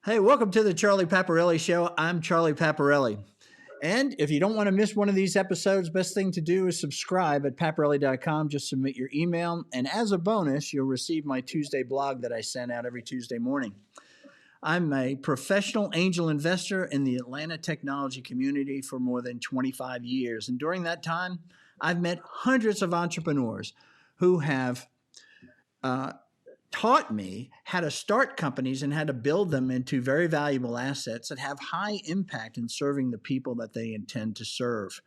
Hey, welcome to the Charlie Paparelli Show. I'm Charlie Paparelli. And if you don't want to miss one of these episodes, best thing to do is subscribe at paparelli.com. Just submit your email. And as a bonus, you'll receive my Tuesday blog that I send out every Tuesday morning. I'm a professional angel investor in the Atlanta technology community for more than 25 years. And during that time, I've met hundreds of entrepreneurs who have taught me how to start companies and how to build them into very valuable assets that have high impact in serving the people that they intend to serve.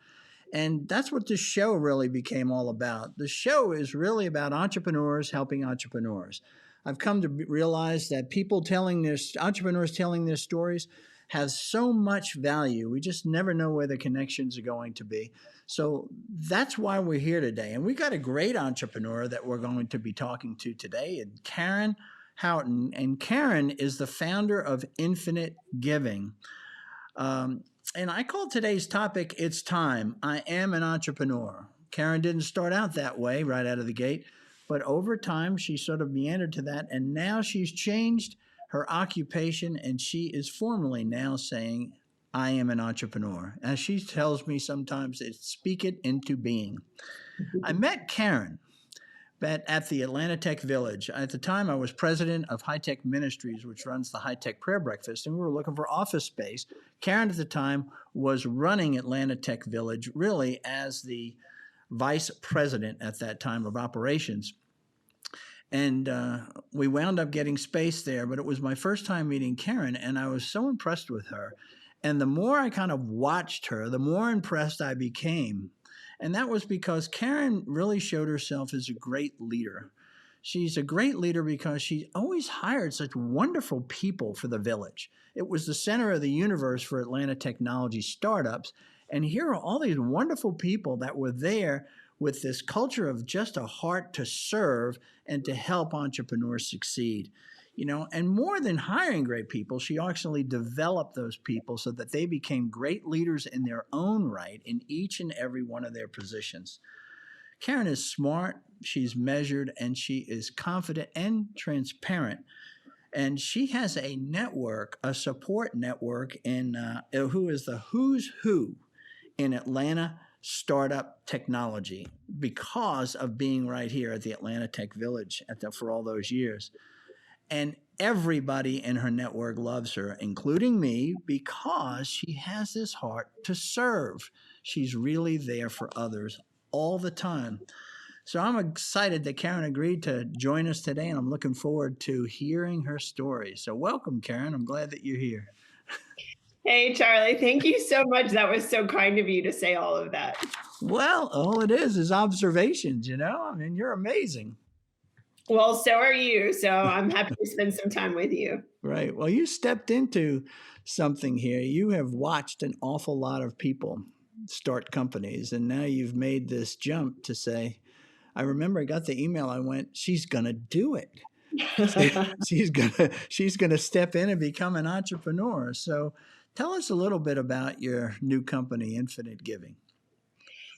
And that's what this show really became all about. The show is really about entrepreneurs helping entrepreneurs. I've come to realize that entrepreneurs telling their stories has so much value. We just never know where the connections are going to be. So that's why we're here today. And we got a great entrepreneur that we're going to be talking to today, and Karen Houghton. And Karen is the founder of Infinite Giving. And I call today's topic, It's Time. I Am an Entrepreneur. Karen didn't start out that way right out of the gate, but over time she sort of meandered to that. And now she's changed her occupation, and she is formally now saying, I am an entrepreneur. As she tells me sometimes, it's speak it into being. I met Karen at the Atlanta Tech Village. At the time, I was president of High Tech Ministries, which runs the High Tech Prayer Breakfast, and we were looking for office space. Karen at the time was running Atlanta Tech Village really as the vice president at that time of operations. And we wound up getting space there, but it was my first time meeting Karen, and I was so impressed with her. And the more I kind of watched her, the more impressed I became. And that was because Karen really showed herself as a great leader. She's a great leader because she always hired such wonderful people for the village. It was the center of the universe for Atlanta technology startups. And here are all these wonderful people that were there with this culture of just a heart to serve and to help entrepreneurs succeed. And more than hiring great people, she actually developed those people so that they became great leaders in their own right in each and every one of their positions. Karen is smart, she's measured, and she is confident and transparent. And she has a network, a support network who is the who's who in Atlanta startup technology because of being right here at the Atlanta Tech Village for all those years. And everybody in her network loves her, including me, because she has this heart to serve. She's really there for others all the time. So I'm excited that Karen agreed to join us today, and I'm looking forward to hearing her story. So welcome, Karen. I'm glad that you're here. Hey, Charlie, thank you so much. That was so kind of you to say all of that. Well, all it is observations, I mean, you're amazing. Well, so are you. So I'm happy to spend some time with you. Right. Well, you stepped into something here. You have watched an awful lot of people start companies, and now you've made this jump to say, I remember I got the email. I went, she's going to do it. she's gonna step in and become an entrepreneur. So tell us a little bit about your new company, Infinite Giving.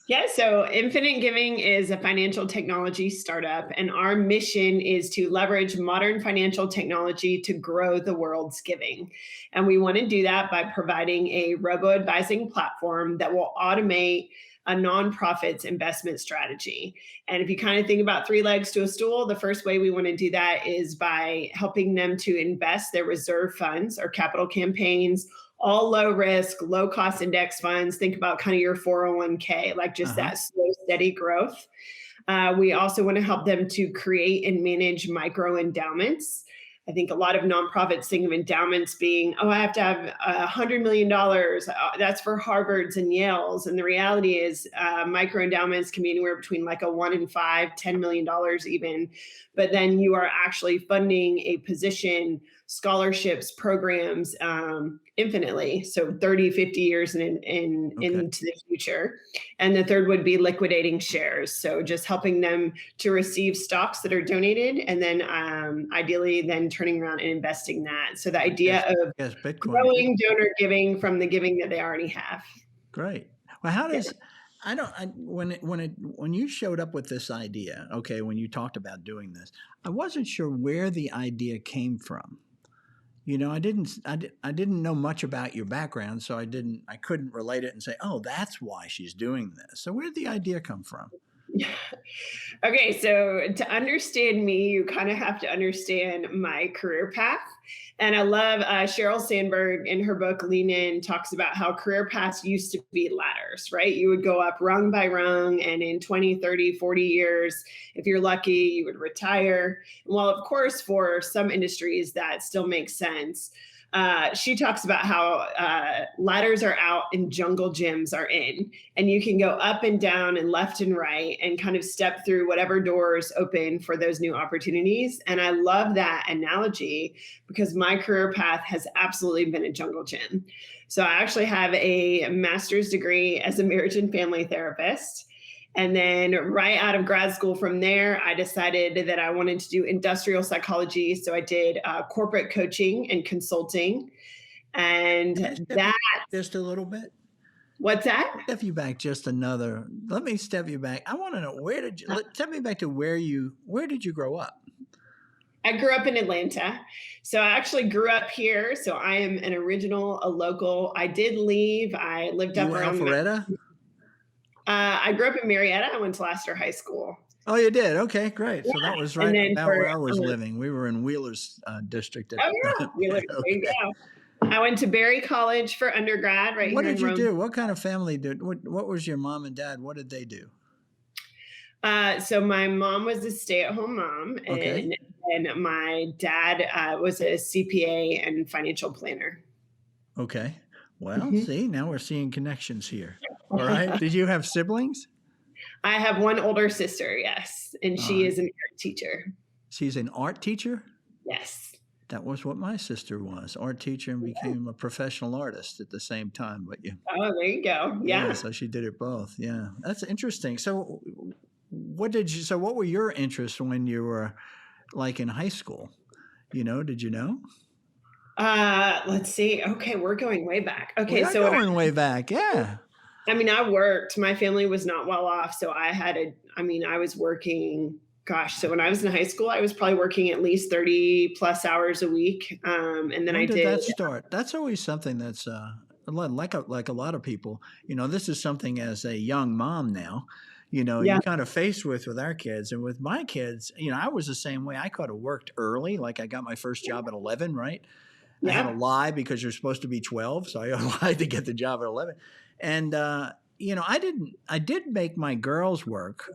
Yeah, so Infinite Giving is a financial technology startup, and our mission is to leverage modern financial technology to grow the world's giving. And we want to do that by providing a robo-advising platform that will automate a nonprofit's investment strategy. And if you kind of think about three legs to a stool, the first way we want to do that is by helping them to invest their reserve funds or capital campaigns, all low risk, low cost index funds. Think about kind of your 401k, like just that slow, steady growth. We also want to help them to create and manage micro endowments. I think a lot of nonprofits think of endowments being, I have to have $100 million. That's for Harvards and Yales. And the reality is micro endowments can be anywhere between like a 1 in 5, $10 million even. But then you are actually funding a position, scholarships, programs infinitely. So 30, 50 years into the future. And the third would be liquidating shares. So just helping them to receive stocks that are donated and then ideally then turning around and investing that. So the idea of growing donor giving from the giving that they already have. Great. Well, how does when you showed up with this idea, when you talked about doing this, I wasn't sure where the idea came from. I didn't know much about your background, so I couldn't relate it and say, oh, that's why she's doing this. So where did the idea come from? Okay, so to understand me, you kind of have to understand my career path. And I love Sheryl Sandberg in her book Lean In talks about how career paths used to be ladders, right? You would go up rung by rung, and in 20, 30, 40 years, if you're lucky, you would retire. And while, of course, for some industries that still makes sense, she talks about how ladders are out and jungle gyms are in, and you can go up and down and left and right and kind of step through whatever doors open for those new opportunities. And I love that analogy because my career path has absolutely been a jungle gym. So I actually have a master's degree as a marriage and family therapist. And then right out of grad school from there, I decided that I wanted to do industrial psychology. So I did corporate coaching and consulting. Can I And step you that, back just a little bit? what's that? Step you back just another. Let me step you back. I want to know step me back to where did you grow up? I grew up in Atlanta. So I actually grew up here. So I am a local. I did leave. I lived You up were around. Alpharetta? I grew up in Marietta. I went to Laster High School. Oh, you did? Okay, great. So that Yeah. was And right then about for, where I was living. We were in Wheeler's district at oh, the yeah, time. there you Okay. go. I went to Berry College for undergrad right What here did in you Rome. do? What kind of family what was your mom and dad? What did they do? So my mom was a stay-at-home mom, Okay. and my dad was a CPA and financial planner. Okay. Well, Mhm. see, now we're seeing connections here. All right. Did you have siblings? I have one older sister, yes, and All she right. is an art teacher. She's an art teacher? Yes. That was what my sister was, art teacher and became a professional artist at the same time. But Oh, there you go. yeah, Yeah. so she did it both. Yeah, that's interesting. So, what were your interests when you were like in high school? Did you know? Let's see. Okay, we're going way back. We Okay, are so going way back. Yeah. I mean, I worked. My family was not well off, so I was working. Gosh, so when I was in high school, I was probably working at least 30 plus hours a week. And then I When did did, that start? That's always something that's like a lot of people. This is something as a young mom now. yeah, You kind of faced with our kids and with my kids. I was the same way. I could have worked early. Like I got my first job at 11, right? I had to yeah. lie because you're supposed to be 12, so I lied to get the job at 11. And I did make my girls work,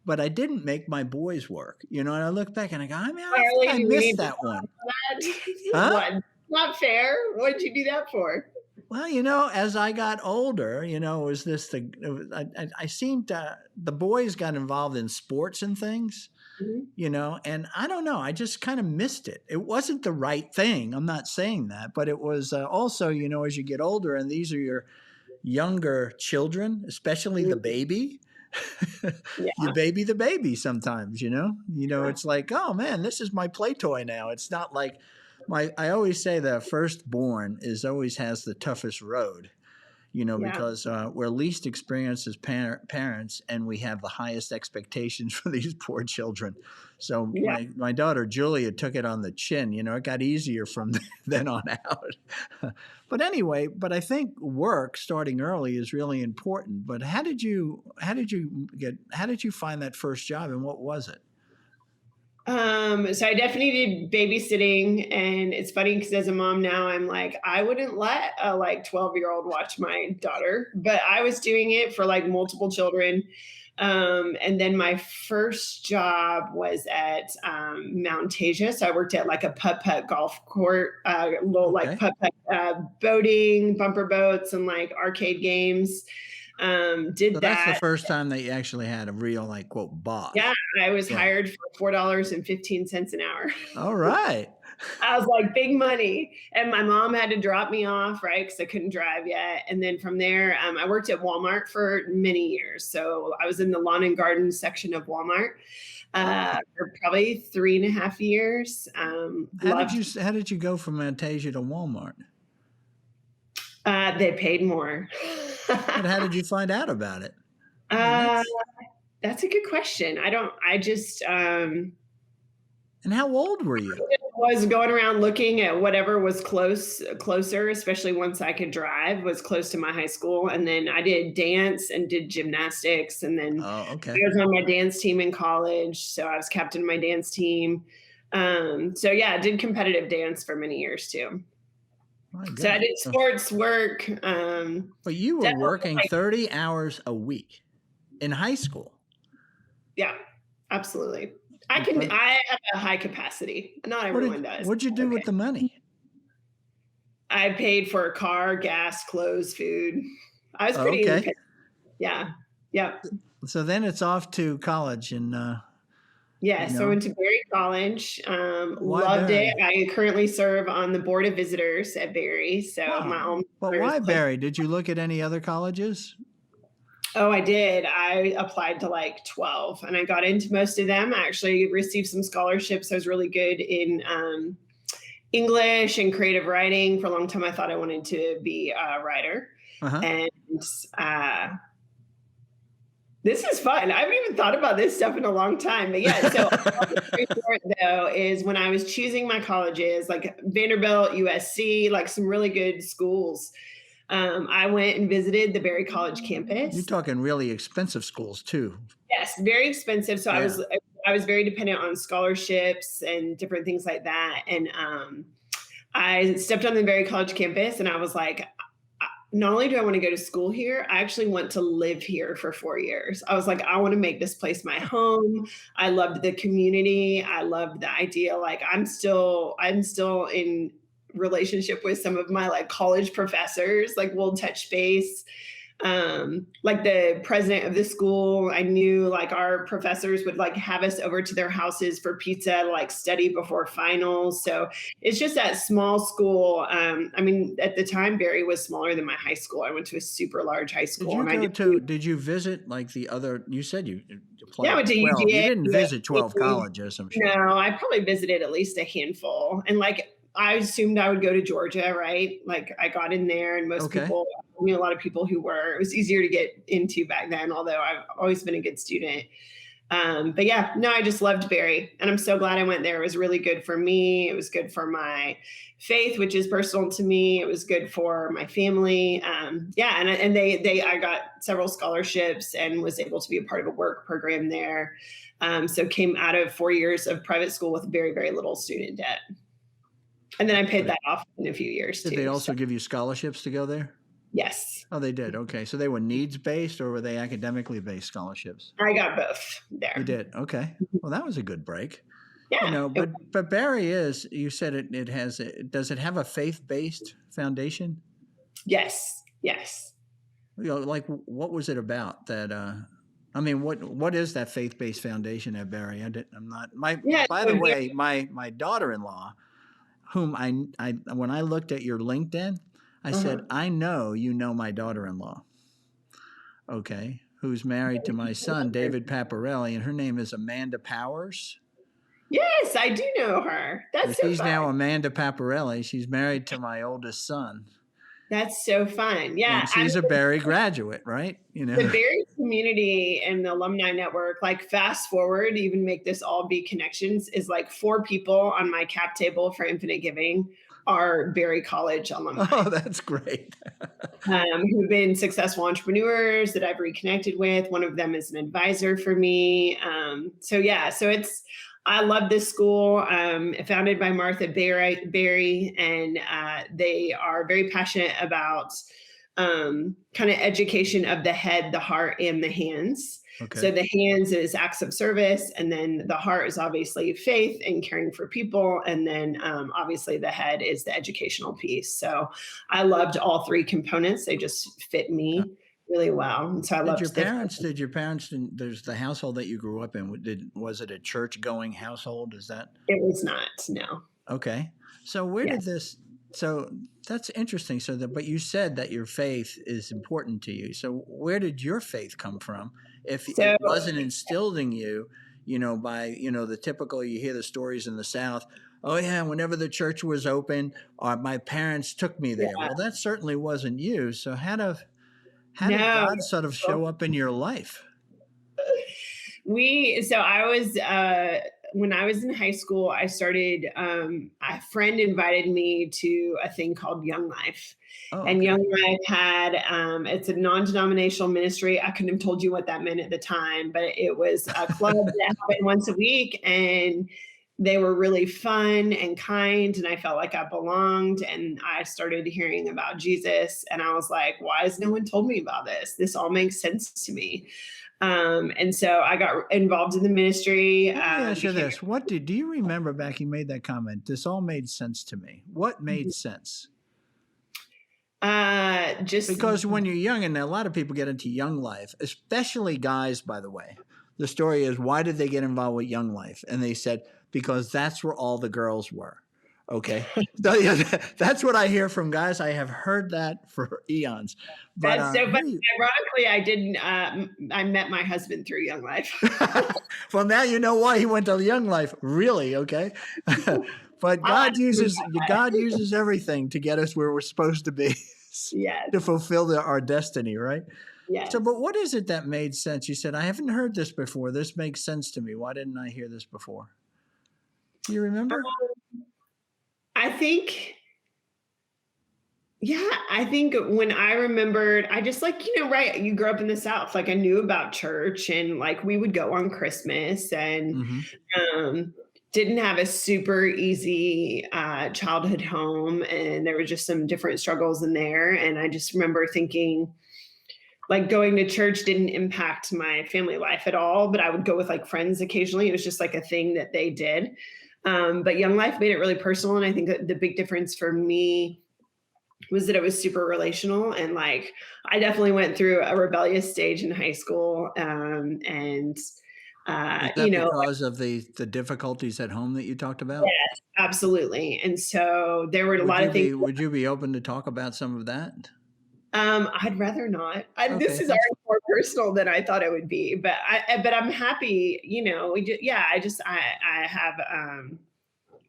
but I didn't make my boys work. And I look back and I go, I mean, I think Apparently, I do we missed need to that one. talk about that? Huh? What? Not fair. What did you do that for? Well, as I got older, was this I seemed to the boys got involved in sports and things, Mhm. and I don't know, I just kind of missed it. It wasn't the right thing. I'm not saying that, but it was also, as you get older and these are your younger children, especially the Mhm. baby. You Yeah. baby the baby sometimes, it's like, oh man, this is my play toy now. It's not like I always say the firstborn always has the toughest road, Yeah. because we're least experienced as parents and we have the highest expectations for these poor children. So Yeah. my daughter Julia took it on the chin. It got easier from then on out. But anyway, I think work starting early is really important. But how did you find that first job and what was it? So I definitely did babysitting, and it's funny because as a mom now, I'm like, I wouldn't let a 12-year-old watch my daughter, but I was doing it for like multiple children. And then my first job was at Mount Asia. So I worked at like a putt-putt golf court, little like Okay. putt-putt boating, bumper boats, and like arcade games. So Did that's the that. first time that you actually had a real like quote Yeah, boss. I was Yeah. hired for $4.15 an hour. All right. I was like, big money. And my mom had to drop me off, right? Because I couldn't drive yet. And then from there, I worked at Walmart for many years. So I was in the lawn and garden section of Walmart Oh. for probably 3.5 years. Loved. How did you go from Fantasia to Walmart? They paid more. But how did you find out about it? I mean, uh, that's a good question. I don't. I just. And how old were you? Was going around looking at whatever was closer, especially once I could drive, was close to my high school. And then I did dance and did gymnastics. And then Oh, I okay. was on my dance team in college. So I was captain of my dance team. So yeah, I did competitive dance for many years too. My So I God. did sports work. But you were Definitely, working 30 hours a week in high school. yeah, absolutely. Incredible. I have a high capacity. Not everyone does. What'd you do Okay. with the money? I paid for a car, gas, clothes, food. I was Oh, pretty okay. independent. Yeah. Yeah. So then it's off to college and Yeah. you So I know, went to Berry College. why Loved it. Barry? I currently serve on the board of visitors at Berry. So my Wow. alma But mater is why close. Barry? Did you look at any other colleges? Oh, I did. I applied to like 12 and I got into most of them. I actually received some scholarships. I was really good in English and creative writing. For a long time, I thought I wanted to be a writer. Uh-huh. And uh, this is fun. I haven't even thought about this stuff in a long time. But yeah, so long story short, though, is when I was choosing my colleges, like Vanderbilt, USC, like some really good schools, I went and visited the Berry College You're campus. talking really expensive schools too. Yes, very expensive. So Yeah. I was very dependent on scholarships and different things like that. And I stepped on the Berry College campus, and I was like, not only do I want to go to school here, I actually want to live here for 4 years. I was like, I want to make this place my home. I loved the community. I loved the idea. Like I'm still in relationship with some of my like college professors. Like we'll touch base. Like the president of the school, I knew like our professors would like have us over to their houses for pizza to like study before finals. So it's just that small school. I mean, at the time, Barry was smaller than my high school. I went to a super large high Did school, you and I go did, to, did you visit like the other, you said you yeah, I applied went to to 12. You UGA, didn't visit 12 USC. colleges, I'm sure. No, I probably visited at least a handful. And like I assumed I would go to Georgia, right? Like I got in there, and most Okay. people I knew a lot of people who were. It was easier to get into back then, although I've always been a good student. But yeah, no, I just loved Barry, and I'm so glad I went there. It was really good for me. It was good for my faith, which is personal to me. It was good for my family. Yeah, and I got several scholarships and was able to be a part of a work program there. So came out of 4 years of private school with very very little student debt, and then I That's paid great. that off in a few years Did they too. So also give you scholarships to go there? yes, Oh, they did. Okay. So they were needs based or were they academically based scholarships? I got both You there. did. Okay. Well, that was a good break. You Yeah. know, but Barry is, you said it has, does it have a faith based foundation? Yes. Yes. You know, like what was it about that? I mean, what is that faith based foundation at Barry? I'm not my. Yeah. By So the very, way, my daughter in law, whom I when I looked at your LinkedIn, I said uh-huh. I know you know my daughter in law. Okay, who's married to my son David Paparelli, and her name is Amanda Powers. Yes, I do know her. So That's so she's fun. now Amanda Paparelli. She's married to my oldest son, That's so fun. Yeah, and I she's a mean, Barry graduate, right? You the know. Barry community and the alumni network, like fast forward, even make this all be connections, is like 4 people on my cap table for Infinite Giving are Barry College alumni Oh, that's great. who've been successful entrepreneurs that I've reconnected with. One of them is an advisor for me. So yeah, so I love this school, founded by Martha Berry, and they are very passionate about kind of education of the head, the heart, and the hands. So Okay. the hands is acts of service, and then the heart is obviously faith and caring for people, and then obviously the head is the educational piece. So I loved all 3 components; they just fit Uh, me really well, and so I Did your loved different. parents? Did your parents? There's the household that you grew up in. Was it a church going household? Is that It was not, no. okay? So where did Yes. this? So that's interesting. So that, but you said that your faith is important to you. So where did your faith come from? If it So wasn't instilled in you, you know, by the typical, you hear the stories in the South. Oh yeah, whenever the church was open, or my parents took me there. yeah, Well, that certainly wasn't you. So how did no. God sort of show up in your life? So I was when I was in high school, I started, a friend invited me to a thing called Young Life. Oh, And okay. Young Life had, it's a non-denominational ministry. I couldn't have told you what that meant at the time, but it was a club that happened once a week, and they were really fun and kind, and I felt like I belonged. And I started hearing about Jesus, and I was like, why has no one told me about this? This all makes sense to me. And so I got involved in the ministry. Let me ask you Became this. What do you remember back you made that comment? This all made sense to me. What made sense? just Because when you're young, and a lot of people get into Young Life, especially guys, by the way, the story is, why did they get involved with Young Life? And they said, because that's where all the girls were. Okay. So, yeah, that's what I hear from guys. I have heard that for eons. But that's so funny. here you, Ironically, I didn't. I met my husband through Young Life. well, now you know why he went to Young Life. Really? Okay. But God uses everything to get us where we're supposed to be, Yes. to fulfill our destiny, right? Yes. So, but what is it that made sense? You said, I haven't heard this before. This makes sense to me. Why didn't I hear this before? Do you remember? I think, yeah, I think when I remembered, I just like, right, you grew up in the South. Like I knew about church, and like we would go on Christmas, and Mm-hmm. um, didn't have a super easy childhood home. And there were just some different struggles in there. And I just remember thinking, like going to church didn't impact my family life at all, but I would go with like friends occasionally. It was just like a thing that they did. But Young Life made it really personal. And I think that the big difference for me was that it was super relational. And like, I definitely went through a rebellious stage in high school. And, Is you that know, because of the difficulties at home that you talked about? yes, absolutely. And so there were a Would lot you of things. be open to talk about some of that? I'd rather not. This Okay, is that's already more personal than I thought it would be, but I'm happy. Yeah. I have.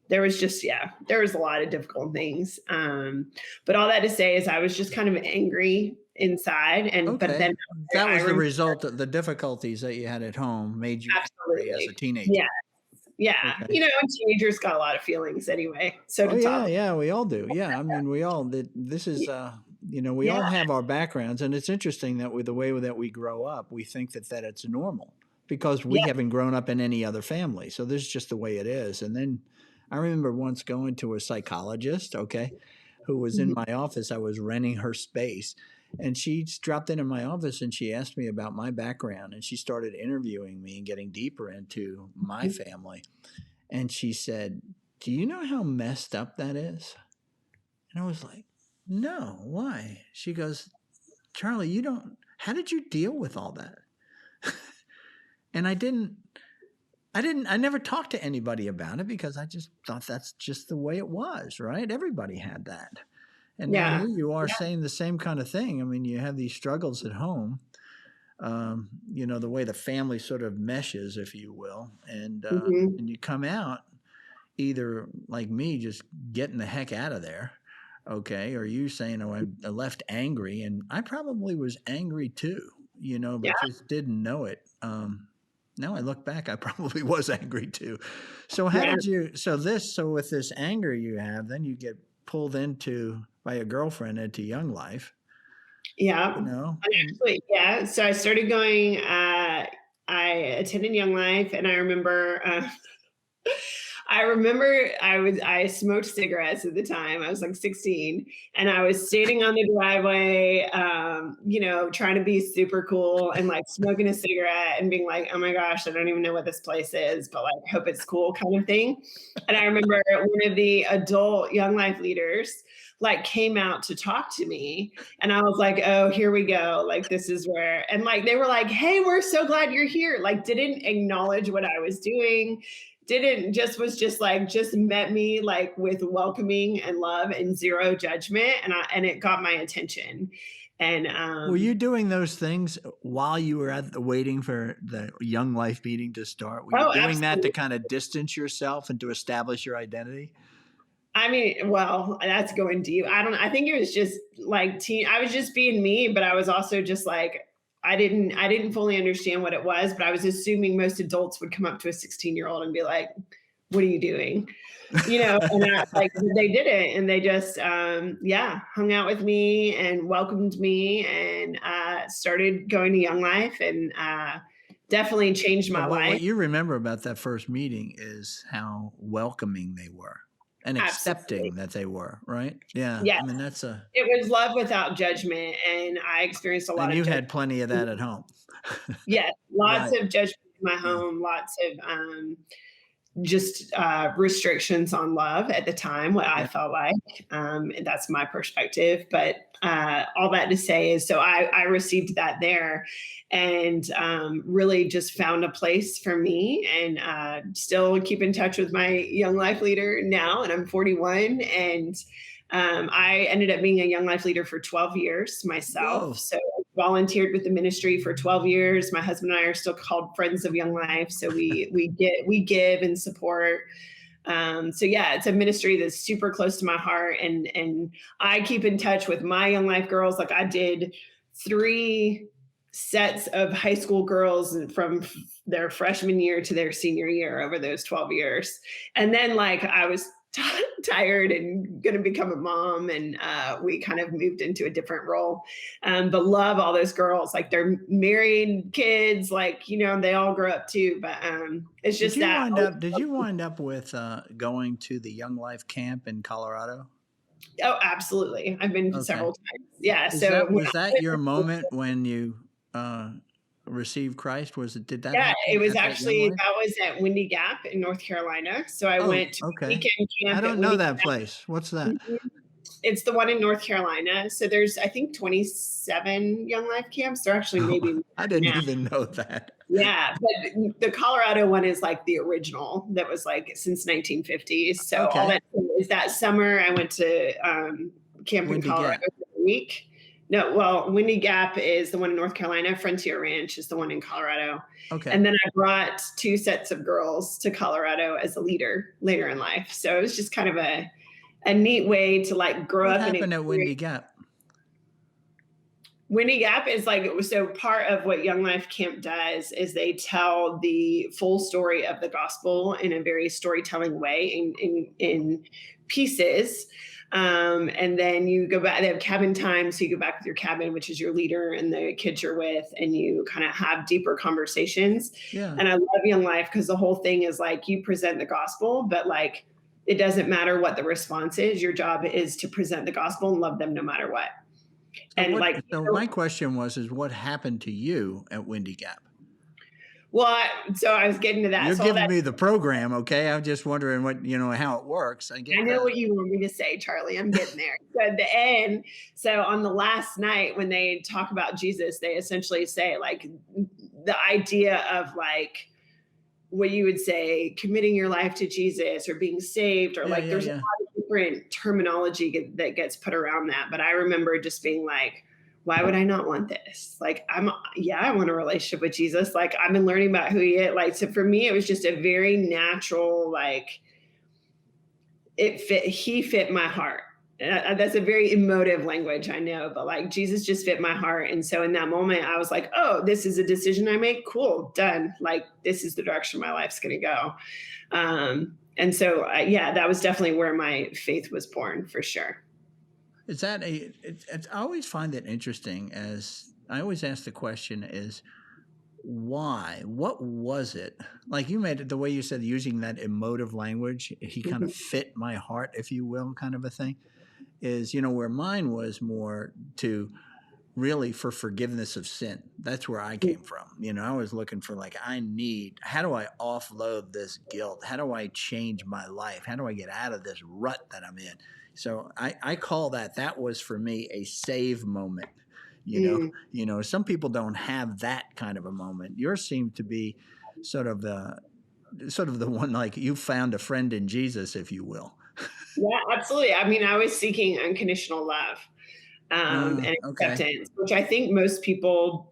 There was just, yeah, there was a lot of difficult things. But all that to say is I was just kind of angry inside, but okay. then That I was the remember result of the difficulties that you had at home made you angry as a absolutely, teenager. yeah, yeah. Okay. And teenagers got a lot of feelings anyway. So Oh do yeah, toddlers. yeah, we all do. Yeah, I mean, we all. This is, we Yeah. all have our backgrounds, and it's interesting that with the way that we grow up, we think that it's normal because we Yeah. haven't grown up in any other family. So this is just the way it is. And then I remember once going to a psychologist, okay, who was in Mhm. my office. I was renting her space, and she dropped into my office and she asked me about my background, and she started interviewing me and getting deeper into my family. And she said, do you know how messed up that is? And I was like, no, why? She goes, Charlie, how did you deal with all that? And I never talked to anybody about it because I just thought that's just the way it was, right? Everybody had that. And now Yeah. here you are saying the same kind of thing. I mean, you have these struggles at home, the way the family sort of meshes, if you will. Mhm. And you come out either like me, just getting the heck out of there, okay, or you saying, oh, I left angry, and I probably was angry too, Yeah. but just didn't know it. Now I look back, I probably was angry too. So Yeah. so with this anger you have, then you get pulled into by a girlfriend into Young Life, Yeah. and Actually, yeah. So I started going, I attended Young Life, and I remember, I smoked cigarettes at the time. I was like 16, and I was standing on the driveway, trying to be super cool and like smoking a cigarette and being like, oh my gosh, I don't even know what this place is, but like hope it's cool kind of thing. And I remember one of the adult Young Life leaders like came out to talk to me, and I was like, oh, here we go. Like this is where, and like they were like, hey, we're so glad you're here. Like didn't acknowledge what I was doing, didn't just met me like with welcoming and love and zero judgment, and it got my attention. And were you doing those things while you were waiting for the Young Life meeting to start? Were you oh, doing that to absolutely. kind of distance yourself and to establish your identity? I mean, well, that's going deep. I think it was just like I was just being me, but I was also just like I didn't fully understand what it was, but I was assuming most adults would come up to a 16-year-old and be like, "What are you doing?" And they didn't, and they just yeah, hung out with me and welcomed me, and started going to Young Life, and definitely changed So my what life. you remember about that first meeting is how welcoming they were and Absolutely. accepting that they were, right? Yeah. Yes. I mean, that's a It was love without judgment, and I experienced a lot and of you judgment. had plenty of that at home. Yes, lots Right. of judgment in my Yeah. home, lots of just restrictions on love at the time, what I Yeah. felt like. And that's my perspective. But all that to say is, so I received that there, and really just found a place for me, and still keep in touch with my Young Life leader now. And I'm 41. And I ended up being a Young Life leader for 12 years myself. Whoa. So volunteered with the ministry for 12 years. My husband and I are still called Friends of Young Life. So we give and support. So yeah, it's a ministry that's super close to my heart, and I keep in touch with my Young Life girls. Like, I did 3 sets of high school girls from their freshman year to their senior year over those 12 years. And then, like, I was tired and going to become a mom, and we kind of moved into a different role. But love all those girls. Like, they're married, kids, like, they all grow up too. But it's Did just you that. wind up did you wind up with going to the Young Life camp in Colorado? Oh, absolutely. I've been Okay. several times. Yeah. Is So that when was I that your went, moment when you received Christ? Did that yeah, it happen was at that Young actually, Life? that was at Windy Gap in North Carolina. So I Oh, went to a okay. weekend I camp at don't know Windy that Gap. place. What's that? Mhm. It's the one in North Carolina. So there's, I think, 27 Young Life camps. There actually maybe Oh, more I didn't now. even know that. Yeah, but the Colorado one is like the original that was like since 1950s. So all Okay. that is, that summer I went to camp in Windy Colorado Gap. for a week. No, well, Windy Gap is the one in North Carolina. Frontier Ranch is the one in Colorado. Okay. And then I brought 2 sets of girls to Colorado as a leader later in life. So it was just kind of a neat way to like grow What up and happened at experience. Windy Gap? Windy Gap is like, so part of what Young Life Camp does is they tell the full story of the gospel in a very storytelling way, in pieces. And then you go back, they have cabin time. So you go back with your cabin, which is your leader and the kids you're with, and you kind of have deeper conversations. Yeah. And I love Young Life because the whole thing is like, you present the gospel, but like, it doesn't matter what the response is. Your job is to present the gospel and love them no matter what. So And like, so my question is what happened to you at Windy Gap? well, so I was getting to that. You're So all giving that, me the program, okay? I'm just wondering how it works. I I get know that. what you want me to say, Charlie. I'm getting there. So at the end, so on the last night when they talk about Jesus, they essentially say like the idea of like what you would say committing your life to Jesus or being saved, or Yeah, like yeah, there's a yeah. lot of different terminology that gets put around that. But I remember just being like, why would I not want this? Like, yeah, I want a relationship with Jesus. Like, I've been learning about who he is. Like, so for me, it was just a very natural, like, he fit my heart. That's a very emotive language, I know, but like Jesus just fit my heart. And so in that moment, I was like, oh, this is a decision I make. Cool, done. Like, this is the direction my life's going to go. And so, yeah, that was definitely where my faith was born, for sure. Is that I always find it interesting as I always ask the question is why? What was it? Like you made it the way you said using that emotive language, he kind of Mhm. fit my heart, if you will, kind of a thing. Is where mine was more to really for forgiveness of sin. That's where I came from. I was looking for like how do I offload this guilt? How do I change my life? How do I get out of this rut that I'm in? So I call that was for me a save moment. Mm. Some people don't have that kind of a moment. Yours seemed to be sort of the one like you found a friend in Jesus, if you will. Yeah, absolutely. I mean, I was seeking unconditional love, and Okay. acceptance, which I think most people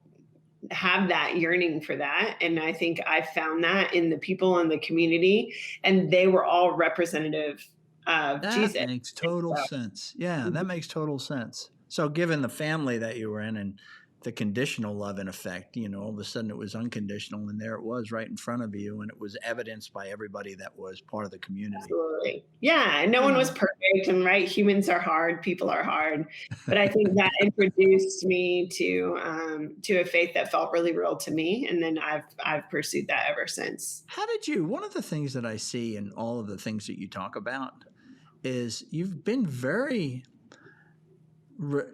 have that yearning for that. And I think I found that in the people in the community, and they were all representative of That Jesus. makes total So, sense. Yeah, mhm. that makes total sense. So given the family that you were in and the conditional love in effect. All of a sudden it was unconditional, and there it was right in front of you, and it was evidenced by everybody that was part of the community. Absolutely. Yeah, and no You one was know, perfect, and right, humans are hard, people are hard, but I think that introduced me to a faith that felt really real to me, and then I've pursued that ever since. how did you? One of the things that I see in all of the things that you talk about is you've been very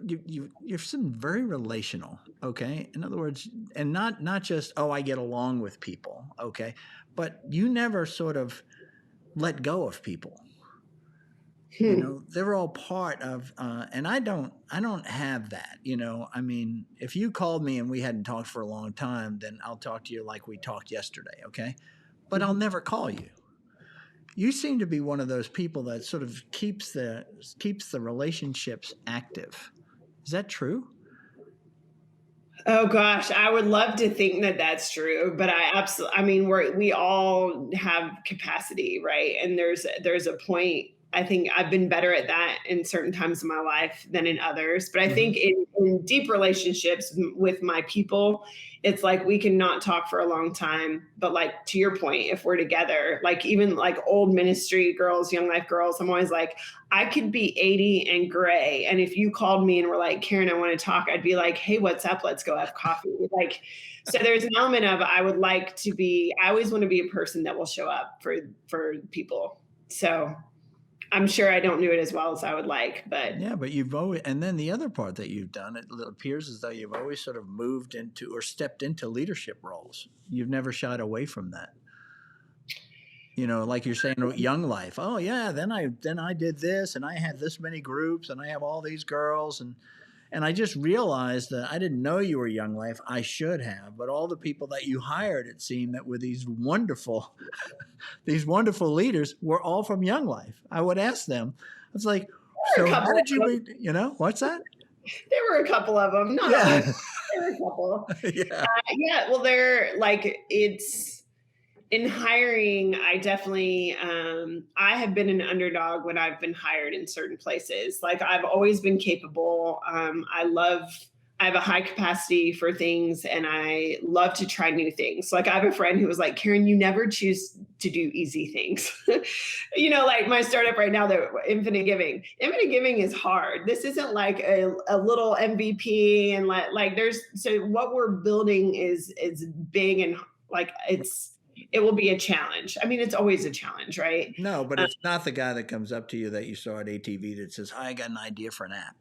you've been very relational. Okay, in other words, and not just, oh, I get along with people. Okay, but you never sort of let go of people. Hmm. They're all part of, and I don't have that. I mean, if you called me and we hadn't talked for a long time, then I'll talk to you like we talked yesterday. Okay, but I'll Mhm. never call you. You seem to be one of those people that sort of keeps the relationships active. Is that true? Oh gosh, I would love to think that that's true, but I mean, we all have capacity, right? And there's a point. I think I've been better at that in certain times of my life than in others. But I Hmm. think in deep relationships with my people, it's like we can not talk for a long time. But like to your point, if we're together, like even like old ministry girls, young life girls, I'm always like, I could be 80 and gray. And if you called me and were like, Karen, I want to talk, I'd be like, hey, what's up? Let's go have coffee. Like, so there's an element of I always want to be a person that will show up for people. So I'm sure I don't do it as well as I would like, but Yeah, but you've always, and then the other part that you've done, it appears as though you've always sort of moved into or stepped into leadership roles. You've never shied away from that. Like you're saying, young life. Oh yeah, then I did this, and I had this many groups, and I have all these girls, and I just realized that I didn't know you were young life. I should have, but all the people that you hired, it seemed that were these wonderful, these wonderful leaders, were all from young life. I would ask them. It's like, there were so a how couple did you of them. meet? What's that? There were a couple of them, not all of Yeah, them. There were a couple. yeah. Yeah, well, they're like it's in hiring. I definitely I have been an underdog when I've been hired in certain places. Like I've always been capable. I have a high capacity for things, and I love to try new things. Like I have a friend who was like, Karen, you never choose to do easy things. Like my startup right now, the infinite giving is hard. This isn't like a little MVP, and like there's, so what we're building is big, and like it will be a challenge. I mean, it's always a challenge, right? No, but it's not the guy that comes up to you that you saw at ATV that says, "Hi, I got an idea for an app."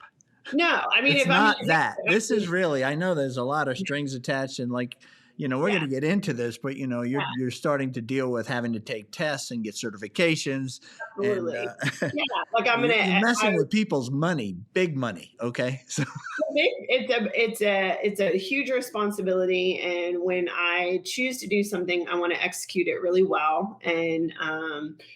No, I mean, It's if I'm not that. This is really, I know there's a lot of strings attached, and like, we're yeah, going to get into this, but you're starting to deal with having to take tests and get certifications, and absolutely. Yeah, like you're I messing with people's money, big money. Okay, so it's a huge responsibility, and when I choose to do something, I want to execute it really well, and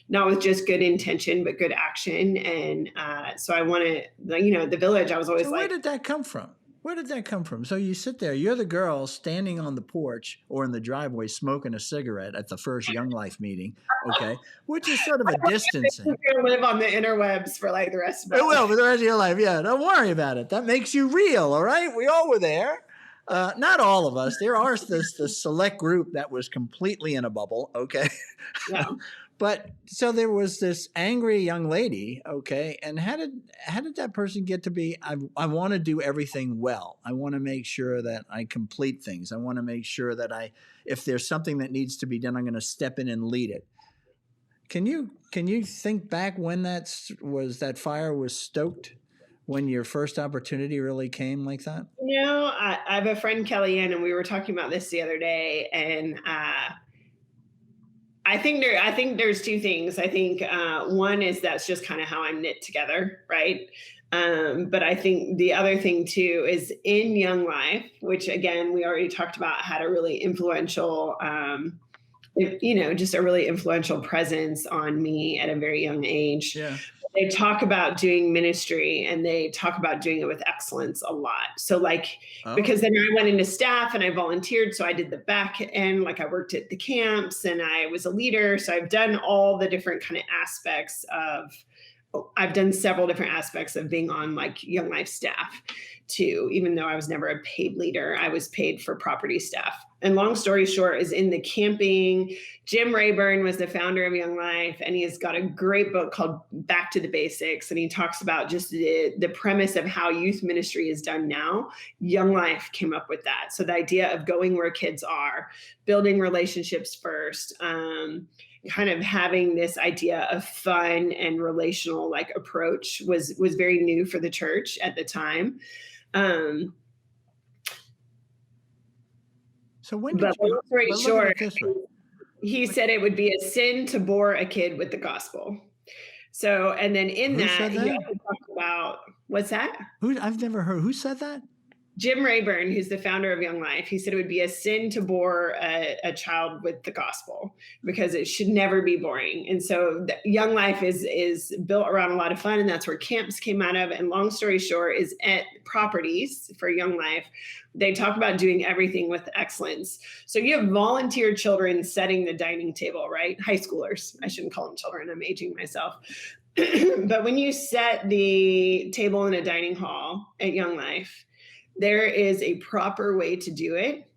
not with just good intention but good action. And so I want to, the village, I was always so where like, did that come from? Where did that come from? So you sit there, you're the girl standing on the porch or in the driveway smoking a cigarette at the first Young Life meeting, okay, which is sort of a we're distancing. going to live on the interwebs for like the rest of It our will for life. the rest of your life. Yeah, don't worry about it. That makes you real, all right? We all were there. Not all of us. There are this select group that was completely in a bubble, okay? Yeah. But so there was this angry young lady, okay? And how did that person get to be, I want to do everything well. I want to make sure that I complete things. I want to make sure that if there's something that needs to be done, I'm going to step in and lead it. Can you think back when that fire was stoked, when your first opportunity really came like that? I have a friend, Kellyanne, and we were talking about this the other day, and I think there's two things. I think one is that's just kind of how I'm knit together, right? But I think the other thing too is in Young Life, which again we already talked about, had a really influential, just a really influential presence on me at a very young age. Yeah. They talk about doing ministry, and they talk about doing it with excellence a lot. So like, Oh. because then I went into staff and I volunteered. So I did the back end, like I worked at the camps and I was a leader. So I've done all the different kind of aspects of I've done several different aspects of being on like Young Life staff too. Even though I was never a paid leader, I was paid for property staff. And long story short is in the camping, Jim Rayburn was the founder of Young Life, and he has got a great book called Back to the Basics. And he talks about just the premise of how youth ministry is done now. Young Life came up with that. So the idea of going where kids are, building relationships first, kind of having this idea of fun and relational like approach was very new for the church at the time. Um, So when did but long you? story But look at short, it this way. he said it would be a sin to bore a kid with the gospel. So, and then in Who that, said he that? also talked about what's that? Who? I've never heard. Who said that? Jim Rayburn, who's the founder of Young Life, he said it would be a sin to bore a child with the gospel because it should never be boring. And so Young Life is built around a lot of fun, and that's where camps came out of. And long story short is at properties for Young Life, they talk about doing everything with excellence. So you have volunteer children setting the dining table, right? High schoolers. I shouldn't call them children. I'm aging myself. But when you set the table in a dining hall at Young Life, there is a proper way to do it,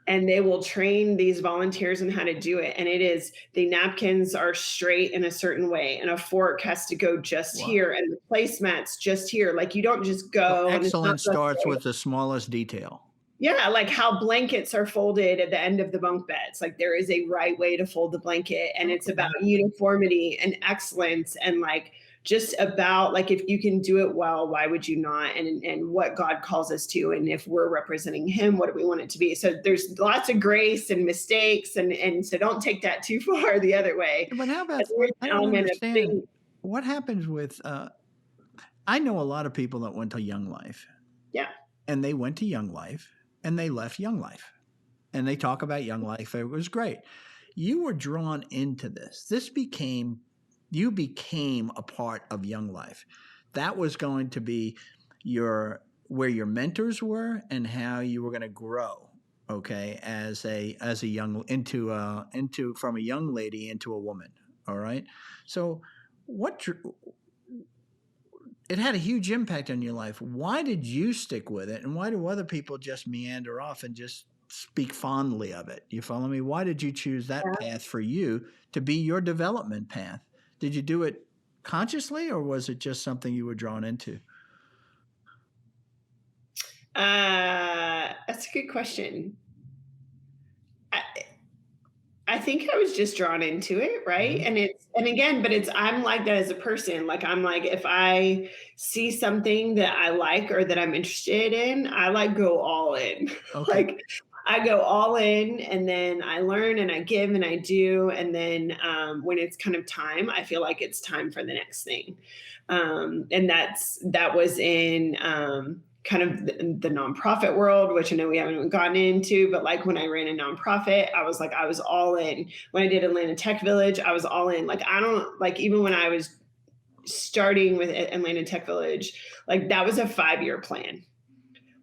and they will train these volunteers on how to do it. And it is the napkins are straight in a certain way, and a fork has to go just Wow. here, and the placemats just here. Like you don't just So go. And it's not excellence just starts with the smallest detail. yeah, like how blankets are folded at the end of the bunk beds. Like there is a right way to fold the blanket, and it's about Okay. uniformity and excellence, and like just about like if you can do it well, why would you not? And what God calls us to, and if we're representing Him, what do we want it to be? So there's lots of grace and mistakes, and so don't take that too far the other way. But how about? But there is I an don't element of understand. being, What happens with? I know a lot of people that went to Young Life, yeah. and they went to Young Life, and they left Young Life, and they talk about Young Life. It was great. You were drawn into this. You became a part of Young Life. That was going to be where your mentors were and how you were going to grow. Okay, as a young into from a young lady into a woman. All right. So what it had a huge impact on your life. Why did you stick with it, and why do other people just meander off and just speak fondly of it? You follow me? Why did you choose that path for you to be your development path? Did you do it consciously, or was it just something you were drawn into? That's a good question. I, I think I was just drawn into it, right? Mhm. And again, but I'm like that as a person. Like I'm like if I see something that I like or that I'm interested in, I like go all in. Okay. Like I go all in, and then I learn and I give and I do, and then when it's kind of time, I feel like it's time for the next thing. And that was in kind of the nonprofit world, which I know we haven't even gotten into, but like when I ran a nonprofit, I was all in. When I did Atlanta Tech Village, I was all in. Like I don't like even when I was starting with Atlanta Tech Village, like that was a 5-year plan.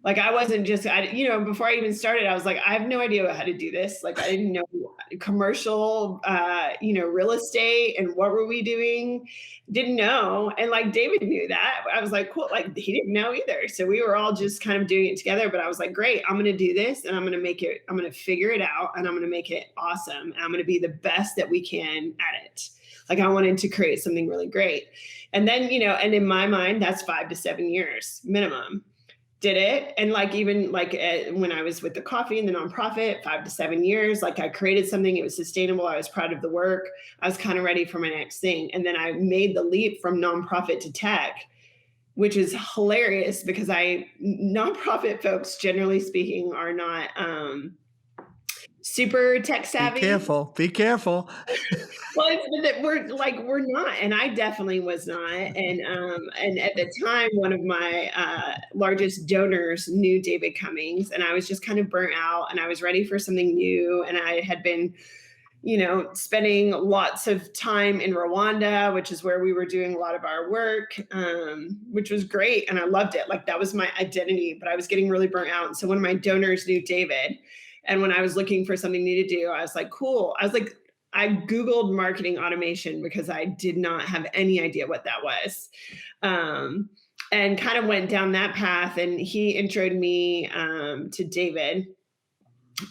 Like I wasn't just, before I even started, I was like, I have no idea how to do this. Like I didn't know commercial, real estate and what were we doing? Didn't know. And like David knew that. I was like, cool. Like he didn't know either. So we were all just kind of doing it together. But I was like, great, I'm going to do this, and I'm going to figure it out, and I'm going to make it awesome. And I'm going to be the best that we can at it. Like I wanted to create something really great. And then, and in my mind, that's 5 to 7 years minimum. Did it. And like, even like when I was with the coffee and the nonprofit, 5 to 7 years, like I created something, it was sustainable. I was proud of the work. I was kind of ready for my next thing. And then I made the leap from nonprofit to tech, which is hilarious because nonprofit folks, generally speaking, are not super tech savvy. Be careful. Well, we're not, and I definitely was not. And at the time, one of my largest donors knew David Cummings, and I was just kind of burnt out, and I was ready for something new. And I had been, spending lots of time in Rwanda, which is where we were doing a lot of our work, which was great, and I loved it. Like that was my identity, but I was getting really burnt out. And so one of my donors knew David. And when I was looking for something new to do, I was like, cool. I was like, I Googled marketing automation because I did not have any idea what that was. Um, and kind of went down that path. And he introed me to David,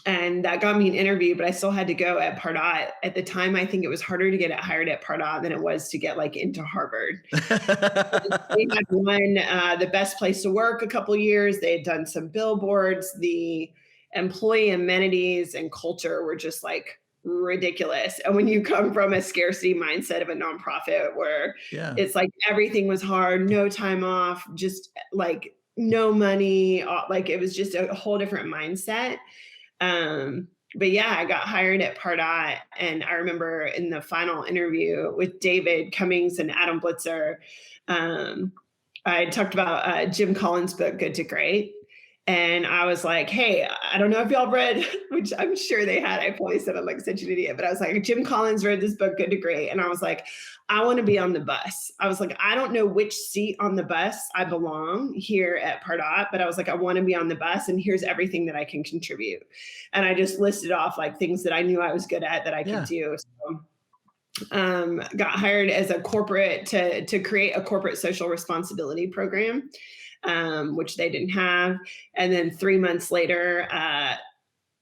and that got me an interview, but I still had to go at Pardot. At the time, I think it was harder to get hired at Pardot than it was to get like into Harvard. They had won the best place to work a couple years. They had done some billboards. The employee amenities and culture were just like ridiculous. And when you come from a scarcity mindset of a nonprofit where Yeah. it's like everything was hard, no time off, just like no money, like it was just a whole different mindset. But yeah, I got hired at Pardot, and I remember in the final interview with David Cummings and Adam Blitzer, I talked about Jim Collins' book, Good to Great. And I was like, hey, I don't know if y'all read, which I'm sure they had. I probably said I'm like such an idiot, but I was like, Jim Collins read this book, Good to Great. And I was like, I want to be on the bus. I was like, I don't know which seat on the bus I belong here at Pardot, but I was like, I want to be on the bus, and here's everything that I can contribute. And I just listed off like things that I knew I was good at that I could do. So got hired as a corporate to create a corporate social responsibility program, which they didn't have. And then 3 months later,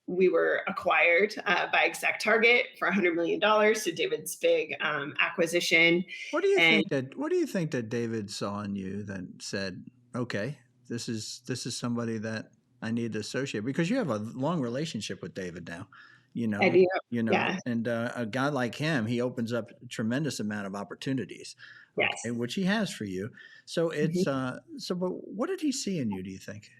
we were acquired by Exact Target for $100 million. So David's big acquisition. What do you think that David saw in you that said, okay, this is somebody that I need to associate, because you have a long relationship with David now, I do. yeah. And a guy like him, he opens up a tremendous amount of opportunities, yes, okay, which he has for you. So it's, but what did he see in you, do you think?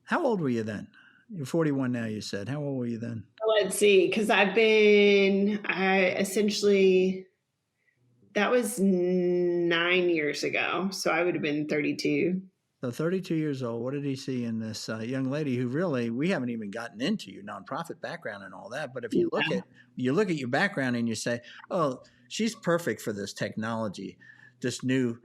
How old were you then? You're 41 now, you said. How old were you then? Let's see, because that was 9 years ago. So I would have been 32. So 32 years old. What did he see in this young lady who really, we haven't even gotten into your nonprofit background and all that. But if you look at your background and you say, oh, she's perfect for this technology, this new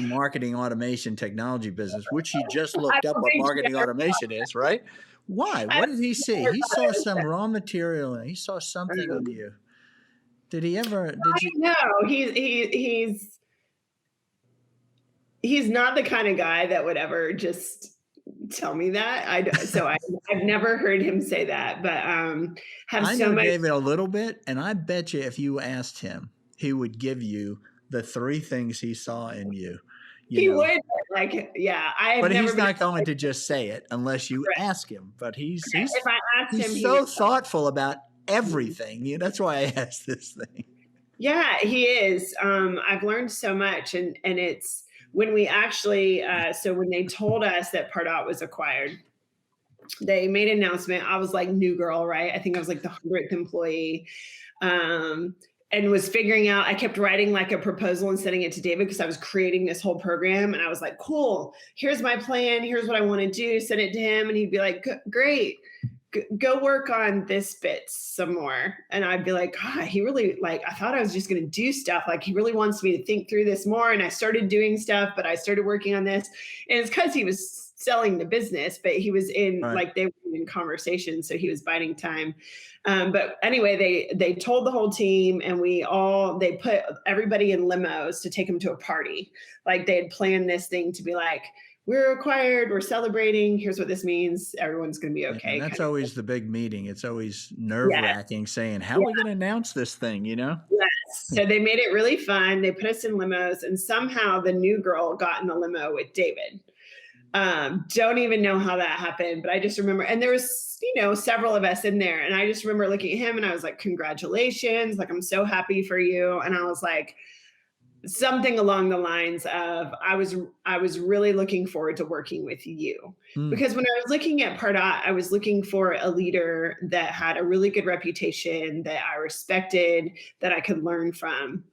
marketing automation technology business, which he just looked up what marketing automation is, right? Why? What did he see? He saw some raw material and he saw something in you. Did he ever? No, he's not the kind of guy that would ever just tell me that. I've never heard him say that, but I know David a little bit, and I bet you if you asked him, he would give you the 3 things he saw in you. He would, like, yeah. But he's not going to just say it unless you ask him. But he's if I asked him, so thoughtful about everything. That's why I asked this thing. Yeah, he is. I've learned so much, and it's when we actually, so when they told us that Pardot was acquired, they made an announcement. I was like new girl, right? I think I was like the 100th employee, and was figuring out, I kept writing like a proposal and sending it to David because I was creating this whole program. And I was like, cool, here's my plan. Here's what I want to do. Send it to him. And he'd be like, great. Go work on this bit some more. And I'd be like, God, he really, like, I thought I was just going to do stuff. Like, he really wants me to think through this more. And I started doing stuff, but I started working on this. And it's because he was selling the business, but he was in, like, they were in conversation. So he was biding time. But anyway, they told the whole team, and they put everybody in limos to take them to a party. Like, they had planned this thing to be like, we're acquired, we're celebrating, here's what this means, everyone's going to be okay. And that's always the big meeting. It's always nerve-wracking saying, how are we going to announce this thing, Yes. So they made it really fun. They put us in limos, and somehow the new girl got in a limo with David. Don't even know how that happened, but I just remember, and there was, several of us in there, and I just remember looking at him and I was like, congratulations, like, I'm so happy for you. And I was like, something along the lines of, I was really looking forward to working with you. Because when I was looking at Pardot, I was looking for a leader that had a really good reputation, that I respected, that I could learn from.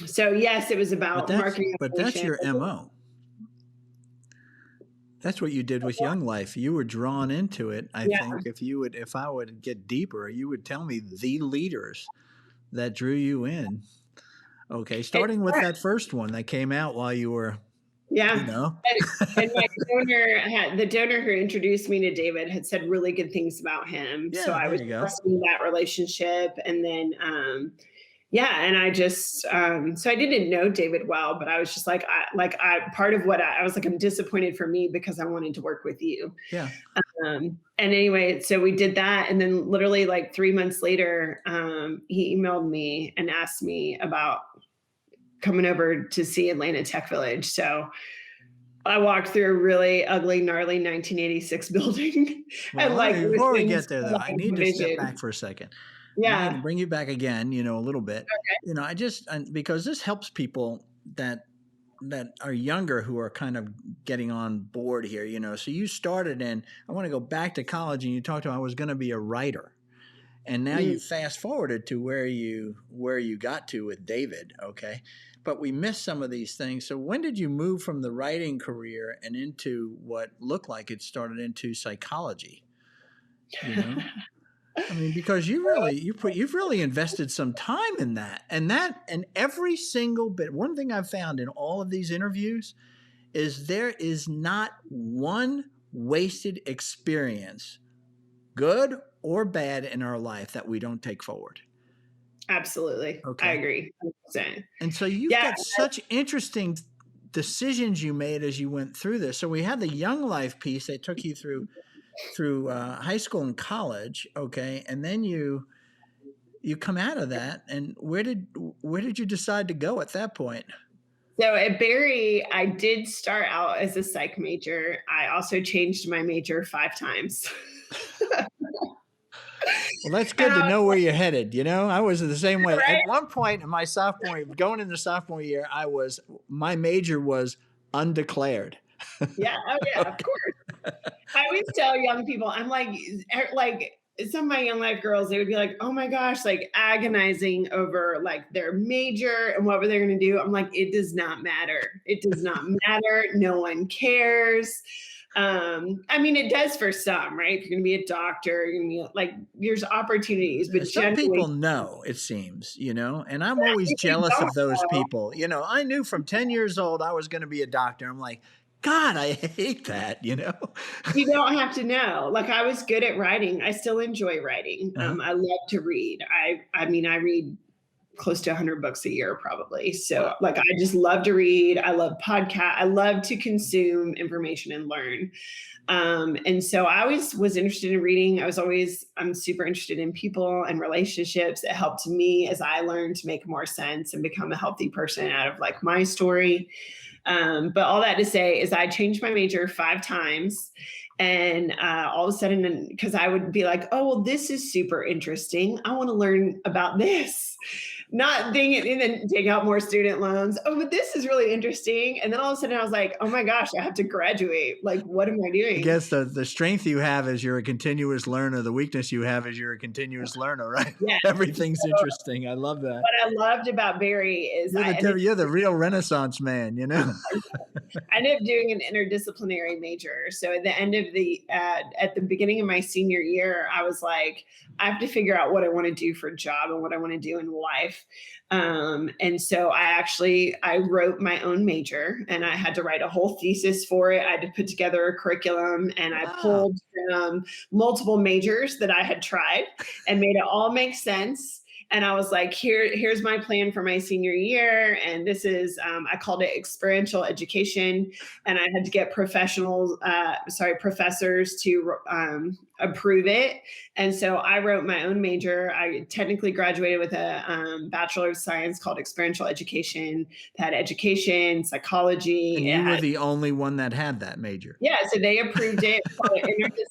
So yes, it was about marketing. But that's your MO. That's what you did with Young Life. You were drawn into it. I think if I would get deeper, you would tell me the leaders that drew you in. Okay, starting with that first one that came out while you were Yeah. you know? And my the donor who introduced me to David had said really good things about him. So Yeah, I there was you go. trusting that relationship. And then, yeah, and I just, so I didn't know David well, but I was just like, part of what I was like, I'm disappointed for me because I wanted to work with you. Yeah. And anyway, so we did that. And then literally like 3 months later, he emailed me and asked me about coming over to see Atlanta Tech Village. So I walked through a really ugly, gnarly 1986 building and Well, like was before we in get there, though, still I having need to step back vision. for a second. And I'm going to Yeah. bring you back again, a little bit. Because this helps people that are younger who are kind of getting on board here, So you started I want to go back to college, and you talked about I was going to be a writer. And now Mm. you fast forwarded to where you got to with David, okay? But we missed some of these things. So when did you move from the writing career and into what looked like it started into psychology? You know, I mean, because you've really invested some time in that, and every single bit. One thing I've found in all of these interviews is there is not one wasted experience, good or bad, in our life that we don't take forward. Absolutely. I Okay. agree. 100%. And so you've Yeah. got such interesting decisions you made as you went through this. So we had the young life piece that took you through high school and college, okay, and then you come out of that. And where did you decide to go at that point? So at Barry, I did start out as a psych major. I also changed my major 5 times. Well, that's And good to know where you're headed. I was the same way. At right? one point in my going into sophomore year, my major was undeclared. Yeah. Oh, yeah. Of Okay. course. I always tell young people, I'm like some of my young life girls, they would be like, oh my gosh, like agonizing over like their major and what were they going to do. I'm like, it does not matter. It does not matter. No one cares. I mean, it does for some, right? If you're going to be a doctor, you're going to be like, there's opportunities, but Some people generally, know, it seems, and I'm always if you jealous don't of those know, people. I knew from 10 years old I was going to be a doctor. I'm like, God, I hate that. you don't have to know. Like I was good at writing. I still enjoy writing. Uh-huh. I love to read. I mean, I read close to 100 books a year probably. So Wow. like I just love to read. I love podcast. I love to consume information and learn. And so I always was interested in reading. I'm super interested in people and relationships. It helped me as I learned to make more sense and become a healthy person out of like my story. But all that to say is I changed my major 5 times. And all of a sudden, because I would be like, oh, well, this is super interesting. I want to learn about this. Not thinking and then take out more student loans. Oh, but this is really interesting. And then all of a sudden I was like, oh my gosh, I have to graduate. Like, what am I I doing? guess the strength you have is you're a continuous learner. The weakness you have is you're a continuous learner, right? Yeah. Everything's interesting. I love that. What I loved about Barry is You're the real Renaissance man, I ended up doing an interdisciplinary major. So at the end of at the beginning of my senior year, I was like, I have to figure out what I want to do for a job and what I want to do in life. And so I wrote my own major and I had to write a whole thesis for it. I had to put together a curriculum and I Wow. pulled from multiple majors that I had tried and made it all make sense. And I was like, here's my plan for my senior year. And this is, I called it experiential education. And I had to get professors to approve it. And so I wrote my own major. I technically graduated with a Bachelor of Science called experiential education. It had education, psychology. And It you were had, the only one that had that major. yeah, so they approved it. Called it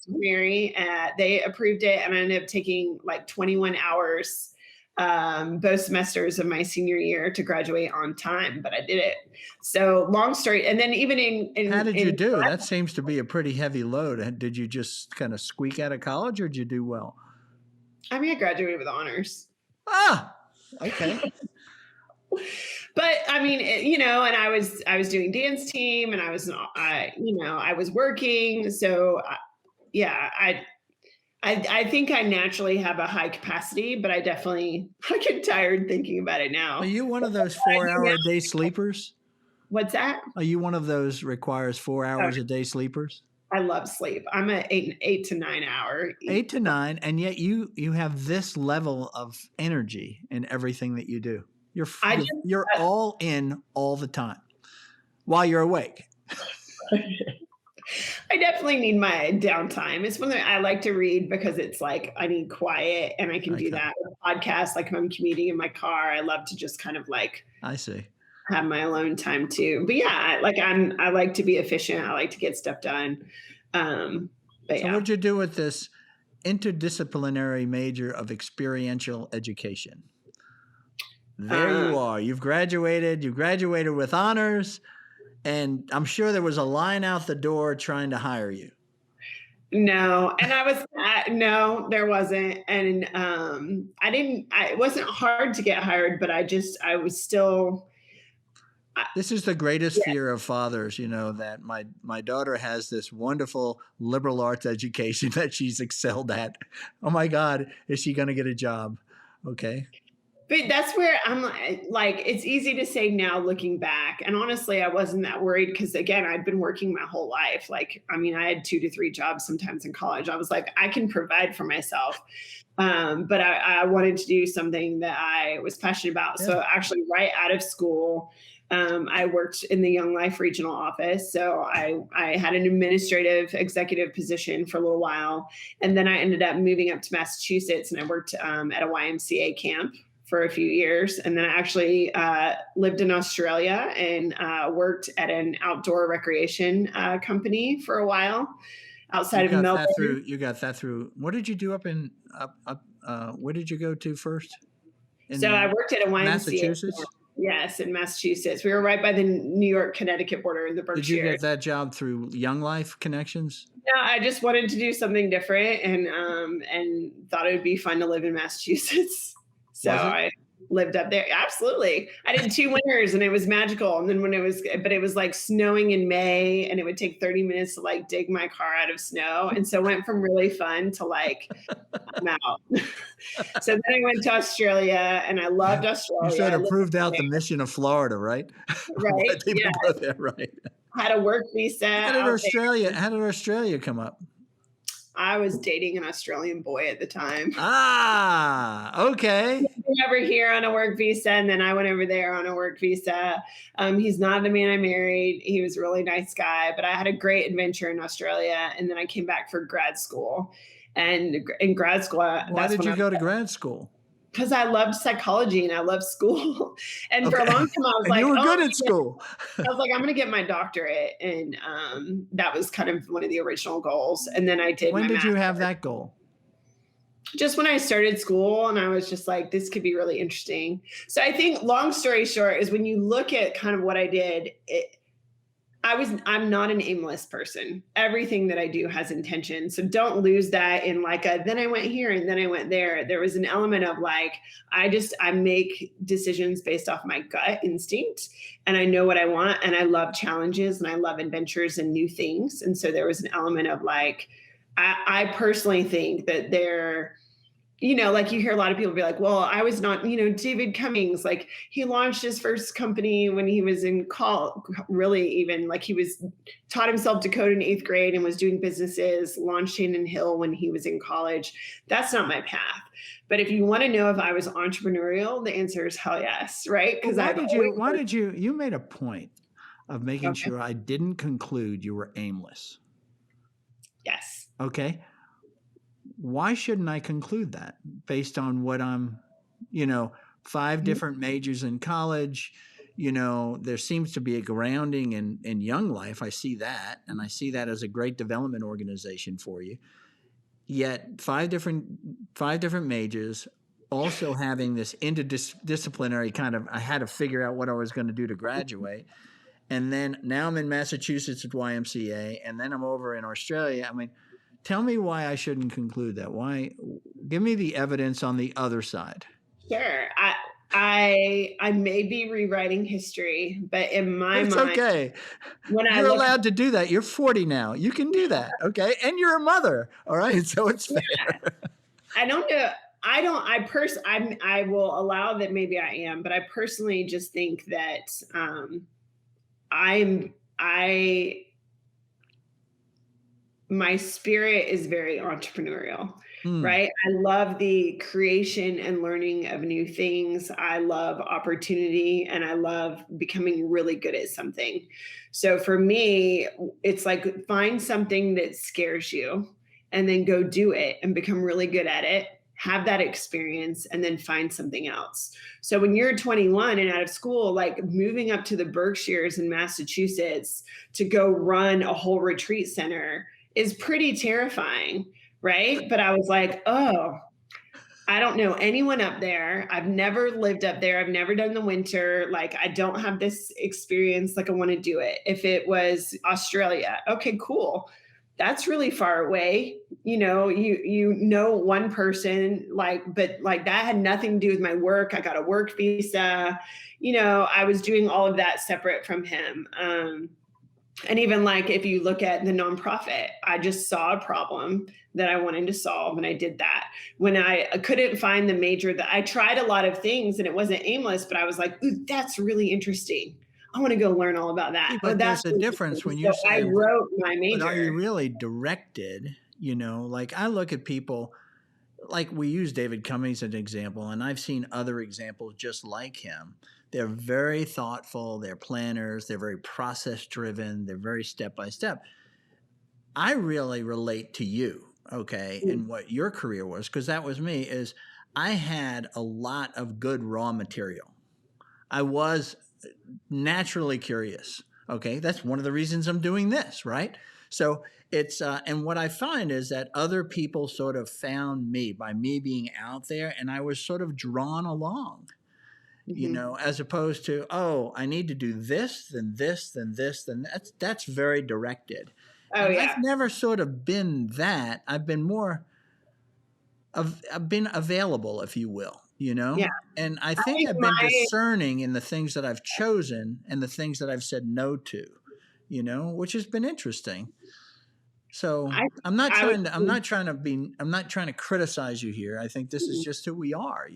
interdisciplinary. They approved it. And I ended up taking like 21 hours both semesters of my senior year to graduate on time, but I did it. So long story. And then even How did you do? That seems to be a pretty heavy load. Did you just kind of squeak out of college, or did you do well? I mean, I graduated with honors. Ah, okay. But I mean, and I was doing dance team and I was working. So yeah, I think I naturally have a high capacity, but I get tired thinking about it now. Are you one of those 4-hour-a-day sleepers? What's that? Are you one of those requires 4 hours a day sleepers? I love sleep. I'm a 8 to 9 hour. 8 to 9, and yet you have this level of energy in everything that you do. You're I you're, just you're all in all the time while you're awake. I definitely need my downtime. It's one that I like to read because it's like I need quiet, and I can do Okay, that with podcasts. Like if I'm commuting in my car, I love to just kind of like I see. have my alone time too. But yeah, I like to be efficient. I like to get stuff done. But So yeah. what'd you do with this interdisciplinary major of experiential education? There Um, you are. You've graduated. You graduated with honors, and I'm sure there was a line out the door trying to hire you. No, and no, there wasn't, and I didn't. It wasn't hard to get hired, but I was still. This is the greatest Yeah, fear of fathers, that my daughter has this wonderful liberal arts education that she's excelled at. Oh my God, is she going to get a job? Okay. but that's where I'm like, it's easy to say now looking back, and honestly, I wasn't that worried because again, I'd been working my whole life. Like, I mean, I had 2 to 3 jobs sometimes in college. I was like, I can provide for myself. But I wanted to do something that I was passionate about. Yeah. So actually, right out of school, I worked in the Young Life regional office. So I had an administrative executive position for a little while. And then I ended up moving up to Massachusetts and I worked at a YMCA camp for a few years. And then I actually lived in Australia and worked at an outdoor recreation company for a while outside of Melbourne. You got that through. What did you do where did you go to first? So I worked at a YMCA. Massachusetts? Yes, in Massachusetts. We were right by the New York, Connecticut border in the Berkshires. Did you get that job through Young Life connections? No, I just wanted to do something different and thought it would be fun to live in Massachusetts. So I lived up there. Absolutely. I did 2 winters and it was magical. And then but it was like snowing in May and it would take 30 minutes to like dig my car out of snow. And so it went from really fun to like, I'm out. So then I went to Australia and I loved Australia. You sort of proved out the mission of Florida, right? Right. Yeah. Go there, right. Had a work visa. How did Australia come up? I was dating an Australian boy at the time. Ah, okay. He came over here on a work visa, and then I went over there on a work visa. He's not the man I married. He was a really nice guy, but I had a great adventure in Australia, and then I came back for grad school. And in grad school, why did you go to grad school? Because I loved psychology and I loved school. And for a long time, I was like, you were good at school. I was like, I'm going to get my doctorate. And that was kind of one of the original goals. And then I did. When did you have that goal? Just when I started school, and I was just like, this could be really interesting. So I think long story short is when you look at kind of what I did, I'm not an aimless person. Everything that I do has intention. So don't lose that in like then I went here and then I went there. There was an element of like, I make decisions based off my gut instinct and I know what I want and I love challenges and I love adventures and new things. And so there was an element of like, I personally think that like you hear a lot of people be like, well, I was not, David Cummings, like he launched his first company when he was in college, really even like taught himself to code in 8th grade and was doing businesses, launched Hayden Hill when he was in college. That's not my path. But if you want to know if I was entrepreneurial, the answer is hell yes, right? Because you made a point of making sure I didn't conclude you were aimless. Yes. Okay. Why shouldn't I conclude that based on what I'm, 5 different majors in college, there seems to be a grounding in Young Life. I see that, and I see that as a great development organization for you. Yet 5 different majors, also having this interdisciplinary kind of, I had to figure out what I was going to do to graduate. And then now I'm in Massachusetts at YMCA, and then I'm over in Australia. I mean, tell me why I shouldn't conclude that. Why? Give me the evidence on the other side. Sure. I may be rewriting history, but in my mind, it's okay. You're allowed to do that. You're 40 now. You can do that. Okay. And you're a mother. All right. So it's fair. I don't know. I will allow that maybe I am, but I personally just think that I my spirit is very entrepreneurial, Mm. right? I love the creation and learning of new things. I love opportunity and I love becoming really good at something. So for me, it's like find something that scares you and then go do it and become really good at it. Have that experience and then find something else. So when you're 21 and out of school, like moving up to the Berkshires in Massachusetts to go run a whole retreat center is pretty terrifying, right? But I was like, oh, I don't know anyone up there. I've never lived up there. I've never done the winter. Like, I don't have this experience. Like, I want to do it. If it was Australia, okay, cool. That's really far away. You know one person, but like that had nothing to do with my work. I got a work visa. I was doing all of that separate from him. And even like if you look at the nonprofit, I just saw a problem that I wanted to solve and I did that. When I couldn't find the major, that I tried a lot of things and it wasn't aimless, but I was like, ooh, that's really interesting. I want to go learn all about See, that. Oh, but that's there's a difference interesting. when So you I say, wrote my but are you major. really directed? Like I look at people, like we use David Cummings as an example, and I've seen other examples just like him. They're very thoughtful, they're planners, they're very process driven, they're very step by step. I really relate to you, okay, and what your career was, because that was me, is I had a lot of good raw material. I was naturally curious. Okay, that's one of the reasons I'm doing this, right? So it's and what I find is that other people sort of found me by me being out there, and I was sort of drawn along, Mhm. as opposed to, oh, I need to do this, then this, then this, then that's very directed. Oh And I've yeah. never sort of been that. I've been more of I've been available, if you will, Yeah. and I I think think I've been my discerning in the things that I've chosen and the things that I've said no to, which has been interesting. So I I'm not I would trying to I'm not trying to be I'm not trying to criticize you here. I think this is mhm. just who we are.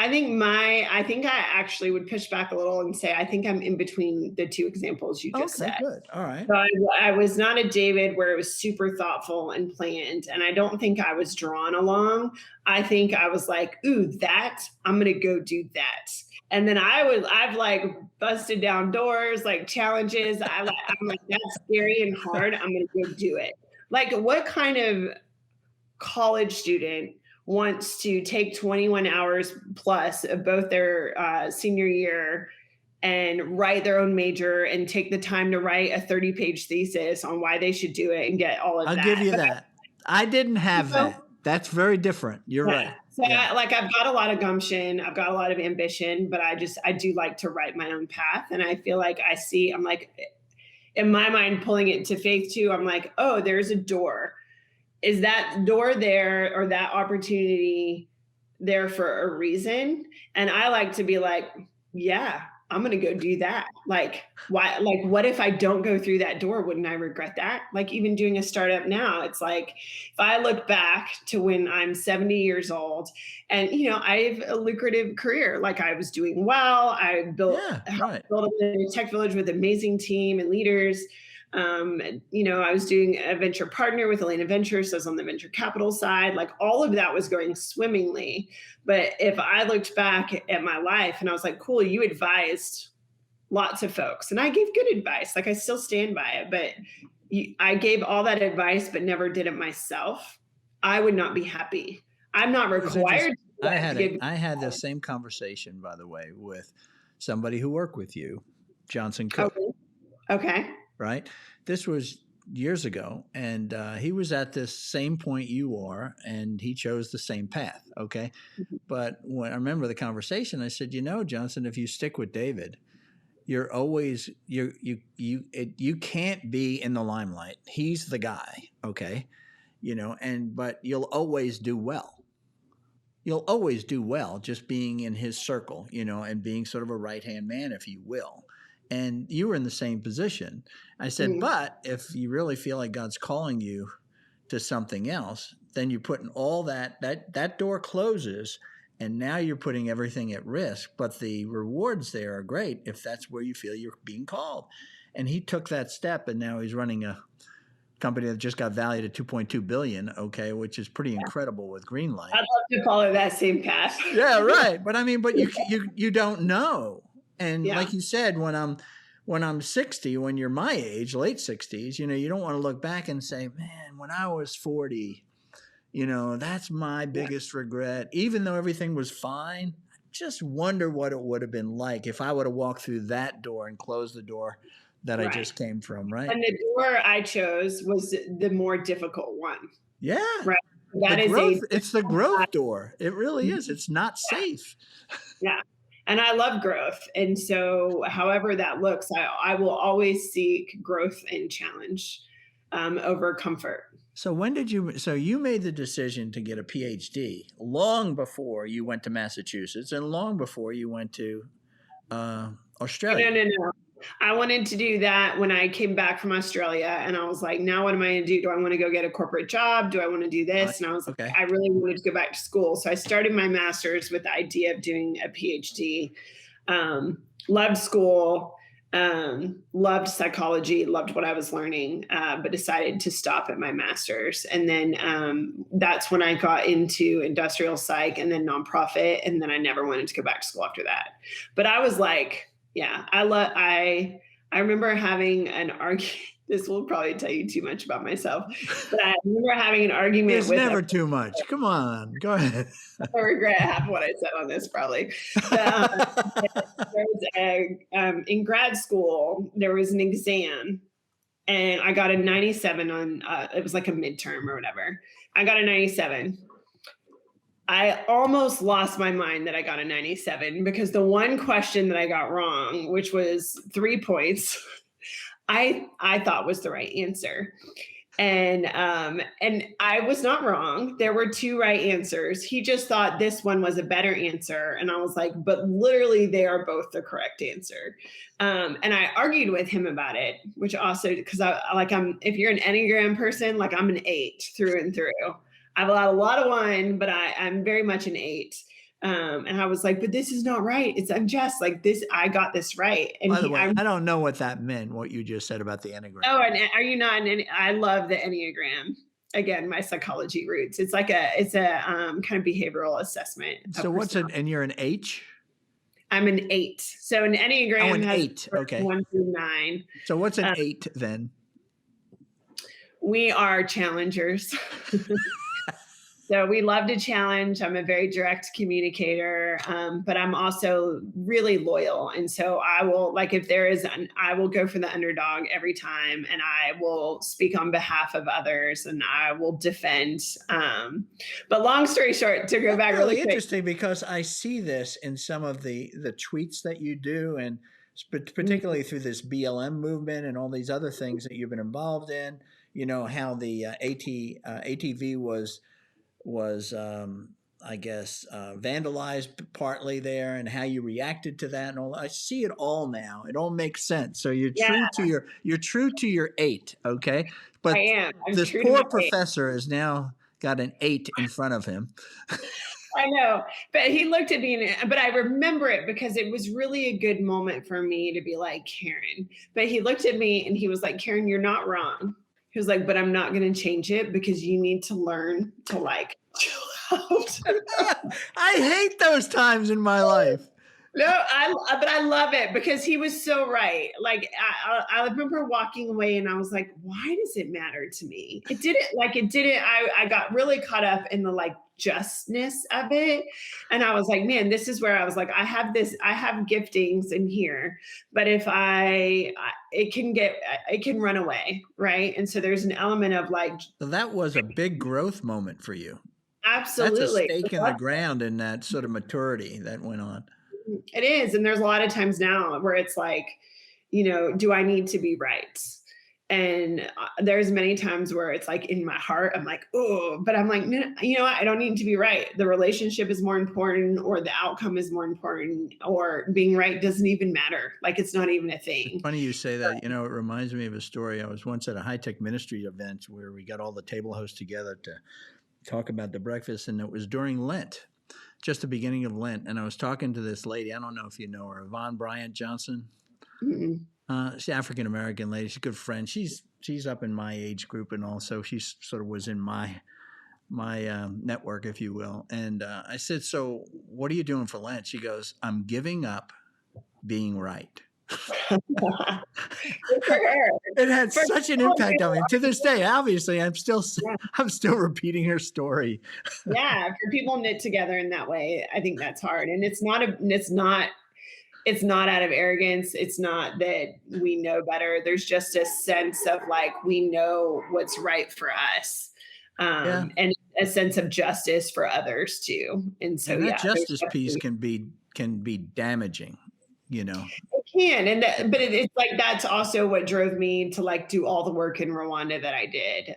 I think I actually would push back a little and say I think I'm in between the two examples you just Okay, said. good. All right. So I was not a David where it was super thoughtful and planned. And I don't think I was drawn along. I think I was like, ooh, I'm going to go do that. And then I've like busted down doors, like challenges. I'm like, that's scary and hard. I'm going to go do it. Like, what kind of college student wants to take 21 hours plus of both their senior year and write their own major and take the time to write a 30-page thesis on why they should do it and get all of I'll give that. you But that. I didn't you have know, that. That's very different. You're yeah. right. So Yeah. I've got a lot of gumption, I've got a lot of ambition, but I do like to write my own path. And I feel like I'm like in my mind pulling it to faith too. I'm like, oh, there's a door. Is that door there or that opportunity there for a reason? And I like to be like, yeah, I'm going to go do that. Like, why? Like, what if I don't go through that door? Wouldn't I regret that? Like, even doing a startup now, it's like, if I look back to when I'm 70 years old and, I have a lucrative career, like I was doing well, Yeah, helped right. build a tech village with amazing team and leaders. I was doing a venture partner with Elena Ventures, so I was on the venture capital side. Like all of that was going swimmingly. But if I looked back at my life and I was like, cool, you advised lots of folks, and I gave good advice. Like I still stand by it, but I gave all that advice, but never did it myself. I would not be happy. I'm not It was interesting. required to give. I had the same conversation, by the way, with somebody who worked with you, Johnson Cook, Okay. Okay. right? This was years ago, and he was at this same point you are, and he chose the same path. Okay, but when I remember the conversation, I said, Johnson, if you stick with David, you're always you can't be in the limelight. He's the guy. Okay, but you'll always do well. You'll always do well just being in his circle, and being sort of a right hand man, if you will. And you were in the same position. I said, Mm. but if you really feel like God's calling you to something else, then you put in all that door closes, and now you're putting everything at risk, but the rewards there are great if that's where you feel you're being called. And he took that step, and now he's running a company that just got valued at 2.2 billion, okay, which is pretty incredible with Greenlight. I'd love to follow that same path. Yeah, right. But I mean, but you don't know. And Yeah. like you said, when I'm 60, when you're my age, late 60s, you don't want to look back and say, man, when I was 40, that's my biggest regret. Even though everything was fine, just wonder what it would have been like if I would have walked through that door and closed the door that I just came from, right? And the door I chose was the more difficult one. Yeah. Right. That is it's the growth door. It really is. It's not safe. Yeah. And I love growth. And so however that looks, I will always seek growth and challenge over comfort. So you made the decision to get a PhD long before you went to Massachusetts and long before you went to Australia. No. I wanted to do that when I came back from Australia, and I was like, now what am I going to do? Do I want to go get a corporate job? Do I want to do this? And I was like, I really wanted to go back to school. So I started my master's with the idea of doing a PhD. Loved school, loved psychology, loved what I was learning, but decided to stop at my master's. And then that's when I got into industrial psych and then nonprofit. And then I never wanted to go back to school after that. But I was like, yeah, I remember having an argument. This will probably tell you too much about myself, but I remember having an argument. It's never too much. Come on, go ahead. I regret half what I said on this, probably. In grad school, there was an exam, and I got a 97 on. It was like a midterm or whatever. I got a 97. I almost lost my mind that I got a 97 because the one question that I got wrong, which was 3 points, I thought was the right answer. And I was not wrong. There were 2 right answers. He just thought this one was a better answer. And I was like, but literally they are both the correct answer. And I argued with him about it, which also, because if you're an Enneagram person, like I'm an 8 through and through. I've allowed a lot of 1, but I'm very much an 8. And I was like, but this is not right. I'm just like this. I got this right. And by the way, I don't know what that meant, what you just said about the Enneagram. Oh, and are you not I love the Enneagram. Again, my psychology roots. It's a kind of behavioral assessment. So and you're an H? I'm an 8. So an Enneagram has 8. Okay. 1 through 9. So what's an 8 then? We are challengers. So we love to challenge. I'm a very direct communicator, but I'm also really loyal. And so I will, I will go for the underdog every time, and I will speak on behalf of others, and I will defend. But long story short, to go back really quick. Interesting, because I see this in some of the tweets that you do, and particularly through this BLM movement and all these other things that you've been involved in. How the ATV was I guess vandalized partly there, and how you reacted to that and all. I see it all now. It all makes sense. So you're true to your 8, okay? But I am. This poor professor has now got an 8 in front of him. I know, but he looked at me, but I remember it because it was really a good moment for me to be like, Karen. But he looked at me and he was like, Karen, you're not wrong. He was like, but I'm not going to change it because you need to learn to chill out. I hate those times in my life. No, but I love it because he was so right. Like I remember walking away and I was like, why does it matter to me? It didn't. I got really caught up in the justness of it. And I was like, man, this is where I was like, I have giftings in here, but if it can run away. Right. And so there's an element of so that was a big growth moment for you. Absolutely. That's a stake in the ground in that sort of maturity that went on. It is. And there's a lot of times now where it's do I need to be right? And there's many times where it's in my heart, I'm like, oh, but I'm like, no, I don't need to be right. The relationship is more important, or the outcome is more important, or being right doesn't even matter. It's not even a thing. It's funny you say that. It reminds me of a story. I was once at a high-tech ministry event where we got all the table hosts together to talk about the breakfast, and it was during Lent. just the beginning of Lent, and I was talking to this lady. I don't know if you know her, Yvonne Bryant Johnson. Mm-mm. She's an African American lady. She's a good friend. She's up in my age group, and also she sort of was in my network, if you will. And I said, "So, what are you doing for Lent?" She goes, "I'm giving up being right." Good for her. It had For such an people impact on me. To this day, obviously, I'm still yeah, repeating her story. yeah, for people knit together in that way, I think that's hard. And it's not out of arrogance. It's not that we know better. There's just a sense of like we know what's right for us. Yeah, And a sense of justice for others too. And so and that yeah, there's justice piece definitely can be damaging. You know. it can. But it's like that's also what drove me to like do all the work in Rwanda that I did.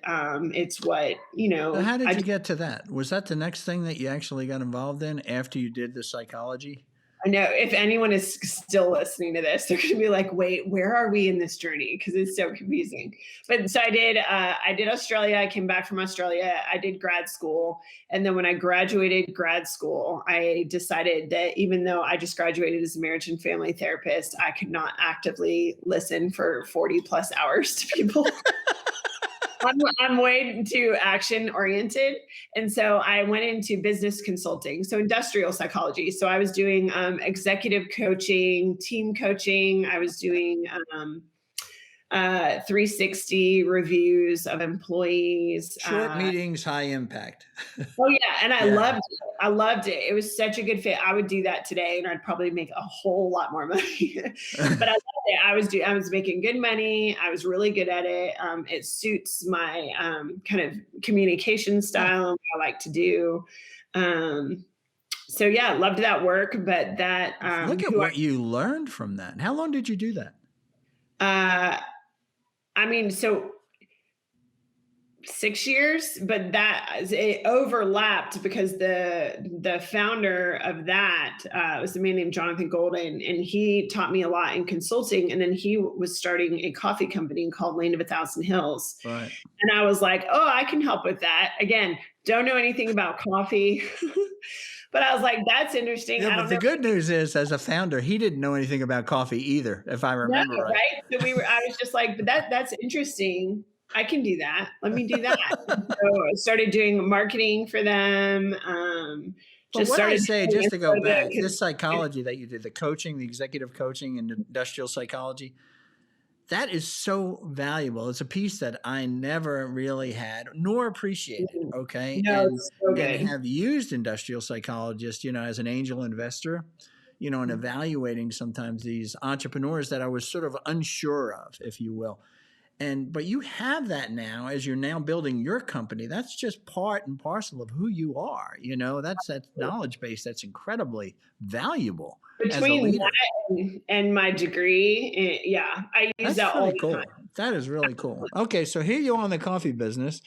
It's what, So how did I you get to that? Was that the next thing that you actually got involved in after you did the psychology? I know if anyone is still listening to this, they're going to be like, "Wait, where are we in this journey?" Because it's so confusing. But so I did. I did Australia. I came back from Australia. I did grad school, and then when I graduated grad school, I decided that even though I just graduated as a marriage and family therapist, I could not actively listen for 40+ hours to people. I'm way too action oriented. And so I went into business consulting, so industrial psychology. So I was doing executive coaching, team coaching. I was doing 360 reviews of employees. Short meetings, high impact. Oh yeah, and I Yeah. loved it. I loved it. It was such a good fit. I would do that today, and I'd probably make a whole lot more money. But I loved it. I was making good money. I was really good at it. It suits my kind of communication style and what I like to do. So yeah, loved that work. But that Look at what you learned from that. How long did you do that? I mean, so 6 years, but it overlapped because the founder of that was a man named Jonathan Golden, and he taught me a lot in consulting. And then he was starting a coffee company called Land of a Thousand Hills, Right. and I was like, "Oh, I can help with that." Again, don't know anything about coffee, but I was like, "That's interesting." Yeah, I but don't the know. good news is, as a founder, he didn't know anything about coffee either, if I No, remember right. right? So I was just like, "But that's interesting. I can do that. Let me do that." And so I started doing marketing for them. But Just what I started say, doing just it to so go back, that this psychology that you did, the coaching, the executive coaching, and industrial psychology, that is so valuable. It's a piece that I never really had nor appreciated. Okay. no, it's so And good. have used industrial psychologists, as an angel investor, and evaluating sometimes these entrepreneurs that I was sort of unsure of, if you will. But you have that now as you're now building your company. That's just part and parcel of who you are. That's that knowledge base that's incredibly valuable as a Between leader. that and my degree, yeah, I use That's that all really the cool. time. That is really cool. Okay, so here you are in the coffee business,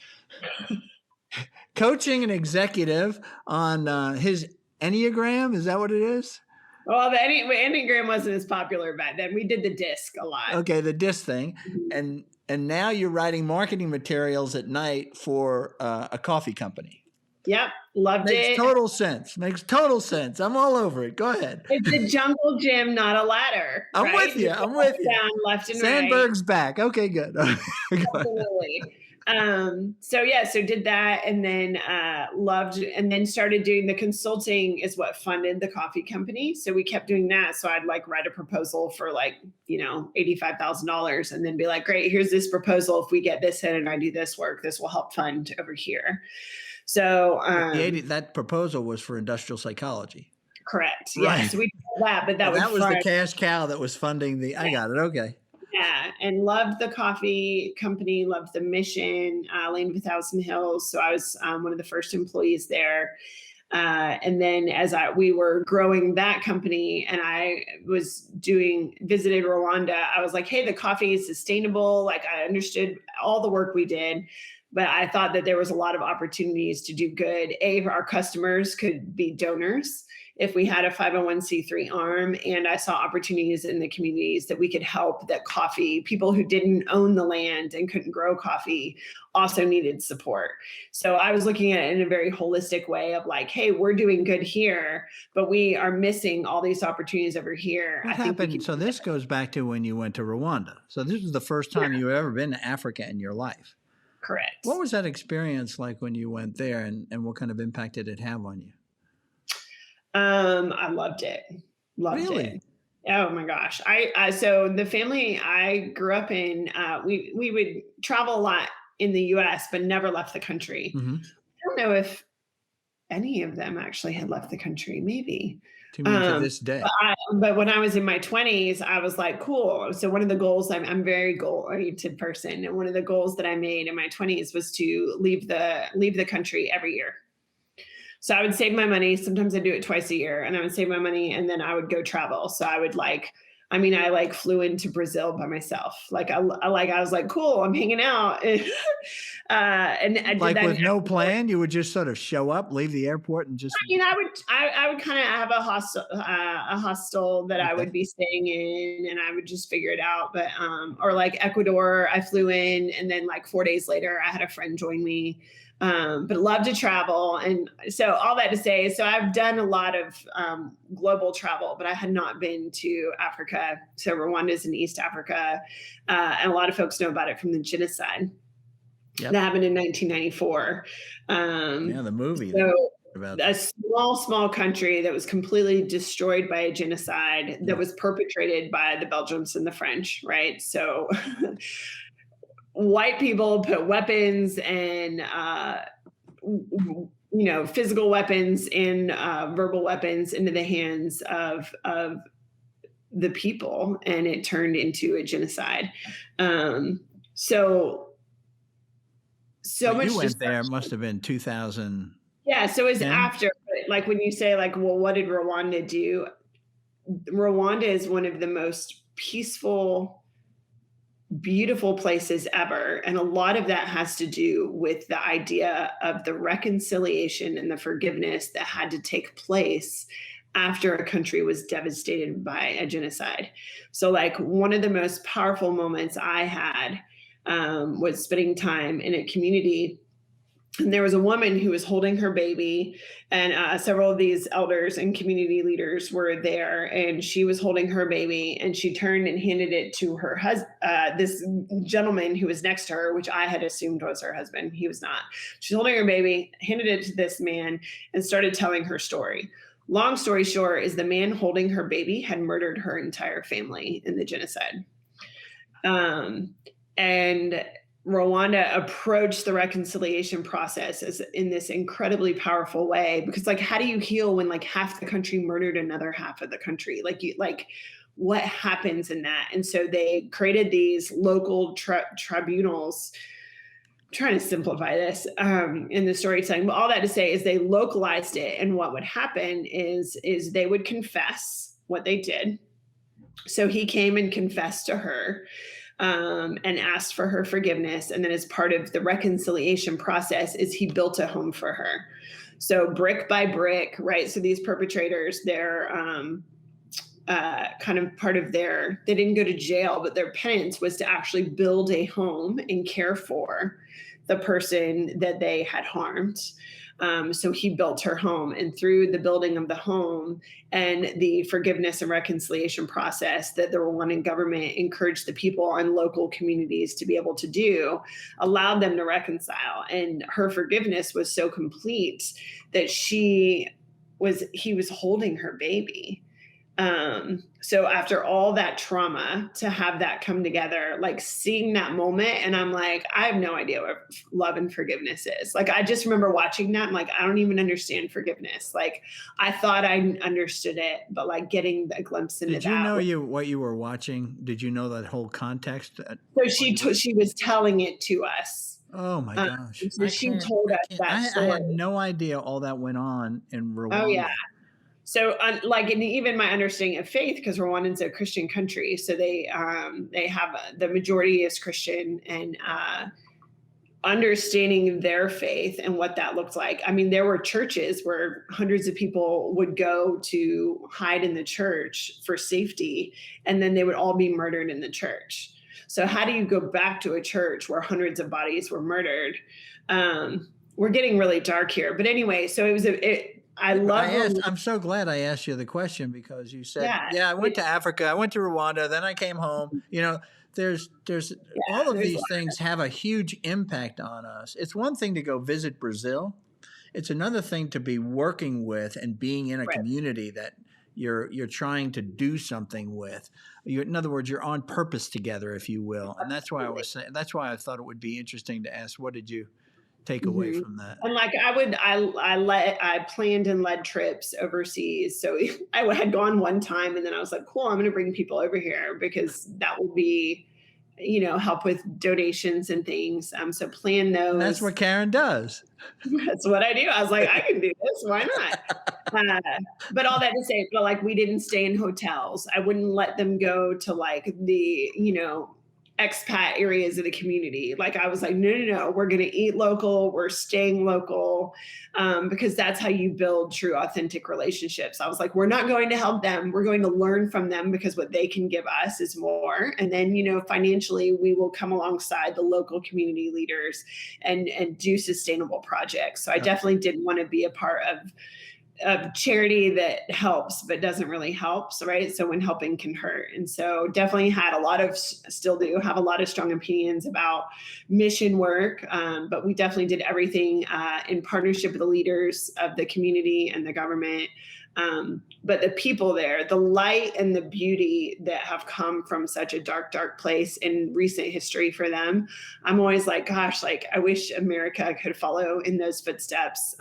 coaching an executive on his Enneagram. Is that what it is? Well, the Enneagram wasn't as popular back then. We did the disc a lot. Okay, the DISC thing, Mhm. and now you're writing marketing materials at night for a coffee company. Yep, loved Makes it. total sense. Makes total sense. I'm all over it. Go ahead. It's a jungle gym, not a ladder. I'm right? with you. Just I'm up with and you. down, left and right. Sandberg's back. Okay, good. Go ahead. Absolutely. So did that, and then loved, and then started doing the consulting is what funded the coffee company. So we kept doing that. So I'd like write a proposal for like, $85,000 and then be like, great, here's this proposal. If we get this in and I do this work, this will help fund over here. So that proposal was for industrial psychology. correct. Right. Yes, we did that, but that was fund. the cash cow that was funding the. I got it. Okay. Yeah, and loved the coffee company, loved the mission, Land of a Thousand Hills. So I was one of the first employees there. And then we were growing that company and I was visited Rwanda, I was like, hey, the coffee is sustainable. Like I understood all the work we did, but I thought that there was a lot of opportunities to do good. Our customers could be donors if we had a 501c3 arm, and I saw opportunities in the communities that we could help, that coffee, people who didn't own the land and couldn't grow coffee also needed support. So I was looking at it in a very holistic way of like, hey, we're doing good here, but we are missing all these opportunities over here. What I think we happened? can So this goes back to when you went to Rwanda. So this was the first time you had ever been to Africa in your life. correct. What was that experience like when you went there, and what kind of impact did it have on you? I loved it. Loved Really? it. Oh my gosh. So the family I grew up in, we would travel a lot in the US, but never left the country. Hmm. I don't know if any of them actually had left the country, maybe. To me, to this But, day. but when I was in my 20s, I was like, cool. So one of the goals, I'm a very goal oriented person. And one of the goals that I made in my 20s was to leave the country every year. So I would save my money. Sometimes I do it twice a year, and I would save my money and then I would go travel. So I would I like flew into Brazil by myself. I was like, cool, I'm hanging out. And I did Like that. with no plan, you would just sort of show up, leave the airport, and just I would kind of have a hostel that I okay. would be staying in, and I would just figure it out. But or like Ecuador, I flew in, and then like 4 days later, I had a friend join me. But love to travel, and so all that to say, so I've done a lot of global travel, but I had not been to Africa. So Rwanda is in East Africa, and a lot of folks know about it from the genocide Yep. that happened in 1994. Yeah, the movie So about a that. small country that was completely destroyed by a genocide that Yeah. was perpetrated by the Belgians and the French, right? So white people put weapons and physical weapons and verbal weapons into the hands of the people, and it turned into a genocide. So But much you went there, destruction. must have been 2010. Yeah, so it's after, like when you say like, well, what did Rwanda do? Rwanda is one of the most peaceful, beautiful places ever. And a lot of that has to do with the idea of the reconciliation and the forgiveness that had to take place after a country was devastated by a genocide. So, like, one of the most powerful moments I had was spending time in a community. And there was a woman who was holding her baby, and several of these elders and community leaders were there, and she was holding her baby, and she turned and handed it to her husband, this gentleman who was next to her, which I had assumed was her husband. He was not. She's holding her baby, handed it to this man, and started telling her story. Long story short is the man holding her baby had murdered her entire family in the genocide. And Rwanda approached the reconciliation process as in this incredibly powerful way, because like, how do you heal when like half the country murdered another half of the country? What happens in that? And so they created these local tribunals. I'm trying to simplify this in the storytelling, but all that to say is they localized it, and what would happen is they would confess what they did. So he came and confessed to her, and asked for her forgiveness. And then as part of the reconciliation process is he built a home for her. So brick by brick, right? So these perpetrators, they're kind of part of they didn't go to jail, but their penance was to actually build a home and care for the person that they had harmed. So he built her home, and through the building of the home and the forgiveness and reconciliation process that the Rwandan government encouraged the people and local communities to be able to do, allowed them to reconcile. And her forgiveness was so complete that he was holding her baby. So after all that trauma, to have that come together, like seeing that moment, and I'm like, I have no idea what love and forgiveness is. Like, I just remember watching that. I'm like, I don't even understand forgiveness. Like, I thought I understood it, but like getting a glimpse into Did you that. know what you were watching? Did you know that whole context? So she was telling it to us. Oh my gosh! So she told us that I story. had no idea all that went on in Rwanda. Oh yeah. So, like, and even my understanding of faith, because Rwanda's a Christian country, so they have the majority is Christian, and understanding their faith and what that looked like. I mean, there were churches where hundreds of people would go to hide in the church for safety, and then they would all be murdered in the church. So, how do you go back to a church where hundreds of bodies were murdered? We're getting really dark here, but anyway, so it was I love. I'm so glad I asked you the question because you said, Yeah, yeah, I went to Africa, I went to Rwanda, then I came home. There's all of there's a these lot. things have a huge impact on us. It's one thing to go visit Brazil. It's another thing to be working with and being in a Right. community that you're trying to do something with. In other words, you're on purpose together, if you will. And that's why I Absolutely. was saying, that's why I thought it would be interesting to ask, what did you take away Mhm. from that? And like I planned and led trips overseas. So I had gone one time and then I was like, cool, I'm going to bring people over here because that will be, help with donations and things. So plan And that's those. what Karen does. That's what I do. I was like, I can do this. Why not? Uh, but all that to say, but like we didn't stay in hotels. I wouldn't let them go to like the, expat areas of the community. Like I was like, no, no, no, we're going to eat local. We're staying local because that's how you build true, authentic relationships. I was like, we're not going to help them. We're going to learn from them because what they can give us is more. And then, financially, we will come alongside the local community leaders and do sustainable projects. So I definitely didn't want to be a part of charity that helps but doesn't really help, right? So when helping can hurt. And so definitely still do have a lot of strong opinions about mission work, but we definitely did everything in partnership with the leaders of the community and the government. But the people there, the light and the beauty that have come from such a dark, dark place in recent history for them, I'm always like, gosh, like I wish America could follow in those footsteps.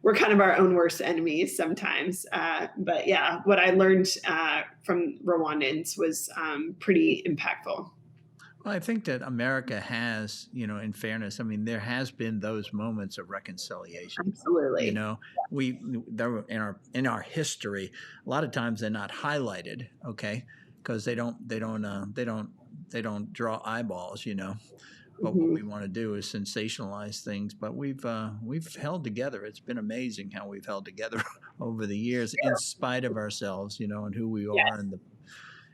We're kind of our own worst enemies sometimes. But yeah, what I learned from Rwandans was pretty impactful. Well, I think that America has, in fairness, I mean, there has been those moments of reconciliation. You Absolutely. know, they're in our history. A lot of times they're not highlighted, okay, because they don't draw eyeballs. But what we Mhm. want to do is sensationalize things. But we've held together. It's been amazing how we've held together over the years, in spite of ourselves, and who we are, Yes.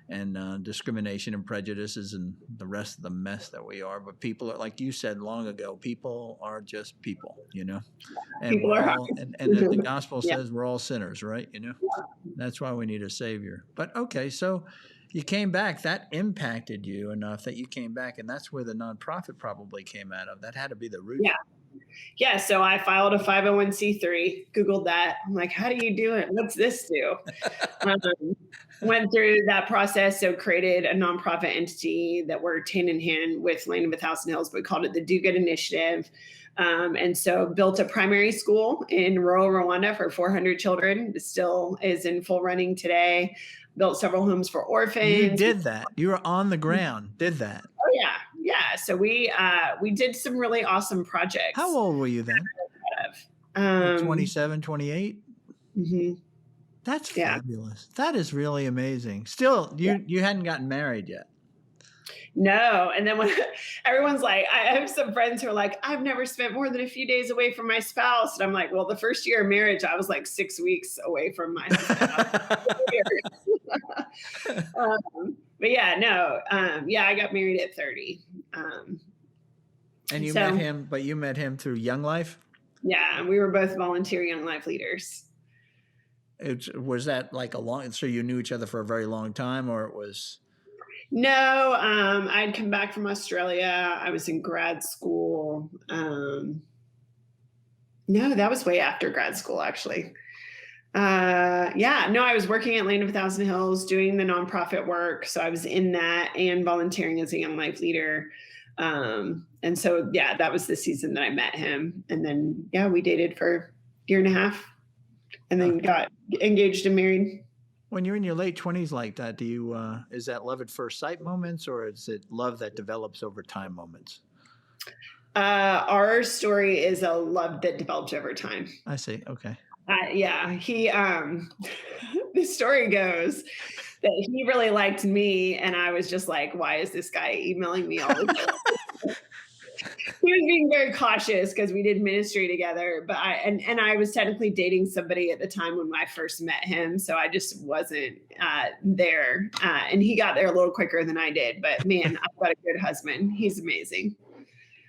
and discrimination and prejudices and the rest of the mess that we are. But people are, like you said long ago, people are just people. And People we're are all, hard. and the gospel Yeah. says we're all sinners, right? That's why we need a savior. But okay, so you came back. That impacted you enough that you came back, and that's where the nonprofit probably came out of. That had to be the root. Yeah. Yeah, so I filed a 501c3, Googled that. I'm like, how do you do it? What's this do? Um, Went through that process, so created a nonprofit entity that worked hand in hand with Land of 1,000 Hills. We called it the Do Good Initiative. And so built a primary school in rural Rwanda for 400 children. It still is in full running today. Built several homes for You orphans. did that. You were on the ground. Did that. Oh yeah, yeah. So we did some really awesome How projects. old were you then? Like Um, 27, 28? mhm. That's Yeah. fabulous. That is really amazing. Still, you hadn't gotten married yet. No. And then when everyone's like, I have some friends who are like, I've never spent more than a few days away from my spouse. And I'm like, well, the first year of marriage, I was like 6 weeks away from my husband. I was like, but yeah, no. Yeah, I got married at 30. And you met So him, but you met him through Young Life? yeah, we were both volunteer young life leaders. Was that like so you knew each other for a very long time, or it was? No, I'd come back from Australia. I was in grad school. No, that was way after grad school, actually. Yeah, no, I was working at Land of 1,000 Hills doing the nonprofit work. So I was in that and volunteering as a young life leader. And so, yeah, that was the season that I met him. And then, yeah, we dated for a year and a half and then got engaged and married. When you're in your late 20s like that, is that love at first sight moments, or is it love that develops over time moments? Our story is a love that developed over time. I see. Okay. Yeah, the story goes that he really liked me, and I was just like, why is this guy emailing me all the time? he was being very cautious because we did ministry together. But I was technically dating somebody at the time when I first met him, so I just wasn't there. And he got there a little quicker than I did. But man, I've got a good husband. He's amazing.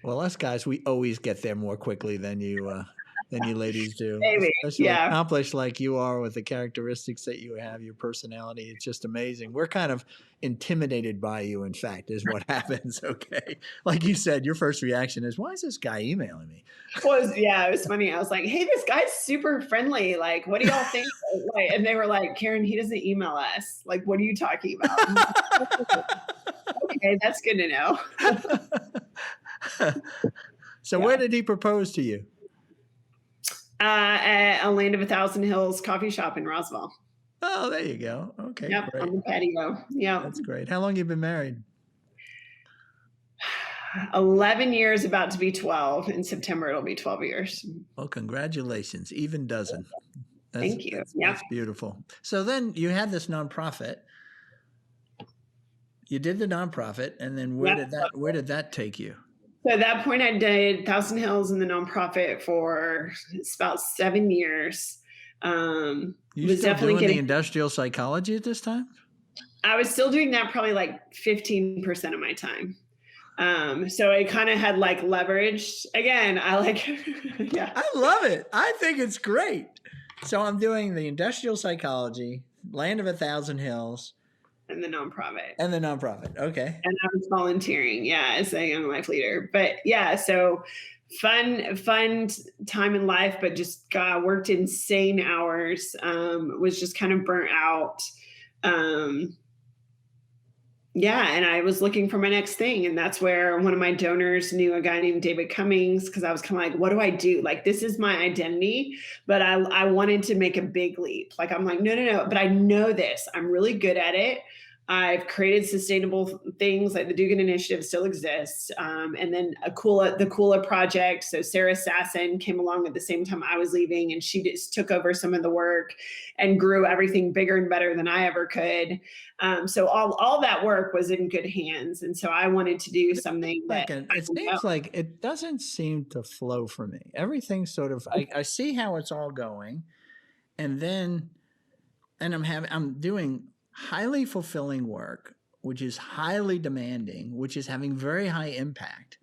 Well, us guys, we always get there more quickly than you ladies do, Maybe, especially yeah. accomplished like you are with the characteristics that you have, your personality. It's just amazing. We're kind of intimidated by you, in fact, is what happens. Okay. Like you said, your first reaction is, why is this guy emailing me? It was funny. I was like, hey, this guy's super friendly. Like, what do y'all think? Like, and they were like, Karen, he doesn't email us. Like, what are you talking about? I'm like, okay, that's good to know. So where did he propose to you? At a Land of 1,000 Hills coffee shop in Roswell. Oh, there you go. Okay, Yep, great. on the patio. Yeah, That's great. How long you been married? 11 years, about to be 12. In September, it'll be 12 years. Well, congratulations. Even dozen. Thank you. That's beautiful. So then you had this nonprofit. You did the nonprofit, and then where did that take you? So at that point, I did 1,000 Hills in the nonprofit for about 7 years. You was still doing the industrial psychology at this time? I was still doing that probably like 15% of my time. So I kind of had like leverage. Again, I love it. I think it's great. So I'm doing the industrial psychology, Land of 1,000 Hills. And the nonprofit. Okay. And I was volunteering, as a young life leader. But so fun time in life, but just worked insane hours, was just kind of burnt out. And I was looking for my next thing. And that's where one of my donors knew a guy named David Cummings, because I was kind of like, what do I do? Like, this is my identity, but I wanted to make a big leap. Like, I'm like, no, but I know this. I'm really good at it. I've created sustainable things, like the Dugan Initiative still exists. And then the Kula Project. So Sarah Sasson came along at the same time I was leaving, and she just took over some of the work and grew everything bigger and better than I ever could. So all that work was in good hands. And so I wanted to do something it seems like it doesn't seem to flow for me. Everything sort of, I see how it's all going. And then, I'm doing highly fulfilling work, which is highly demanding, which is having very high impact.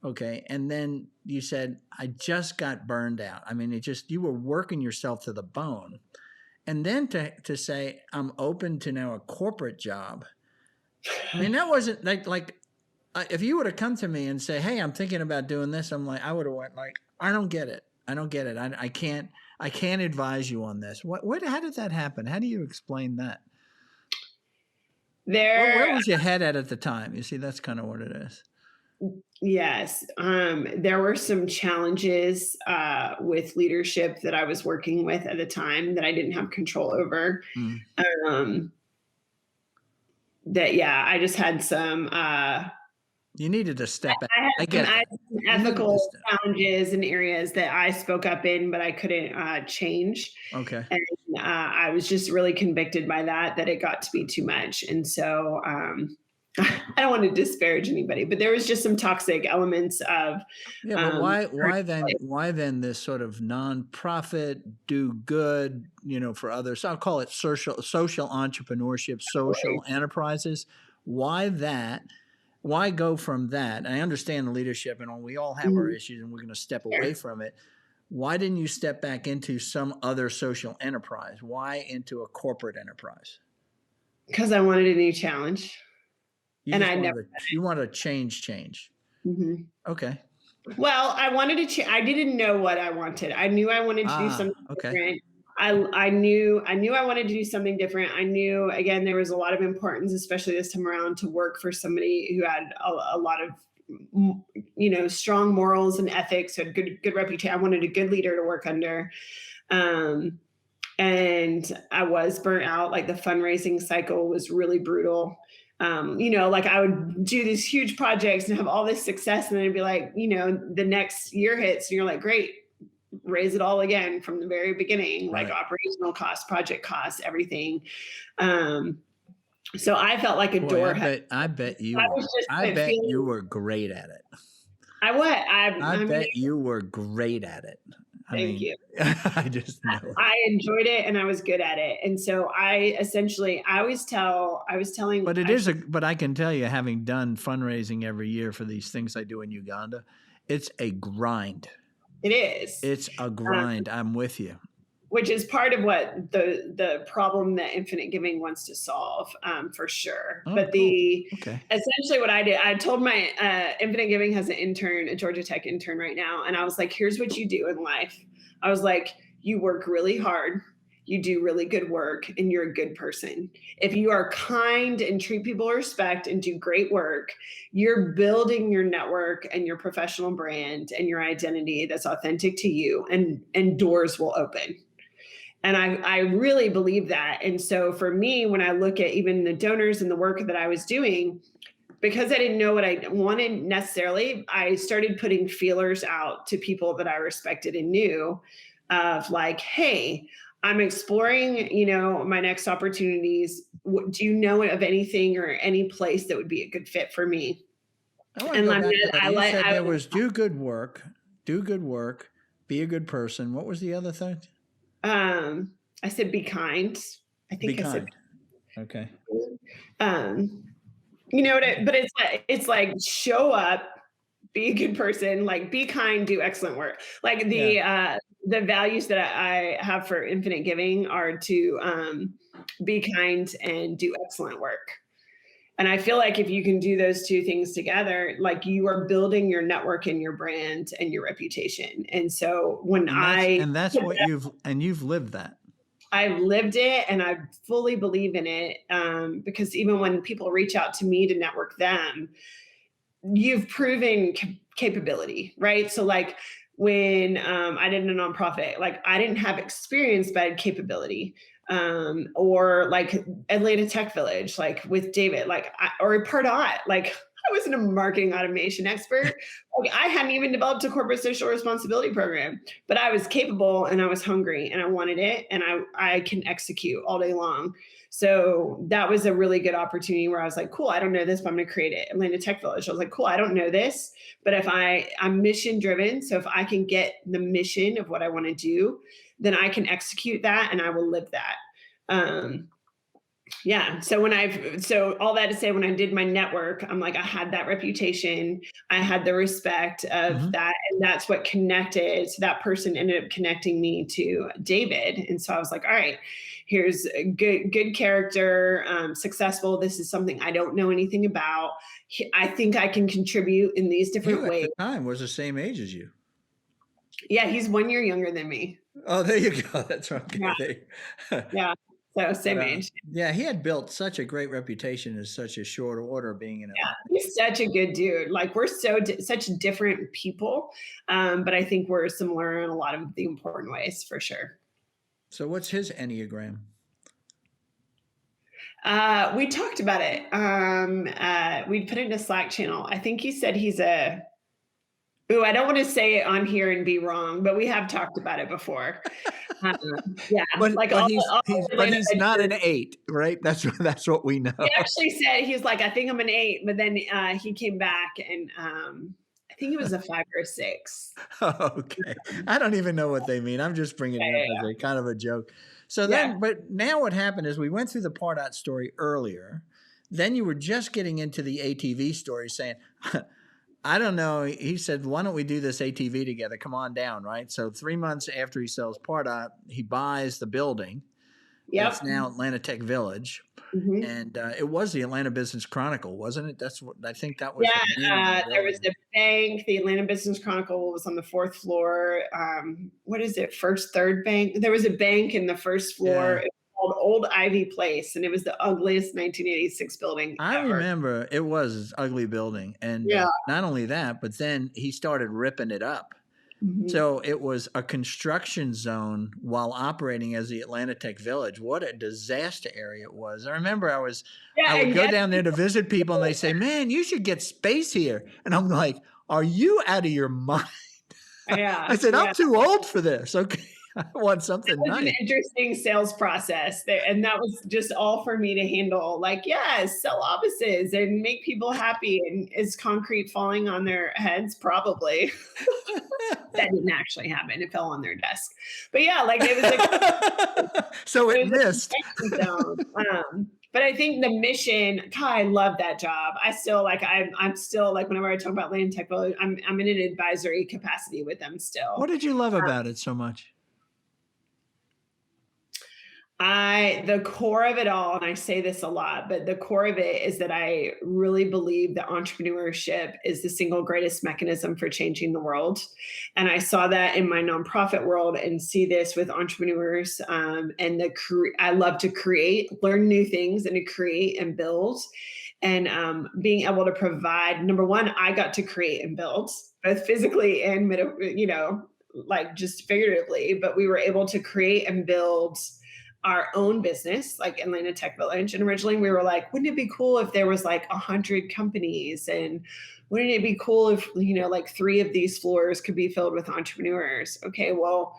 Okay. And then you said, I just got burned out. I mean, you were working yourself to the bone. And then to say, I'm open to now a corporate job. I mean, that wasn't like if you would have come to me and say, hey, I'm thinking about doing this, I would have went like, I don't get it. I can't advise you on this. How did that happen? How do you explain that? Where was your head at the time? You see, that's kind of what it is. Yes. There were some challenges with leadership that I was working with at the time that I didn't have control over. I just had some you needed to step back. I had some ethical challenges in areas that I spoke up in, but I couldn't change. Okay. And I was just really convicted by that it got to be too much. And so I don't want to disparage anybody, but there was just some toxic elements of. But why then this sort of nonprofit, do good, for others? I'll call it social entrepreneurship, social enterprises. Why that? Why go from that? I understand the leadership and all. We all have our issues, and we're going to step away from it. Why didn't you step back into some other social enterprise? Why into a corporate enterprise? Because I wanted a new challenge. You want to change. Mm-hmm. Okay. Well, I wanted to I didn't know what I wanted. I knew I wanted to do something different. I knew I wanted to do something different. I knew, again, there was a lot of importance, especially this time around, to work for somebody who had a lot of, strong morals and ethics, had good reputation. I wanted a good leader to work under. And I was burnt out. Like, the fundraising cycle was really brutal. Like, I would do these huge projects and have all this success, and then it'd be like, the next year hits and you're like, great, raise it all again from the very beginning, right. Like operational costs, project costs, everything. So I felt like a door. I bet you were great at it. I I mean, bet you were great at it. I thank mean, you. I just know it. I enjoyed it and I was good at it. And so I was telling, But it I is should, but I can tell you, having done fundraising every year for these things I do in Uganda, it's a grind. it is. It's a grind. I'm with you. Which is part of what the problem that infinite giving wants to solve, for sure. Oh, But cool. the Okay. essentially what I did, I told my infinite giving has an intern, a Georgia Tech intern right now, and I was like, here's what you do in life. I was like, you work really hard, you do really good work, and you're a good person. If you are kind and treat people with respect and do great work, you're building your network and your professional brand and your identity that's authentic to you, and doors will open. And I really believe that. And so for me, when I look at even the donors and the work that I was doing, because I didn't know what I wanted necessarily, I started putting feelers out to people that I respected and knew of like, hey, I'm exploring, my next opportunities. Do you know of anything or any place that would be a good fit for me? I want to And go I back to mean, that. I You like, said I, there was do good work, be a good person. What was the other thing? I said, be kind. I Be think I said, kind. Okay. um, but it's like show up, be a good person, like be kind, do excellent work. Like Yeah. the values that I have for infinite giving are to be kind and do excellent work. And I feel like if you can do those two things together, like you are building your network and your brand and your reputation. And so when That's what you've lived that. I've lived it and I fully believe in it, because even when people reach out to me to network them, you've proven capability, right? So like when I did a nonprofit, like I didn't have experience, but I had capability. Or like Atlanta Tech Village, like with David, or Pardot, like I wasn't a marketing automation expert. Like I hadn't even developed a corporate social responsibility program, but I was capable and I was hungry and I wanted it and I can execute all day long. So that was a really good opportunity where I was like, cool, I don't know this, but I'm going to create it. Atlanta Tech Village. I was like, cool, I don't know this, but I'm mission driven. So if I can get the mission of what I want to do, then I can execute that and I will live that. Yeah. So all that to say, when I did my network, I'm like, I had that reputation. I had the respect of that. And that's what connected. So that person ended up connecting me to David. And so I was like, all right, here's a good character, successful. This is something I don't know anything about. I think I can contribute in these different ways. At the time was the same age as you. Yeah. He's 1 year younger than me. Oh, there you go. That's right. Yeah. Yeah. So same age. Yeah, he had built such a great reputation in such a short order being in Yeah, he's such a good dude. Like we're such different people, but I think we're similar in a lot of the important ways for sure. So what's his Enneagram? We talked about it. We put it in a Slack channel. I think he said he's a. Ooh, I don't want to say it on here and be wrong, but we have talked about it before. Yeah, but he's not an 8, right? That's what we know. He actually said he's like, I think I'm an 8, but then he came back and I think it was a 5 or a 6. Okay, I don't even know what they mean. I'm just bringing it up as a kind of a joke. So then, but now what happened is we went through the Pardot story earlier. Then you were just getting into the ATV story, saying. I don't know. He said, why don't we do this ATV together? Come on down, right? So 3 months after he sells Pardot, he buys the building. Yep. It's now Atlanta Tech Village. And it was the Atlanta Business Chronicle, wasn't it? That's what I think that was. Yeah, there was a bank. The Atlanta Business Chronicle was on the 4th floor. What is it? First, third bank. There was a bank in the first floor. Yeah. Called Old Ivy Place, and it was the ugliest 1986 building I ever. remember it was an ugly building, and not only that, but then he started ripping it up. So it was a construction zone while operating as the Atlanta Tech Village. What a disaster area it was. I remember I would go down there to visit people, and they say, "Man, you should get space here," and I'm like, "Are you out of your mind?" Yeah, I said, "I'm too old for this." Okay. I want It something was an nice. interesting sales process there, and that was just all for me to handle. Like, yes, sell offices and make people happy. And is concrete falling on their heads? Probably. That didn't actually happen. It fell on their desk. But yeah, like So it it was a missed. connection zone. But I think the mission, God, I love that job. I still like I'm still like whenever I talk about Land Tech Village, I'm in an advisory capacity with them What still. did you love about it so much? The core of it all, and I say this a lot, but the core of it is that I really believe that entrepreneurship is the single greatest mechanism for changing the world. And I saw that in my nonprofit world and see this with entrepreneurs. And I love to create, learn new things, and to create and build. And being able to provide, number one, I got to create and build both physically and, like just figuratively, but we were able to create and build our own business, like Atlanta Tech Village. And originally we were like, wouldn't it be cool if there was like 100 companies? And wouldn't it be cool if, like 3 of these floors could be filled with entrepreneurs? Okay, well,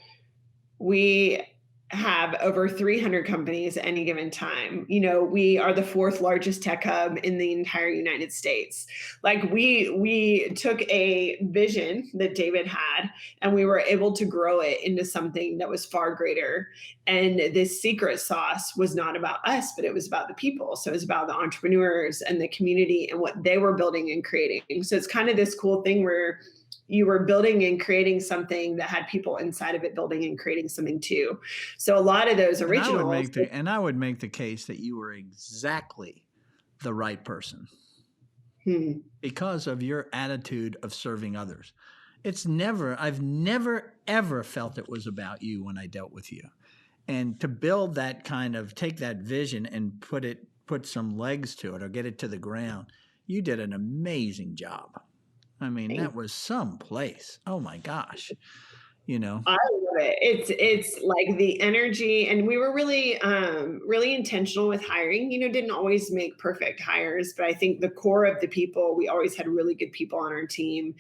we have over 300 companies at any given time. We are the fourth largest tech hub in the entire United States. Like we took a vision that David had and we were able to grow it into something that was far greater. And this secret sauce was not about us, but it was about the people. So it was about the entrepreneurs and the community and what they were building and creating. So it's kind of this cool thing where you were building and creating something that had people inside of it building and creating something too. So a lot of those And I would originals. make the case that you were exactly the right person Hmm. because of your attitude of serving others. I've never ever felt it was about you when I dealt with you. And to build that take that vision and put some legs to it or get it to the ground, you did an amazing job. I mean, that was some place. Oh my gosh. You know, I love it. It's like the energy, and we were really intentional with hiring. Didn't always make perfect hires, but I think the core of the people, we always had really good people on our team.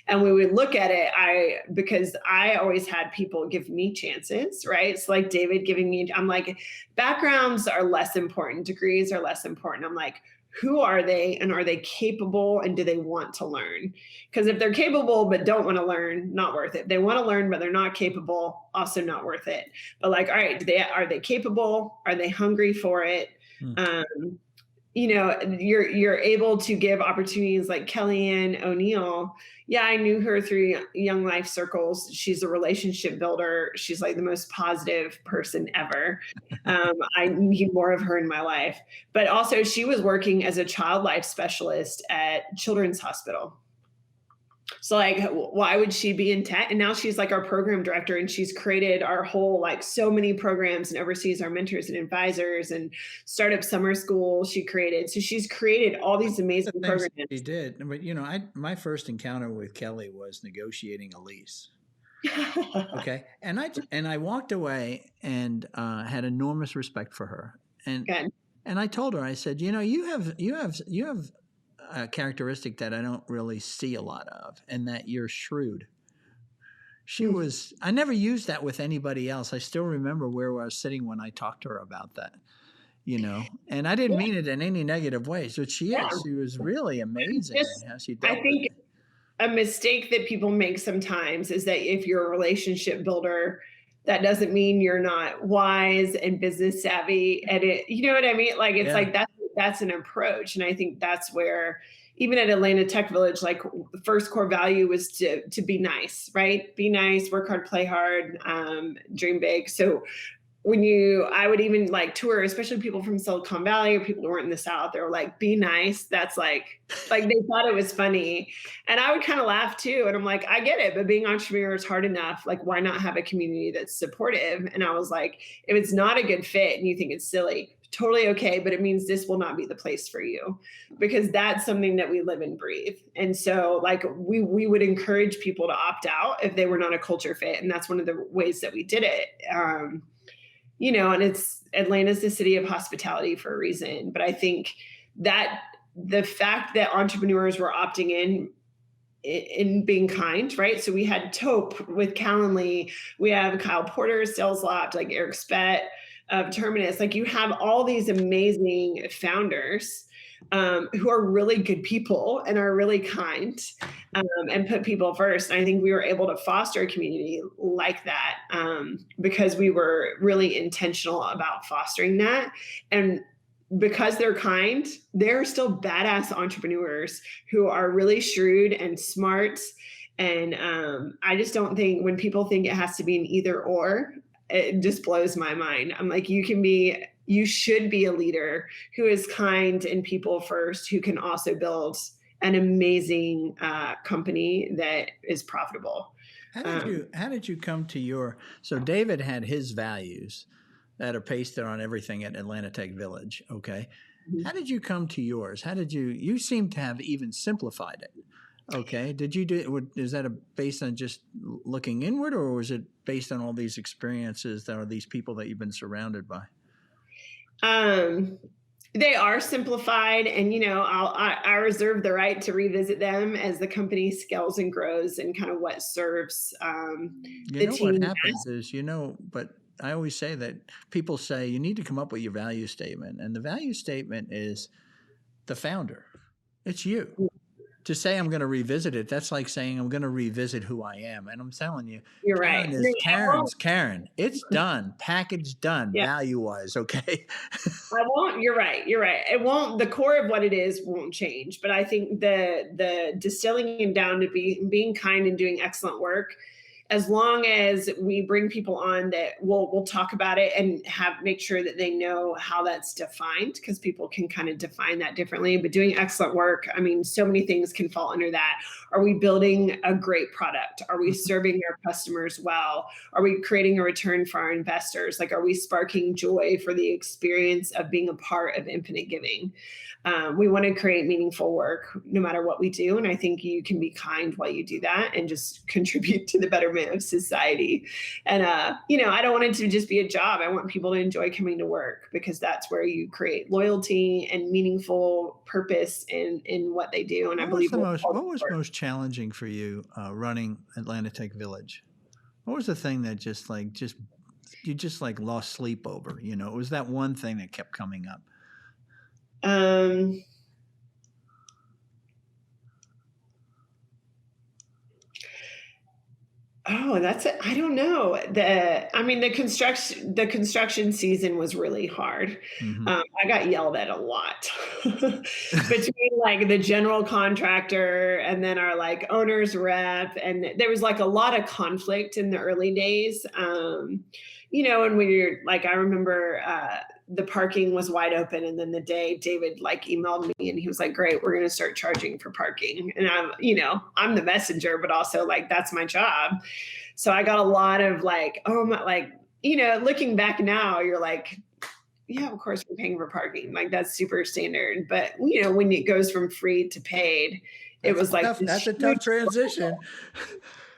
And we would look at it, because I always had people give me chances, right? So like David giving me, I'm like, backgrounds are less important, degrees are less important. I'm like, who are they and are they capable and do they want to learn? Because if they're capable but don't want to learn, not worth it. They want to learn but they're not capable, also not worth it. But like, all right, are they capable? Are they hungry for it? Hmm. You're able to give opportunities like Kellyanne O'Neill. Yeah, I knew her through Young Life circles. She's a relationship builder. She's like the most positive person ever. I need more of her in my life. But also, she was working as a child life specialist at Children's Hospital. So like, why would she be in tech? And now she's like our program director, and she's created our whole like so many programs and oversees our mentors and advisors and startup summer school she created. So she's created all these amazing the things programs. he did. But my first encounter with Kelly was negotiating a lease. Okay, and I walked away and had enormous respect for her. Good. And I told her, I said, you have a characteristic that I don't really see a lot of, and that you're shrewd. I never used that with anybody else. I still remember where I was sitting when I talked to her about that, and I didn't mean it in any negative way. So she was really amazing how she dealt I with think it. a mistake that people make sometimes is that if you're a relationship builder, that doesn't mean you're not wise and business savvy. And you know what I mean? Like, it's like that's an approach. And I think that's where, even at Atlanta Tech Village, like the first core value was to be nice, right? Be nice, work hard, play hard, dream big. So I would even like tour, especially people from Silicon Valley or people who weren't in the South, they were like, be nice. That's like they thought it was funny. And I would kind of laugh too. And I'm like, I get it, but being entrepreneur is hard enough. Like, why not have a community that's supportive? And I was like, if it's not a good fit and you think it's silly, totally okay. But it means this will not be the place for you, because that's something that we live and breathe. And so like we would encourage people to opt out if they were not a culture fit. And that's one of the ways that we did it. And Atlanta's the city of hospitality for a reason. But I think that the fact that entrepreneurs were opting in in being kind, right? So we had Taupe with Calendly, we have Kyle Porter, Sales Loft, like Eric Spett of Terminus. Like you have all these amazing founders who are really good people and are really kind and put people first. And I think we were able to foster a community like that because we were really intentional about fostering that. And because they're kind, they're still badass entrepreneurs who are really shrewd and smart. And I just don't think when people think it has to be an either or, it just blows my mind. I'm like, you should be a leader who is kind and people first, who can also build an amazing company that is profitable. How did you come to your, so David had his values that are pasted on everything at Atlanta Tech Village. Okay. How did you come to yours? You seem to have even simplified it. Okay. Is that based on just looking inward, or was it based on all these experiences that are these people that you've been surrounded by? They are simplified, and I reserve the right to revisit them as the company scales and grows, and kind of what serves the team. What happens is, but I always say that people say you need to come up with your value statement, and the value statement is the founder. It's you. To say I'm going to revisit it, that's like saying I'm going to revisit who I am. And I'm telling you, you're Karen right. Karen's Karen. It's done, package done, value wise. Okay. I won't. You're right. You're right. It won't. The core of what it is won't change. But I think the distilling it down to being kind and doing excellent work, as long as we bring people on that we'll talk about it and make sure that they know how that's defined, because people can kind of define that differently. But doing excellent work, I mean, so many things can fall under that. Are we building a great product? Are we serving our customers well? Are we creating a return for our investors? Like, are we sparking joy for the experience of being a part of Infinite Giving? We want to create meaningful work no matter what we do. And I think you can be kind while you do that and just contribute to the betterment of society. And, I don't want it to just be a job. I want people to enjoy coming to work, because that's where you create loyalty and meaningful purpose in what they do. And I believe what was most challenging for you running Atlanta Tech Village? What was the thing that you lost sleep over? It was that one thing that kept coming up. That's it. I don't know. The construction season was really hard. Mm-hmm. I got yelled at a lot between like the general contractor and then our like owner's rep. And there was like a lot of conflict in the early days. And when you're like, I remember, the parking was wide open. And then the day David like emailed me and he was like, great, we're going to start charging for parking. And I'm the messenger, but also like, that's my job. So I got a lot of like, looking back now, you're like, yeah, of course we're paying for parking. Like that's super standard. But when it goes from free to paid, that's a tough transition.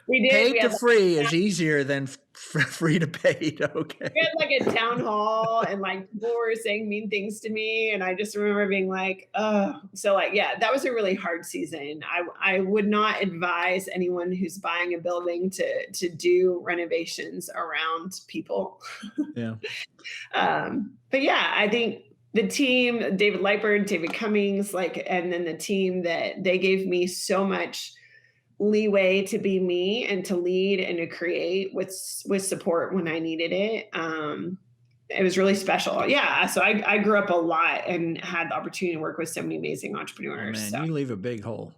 We did. Paid to free is easier than free to paid. Okay. We had like a town hall and like people were saying mean things to me. And I just remember being like, oh, so like, yeah, that was a really hard season. I would not advise anyone who's buying a building to do renovations around people. Yeah. But yeah, I think the team, David Lightburn, David Cummings, and then the team that they gave me so much leeway to be me and to lead and to create with support when I needed it. It was really special. Yeah. So I grew up a lot and had the opportunity to work with so many amazing entrepreneurs. Oh, man, you leave a big hole.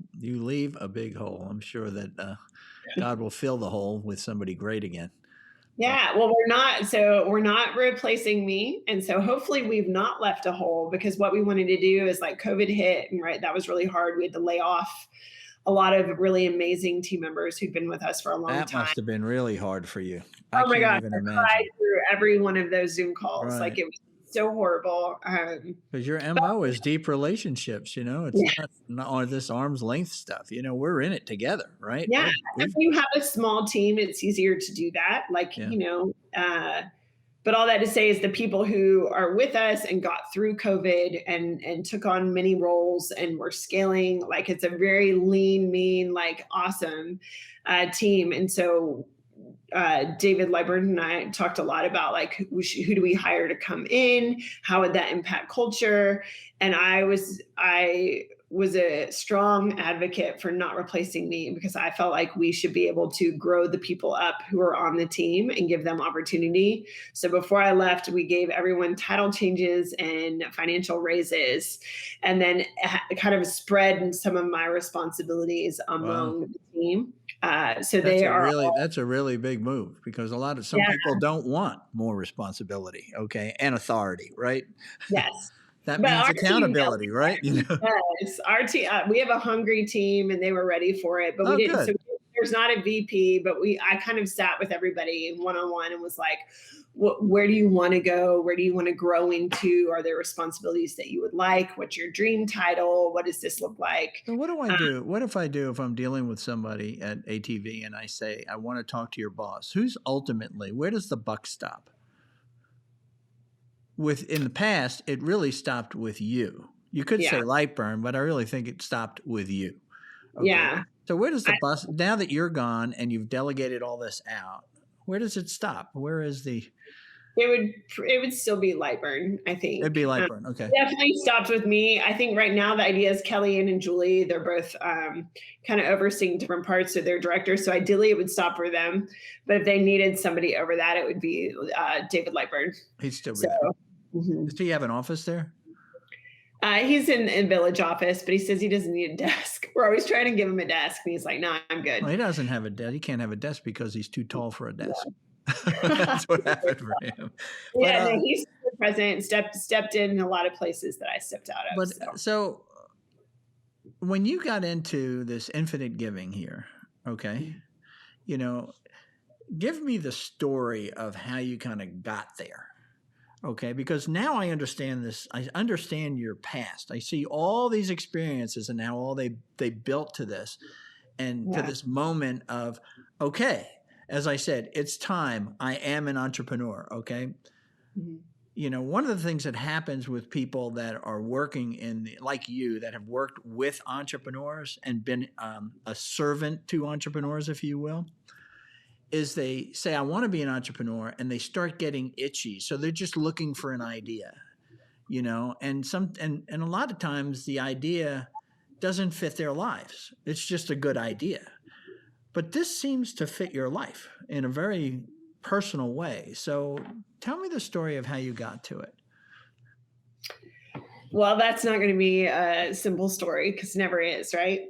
I'm sure that God will fill the hole with somebody great again. Yeah. Well, we're not replacing me. And so hopefully we've not left a hole, because what we wanted to do is like COVID hit, and right, that was really hard. We had to lay off a lot of really amazing team members who'd been with us for a long time. That must have been really hard for you. Oh my God. I cried through every one of those Zoom calls. Right. Like it was so horrible. Because your MO is deep relationships, it's not this arm's length stuff. We're in it together, right? Yeah. If you have a small team, it's easier to do that. Like, But all that to say is the people who are with us and got through COVID and took on many roles and were scaling, like it's a very lean, mean, like awesome team. And so David Lightburn and I talked a lot about like who do we hire to come in, how would that impact culture, and I was a strong advocate for not replacing me because I felt like we should be able to grow the people up who are on the team and give them opportunity. So before I left, we gave everyone title changes and financial raises, and then kind of spread some of my responsibilities Wow. among the team. So they are all, That's a really big move because some yeah, people don't want more responsibility, okay, and authority, right? yes. That But means our team accountability, right? yes, our team. We have a hungry team, and they were ready for it. But we Oh, didn't. So good. there's not a VP, but I kind of sat with everybody one on one and was like, where do you want to go? Where do you want to grow into? Are there responsibilities that you would like? What's your dream title? What does this look like? So what do I do? What if I do if I'm dealing with somebody at ATV and I say I want to talk to your boss? Where does the buck stop? In the past, it really stopped with you. You could say Yeah, Lightburn, but I really think it stopped with you. Okay. yeah. So where does the bus now that you're gone and you've delegated all this out? Where does it stop? Where is the It would still be Lightburn, I It'd be think. Lightburn. Okay. Definitely stopped with me. I think right now the idea is Kelly and Julie. They're both kind of overseeing different parts of their directors. So ideally, it would stop for them. But if they needed somebody over that, it would be David Lightburn. He'd still be So there. mhm. Does he have an office there? He's in village office, but he says he doesn't need a desk. We're always trying to give him a desk, and he's like, "No, I'm good." Well, he doesn't have a desk. He can't have a desk because he's too tall for a desk. That's what happened for him. But Yeah, no, he's the president. Stepped in a lot of places that I stepped out of. but So so when you got into this infinite giving here, okay, you know, give me the story of how you kind of got there. Okay, because now I understand this. I understand your past. I see all these experiences and how all they built to this and to yeah, this moment of, okay, as I said, it's time. I am an entrepreneur. Okay. mhm. One of the things that happens with people that are working like you, that have worked with entrepreneurs and been a servant to entrepreneurs, if you will, is they say, I want to be an entrepreneur, and they start getting itchy. So they're just looking for an idea, and a lot of times the idea doesn't fit their lives. It's just a good idea. But this seems to fit your life in a very personal way. So tell me the story of how you got to it. Well, that's not going to be a simple story because it never is, right?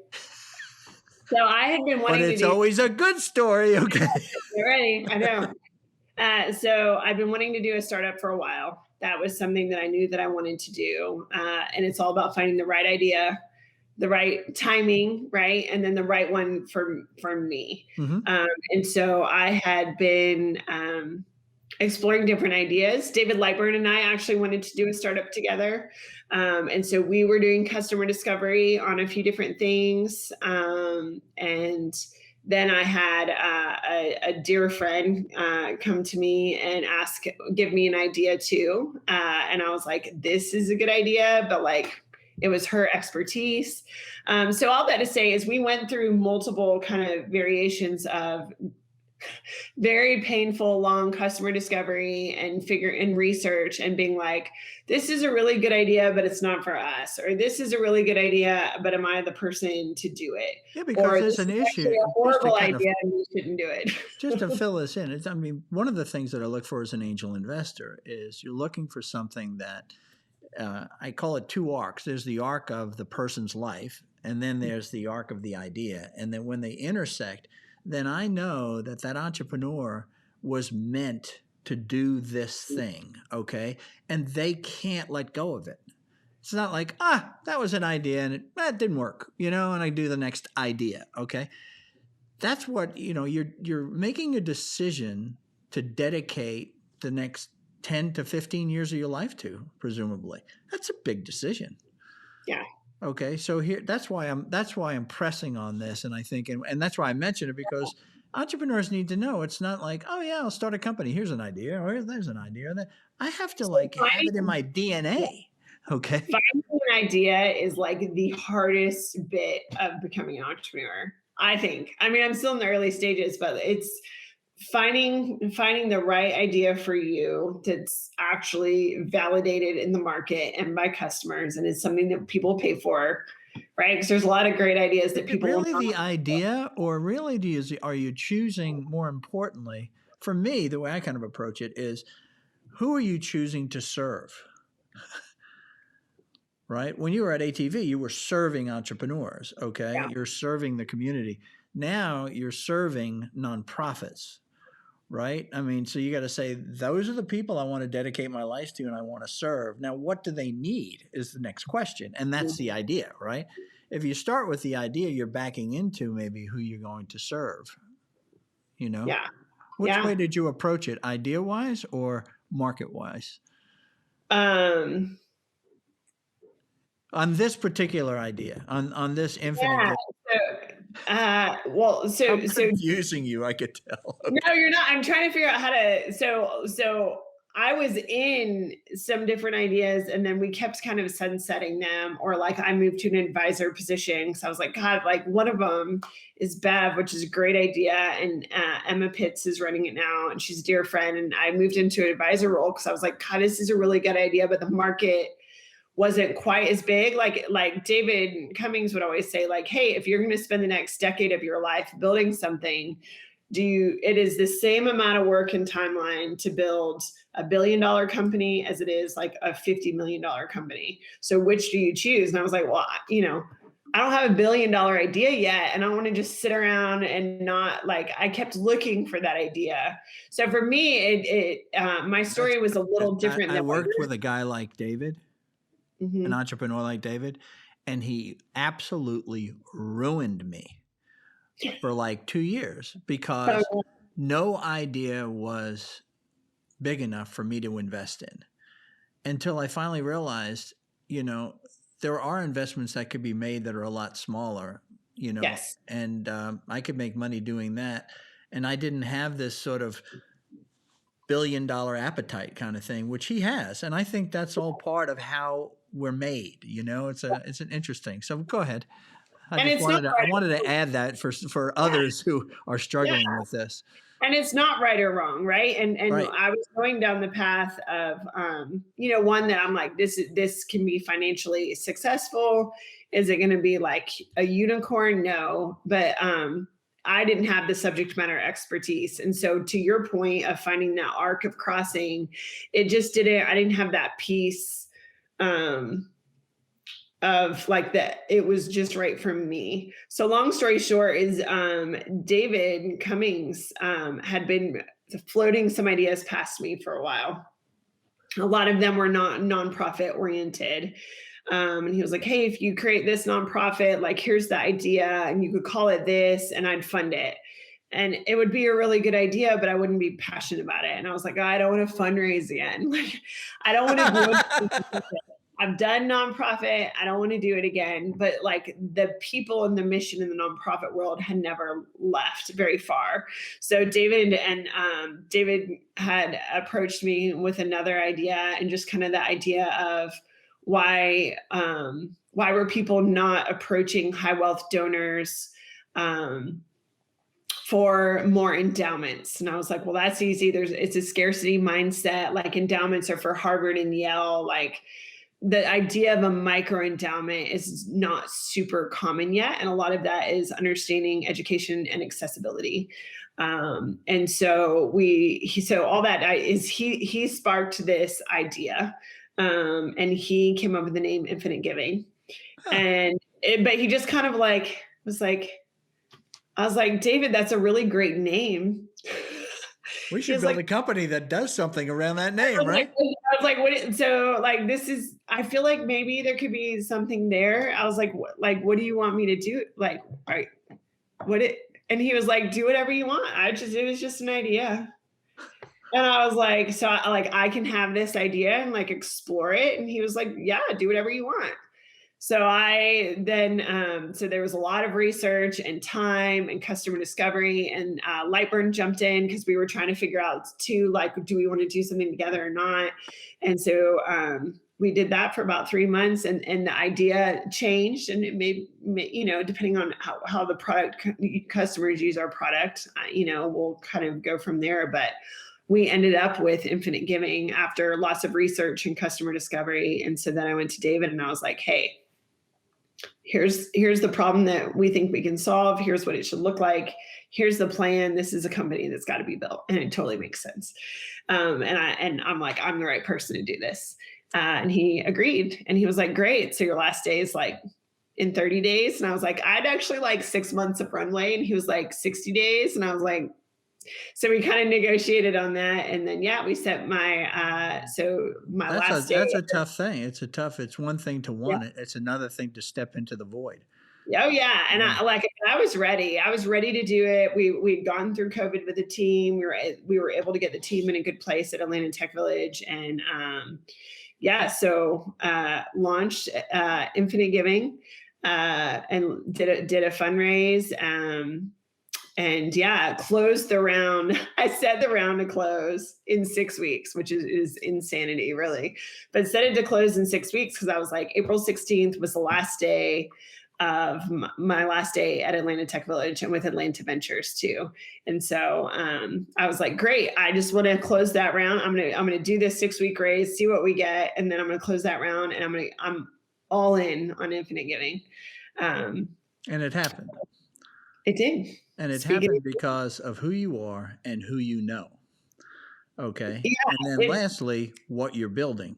So I had been But wanting to it's do. always a good story. Okay. Get ready, I know. So I've been wanting to do a startup for a while. That was something that I knew that I wanted to do, and it's all about finding the right idea, the right timing, right, and then the right one for me. Mm-hmm. And so I had been exploring different ideas. David Lightburn and I actually wanted to do a startup together. And so we were doing customer discovery on a few different things. And then I had a dear friend come to me and give me an idea too. And I was like, this is a good idea, but like, it was her expertise. So all that to say is we went through multiple kind of variations of very painful, long customer discovery and research and being like, this is a really good idea, but it's not for us. Or this is a really good idea, but am I the person to do it? Yeah, because Or there's this an is issue. actually a Just to horrible kind of idea and we shouldn't do it. just to fill this in, one of the things that I look for as an angel investor is you're looking for something that I call it two arcs. There's the arc of the person's life, and then there's the arc of the idea. And then when they intersect, then I know that entrepreneur was meant to do this thing, okay? And they can't let go of it. It's not like, that was an idea and it didn't work, and I do the next idea, okay? That's what, you're making a decision to dedicate the next 10 to 15 years of your life to, presumably. That's a big decision. Yeah. Okay, so here that's why I'm pressing on this, and I think, and that's why I mentioned it, because entrepreneurs need to know. It's not like, oh yeah, I'll start a company. Here's an idea, or there's an idea. That I have to So like have it in finding, my yeah, DNA. Okay. finding an idea is like the hardest bit of becoming an entrepreneur, I think. I mean, I'm still in the early stages, but it's finding the right idea for you that's actually validated in the market and by customers and is something that people pay for, right? Because there's a lot of great ideas Is that it people will really not. the idea, or really are you choosing more importantly? For me, the way I kind of approach it is, who are you choosing to serve? Right? When you were at ATV, you were serving entrepreneurs. Okay, Yeah. you're serving the community. Now you're serving nonprofits. Right? I mean, so you got to say, those are the people I want to dedicate my life to and I want to serve. Now, what do they need is the next question. And that's the idea, right? If you start with the idea, you're backing into maybe who you're going to serve, you know? Yeah. Which way Yeah. did you approach it, idea wise or market wise? Um, On this particular idea, on this infinite yeah. gift. Well, I'm so confusing you, I could tell. no, Okay. you're not. I'm trying to figure out how to. So I was in some different ideas, and then we kept kind of sunsetting them, or like I moved to an advisor position because I was like, God, like one of them is Bev, which is a great idea, and Emma Pitts is running it now, and she's a dear friend, and I moved into an advisor role because I was like, God, this is a really good idea, but the market wasn't quite as big. Like David Cummings would always say, like, hey, if you're going to spend the next decade of your life building something, it is the same amount of work and timeline to build $1 billion company as it is like a $50 million company. So which do you choose? And I was like, well, I don't have $1 billion idea yet, and I want to just sit around and not like. I kept looking for that idea. So for me, my That's story was a little different I than what worked yours. with a guy like David, an Mhm. entrepreneur like David, and he absolutely ruined me for like 2 years because So no idea was big enough for me to invest in until I finally realized, you know, there are investments that could be made that are a lot smaller, yes. and I could make money doing that. And I didn't have this sort of $1 billion appetite kind of thing, which he has. And I think that's all part of how we're made. It's an interesting. So go ahead. And it's not I right. wanted to add that for Yeah. others who are Yeah. struggling with this. And it's not right or wrong, right? And Right. I was going down the path of one that I'm like, this can be financially successful. Is it going to be like a unicorn? No. But I didn't have the subject matter expertise. And so to your point of finding that arc of crossing, I didn't have that piece um of like that it was just right for me. So long story short is David Cummings had been floating some ideas past me for a while. A lot of them were not nonprofit oriented. And he was like, hey, if you create this nonprofit, like here's the idea and you could call it this and I'd fund it. And it would be a really good idea, but I wouldn't be passionate about it. And I was like, I don't want to fundraise again. Like, I don't want to do it. I've done nonprofit. I don't want to do it again. But like the people and the mission in the nonprofit world had never left very far. So David had approached me with another idea, and just kind of the idea of why were people not approaching high wealth donors for more endowments. And I was like, well, that's easy. It's a scarcity mindset. Like endowments are for Harvard and Yale. Like the idea of a micro endowment is not super common yet. And a lot of that is understanding education and accessibility. And so he sparked this idea. And he came up with the name Infinite Giving. Huh. But he just kind of like was like, I was like, David, that's a really great name. We He should was build like, a company that does something around that I name, was like, right? what? So like, I feel like maybe there could be something there. I was like, what do you want me to do? Like, all right, and he was like, do whatever you want. It was just an idea. And I was like, so I can have this idea and like explore it. And he was like, yeah, do whatever you want. So I then, so there was a lot of research and time and customer discovery, and Lightburn jumped in because we were trying to figure out too, like, do we want to do something together or not? And so we did that for about 3 months, and the idea changed, and it depending on how the product customers use our product, we'll kind of go from there. But we ended up with Infinite Giving after lots of research and customer discovery. And so then I went to David and I was like, hey, here's the problem that we think we can solve. Here's what it should look like. Here's the plan. This is a company that's got to be built, and it totally makes sense. And I'm like, I'm the right person to do this. And he agreed, and he was like, great. So your last day is like in 30 days. And I was like, I'd actually like 6 months of runway. And he was like 60 days. And I was like, so we kind of negotiated on that. And then, yeah, we set my last day. That's a tough thing. It's one thing to want Yeah. it. It's another thing to step into the void. Oh yeah, and Yeah. I was ready. I was ready to do it. We'd gone through COVID with the team. We were able to get the team in a good place at Atlanta Tech Village, and so launched Infinite Giving, and did a fundraise. And yeah, closed the round. I set the round to close in 6 weeks, which is insanity, really. But set it to close in 6 weeks because I was like, April 16th was the last day of my last day at Atlanta Tech Village, and with Atlanta Ventures too. And so I was like, great, I just want to close that round. I'm gonna do this 6 week raise, see what we get, and then I'm gonna close that round, and I'm all in on Infinite Giving. And it happened. It did. And it happened because of who you are and who you know. Okay. Yeah, And then lastly, what you're building.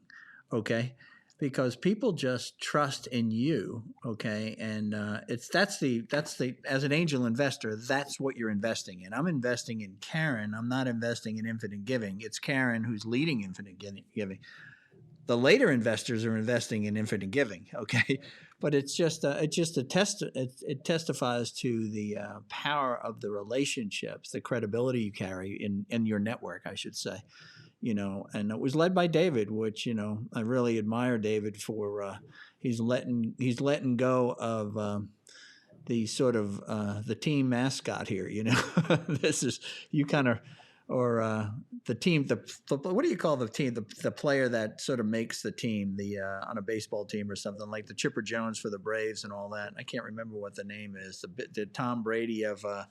Okay. Because people just trust in you. Okay. And that's the as an angel investor, that's what you're investing in. I'm investing in Karen. I'm not investing in Infinite Giving. It's Karen who's leading Infinite Giving. The later investors are investing in Infinite Giving, okay, but it testifies to the power of the relationships, the credibility you carry in your network, I should say, and it was led by David, which I really admire David for. He's letting go of the sort of the team mascot here. This is you kind of. Or the team, what do you call the team? The player that sort of makes the team, on a baseball team or something, like the Chipper Jones for the Braves and all that. I can't remember what the name is. The Tom Brady of, the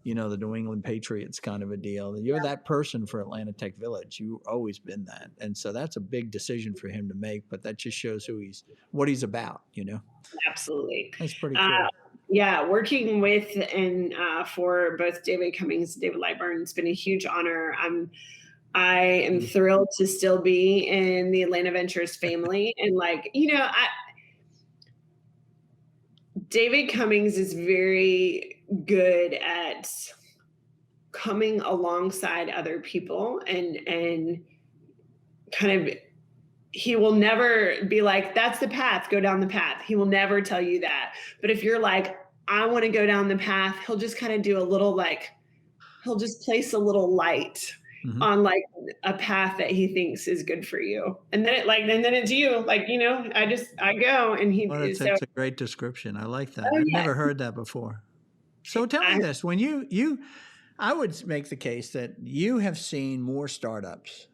New England Patriots kind of a deal. You're that person for Atlanta Tech Village. You've always been that, and so that's a big decision for him to make. But that just shows what he's about. Absolutely. That's pretty cool. Yeah, working with and for both David Cummings and David Lightburn, it's been a huge honor. I am thrilled to still be in the Atlanta Ventures family, and David Cummings is very good at coming alongside other people and kind of. He will never be like, that's the path, go down the path. He will never tell you that. But if you're like, I want to go down the path, he'll just kind of do he'll just place a little light on like a path that he thinks is good for you. And then then it's you, I go and he. Well, it's a great description. I like that. I've never heard that before. So tell me this, when I would make the case that you have seen more startups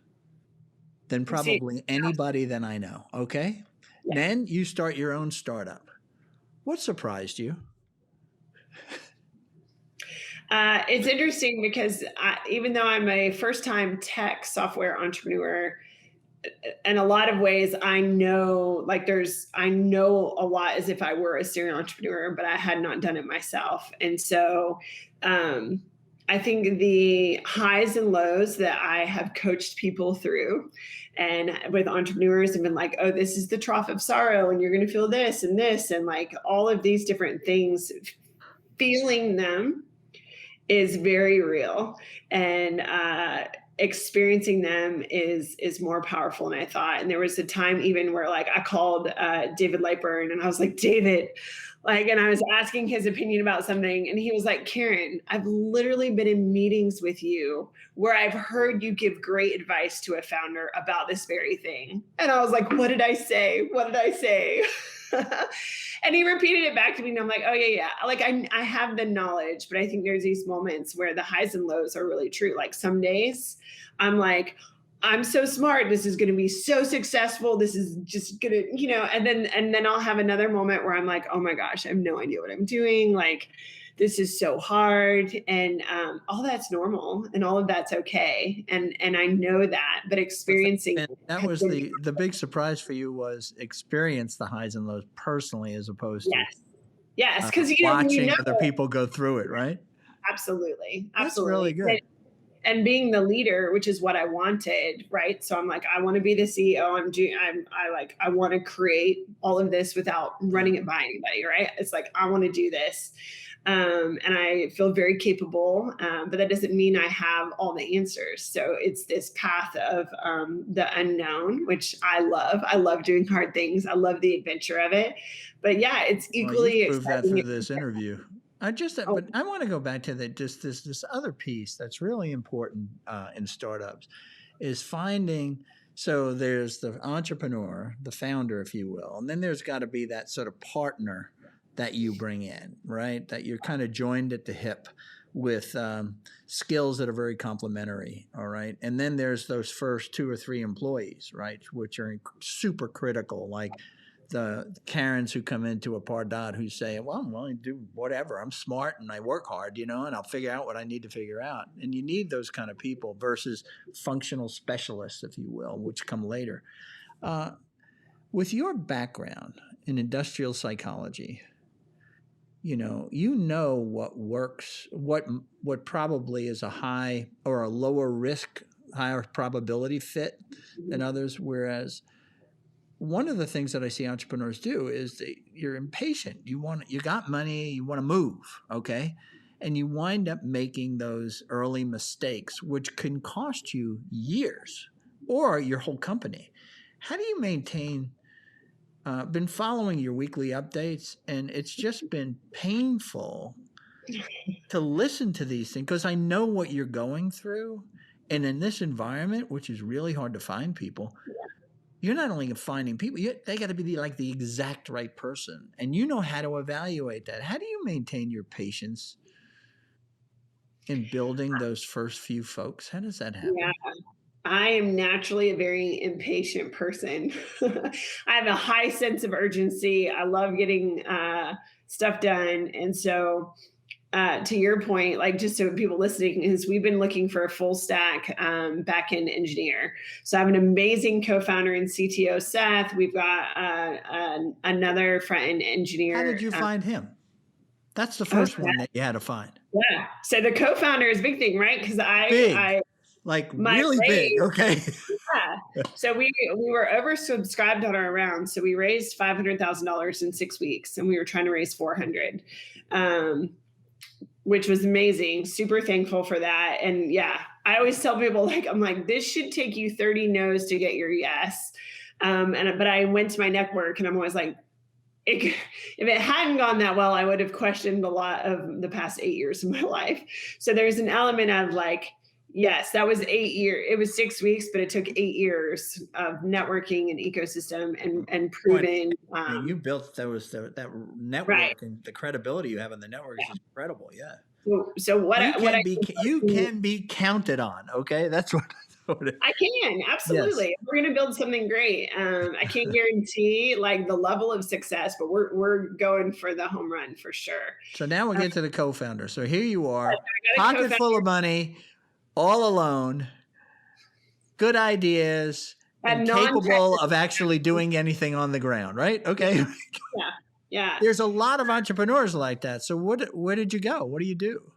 than probably anybody that I know, okay? Yeah. Then you start your own startup. What surprised you? It's interesting because even though I'm a first-time tech software entrepreneur, in a lot of ways, I know a lot as if I were a serial entrepreneur, but I had not done it myself. And so I think the highs and lows that I have coached people through and with entrepreneurs have been like, oh, this is the trough of sorrow and you're going to feel this and this and like all of these different things, feeling them is very real. And experiencing them is more powerful than I thought. And there was a time even where like I called David Lightburn and I was like, David, like, and I was asking his opinion about something, and he was like, Karen, I've literally been in meetings with you where I've heard you give great advice to a founder about this very thing. And I was like, what did I say? What did I say? And he repeated it back to me, and I'm like, oh yeah. Like I have the knowledge, but I think there's these moments where the highs and lows are really true. Like some days I'm like, I'm so smart. This is going to be so successful. This is just going to, and then I'll have another moment where I'm like, oh my gosh, I have no idea what I'm doing. Like, this is so hard, and all that's normal, and all of that's okay. And I know that, but experiencing And that was the big surprise for you, was experience the highs and lows personally, as opposed to yes, because watching other people go through it, right? Absolutely. That's really good. And being the leader, which is what I wanted, right? So I'm like, I want to be the CEO. I want to create all of this without running it by anybody, right? It's like, I want to do this. And I feel very capable, but that doesn't mean I have all the answers. So it's this path of the unknown, which I love. I love doing hard things. I love the adventure of it. But yeah, it's equally exciting. Prove that through this interview. But I want to go back to this other piece that's really important in startups, is finding. So there's the entrepreneur, the founder, if you will, and then there's got to be that sort of partner that you bring in, right? That you're kind of joined at the hip with skills that are very complementary, all right? And then there's those first 2 or 3 employees, right, which are super critical, like the Karens who come into a Pardot who say, well, I'm willing to do whatever. I'm smart and I work hard, and I'll figure out what I need to figure out. And you need those kind of people versus functional specialists, if you will, which come later. With your background in industrial psychology, what works, what probably is a high or a lower risk, higher probability fit than others, whereas one of the things that I see entrepreneurs do is you're impatient. You got money, you want to move, okay? And you wind up making those early mistakes, which can cost you years or your whole company. How do you maintain? Been following your weekly updates, and it's just been painful to listen to these things because I know what you're going through. And in this environment, which is really hard to find people, you're not only finding people, they got to be like the exact right person. And you know how to evaluate that. How do you maintain your patience in building those first few folks? How does that happen? Yeah. I am naturally a very impatient person. I have a high sense of urgency. I love getting stuff done. And so, to your point, like just so people listening, is we've been looking for a full stack back-end engineer. So I have an amazing co-founder and CTO, Seth. We've got another front-end engineer. How did you find him? That's the first one that you had to find. Yeah. So the co-founder is a big thing, right? Because really big. Okay. Yeah. So we were oversubscribed on our round. So we raised $500,000 in 6 weeks, and we were trying to raise 400, which was amazing. Super thankful for that. And yeah, I always tell people, I'm like, this should take you 30 no's to get your yes. But I went to my network, and I'm always like, if it hadn't gone that well, I would have questioned a lot of the past 8 years of my life. So there's an element of like, yes, that was 8 years. It was 6 weeks, but it took 8 years of networking and ecosystem and proven. You built that network, right? And the credibility you have in the network is incredible. Yeah. So you can be counted on. Okay, that's what. I can, absolutely. Yes. We're going to build something great. I can't guarantee like the level of success, but we're going for the home run for sure. So now we'll get to the co-founder. So here you are, pocket full of money, all alone, good ideas, and capable of actually doing anything on the ground, right? Okay. Yeah. There's a lot of entrepreneurs like that. So where did you go? What do you do?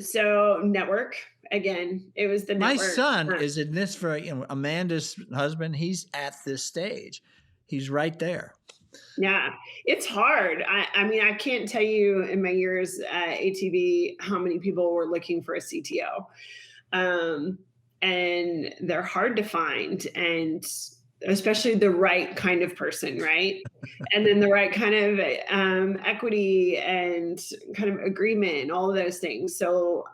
So network. Again, it was the network. My son is in this for Amanda's husband. He's at this stage. He's right there. Yeah, it's hard. I mean, I can't tell you in my years at ATV how many people were looking for a CTO. Um, and they're hard to find, and especially the right kind of person, right? And then the right kind of equity and kind of agreement and all of those things. So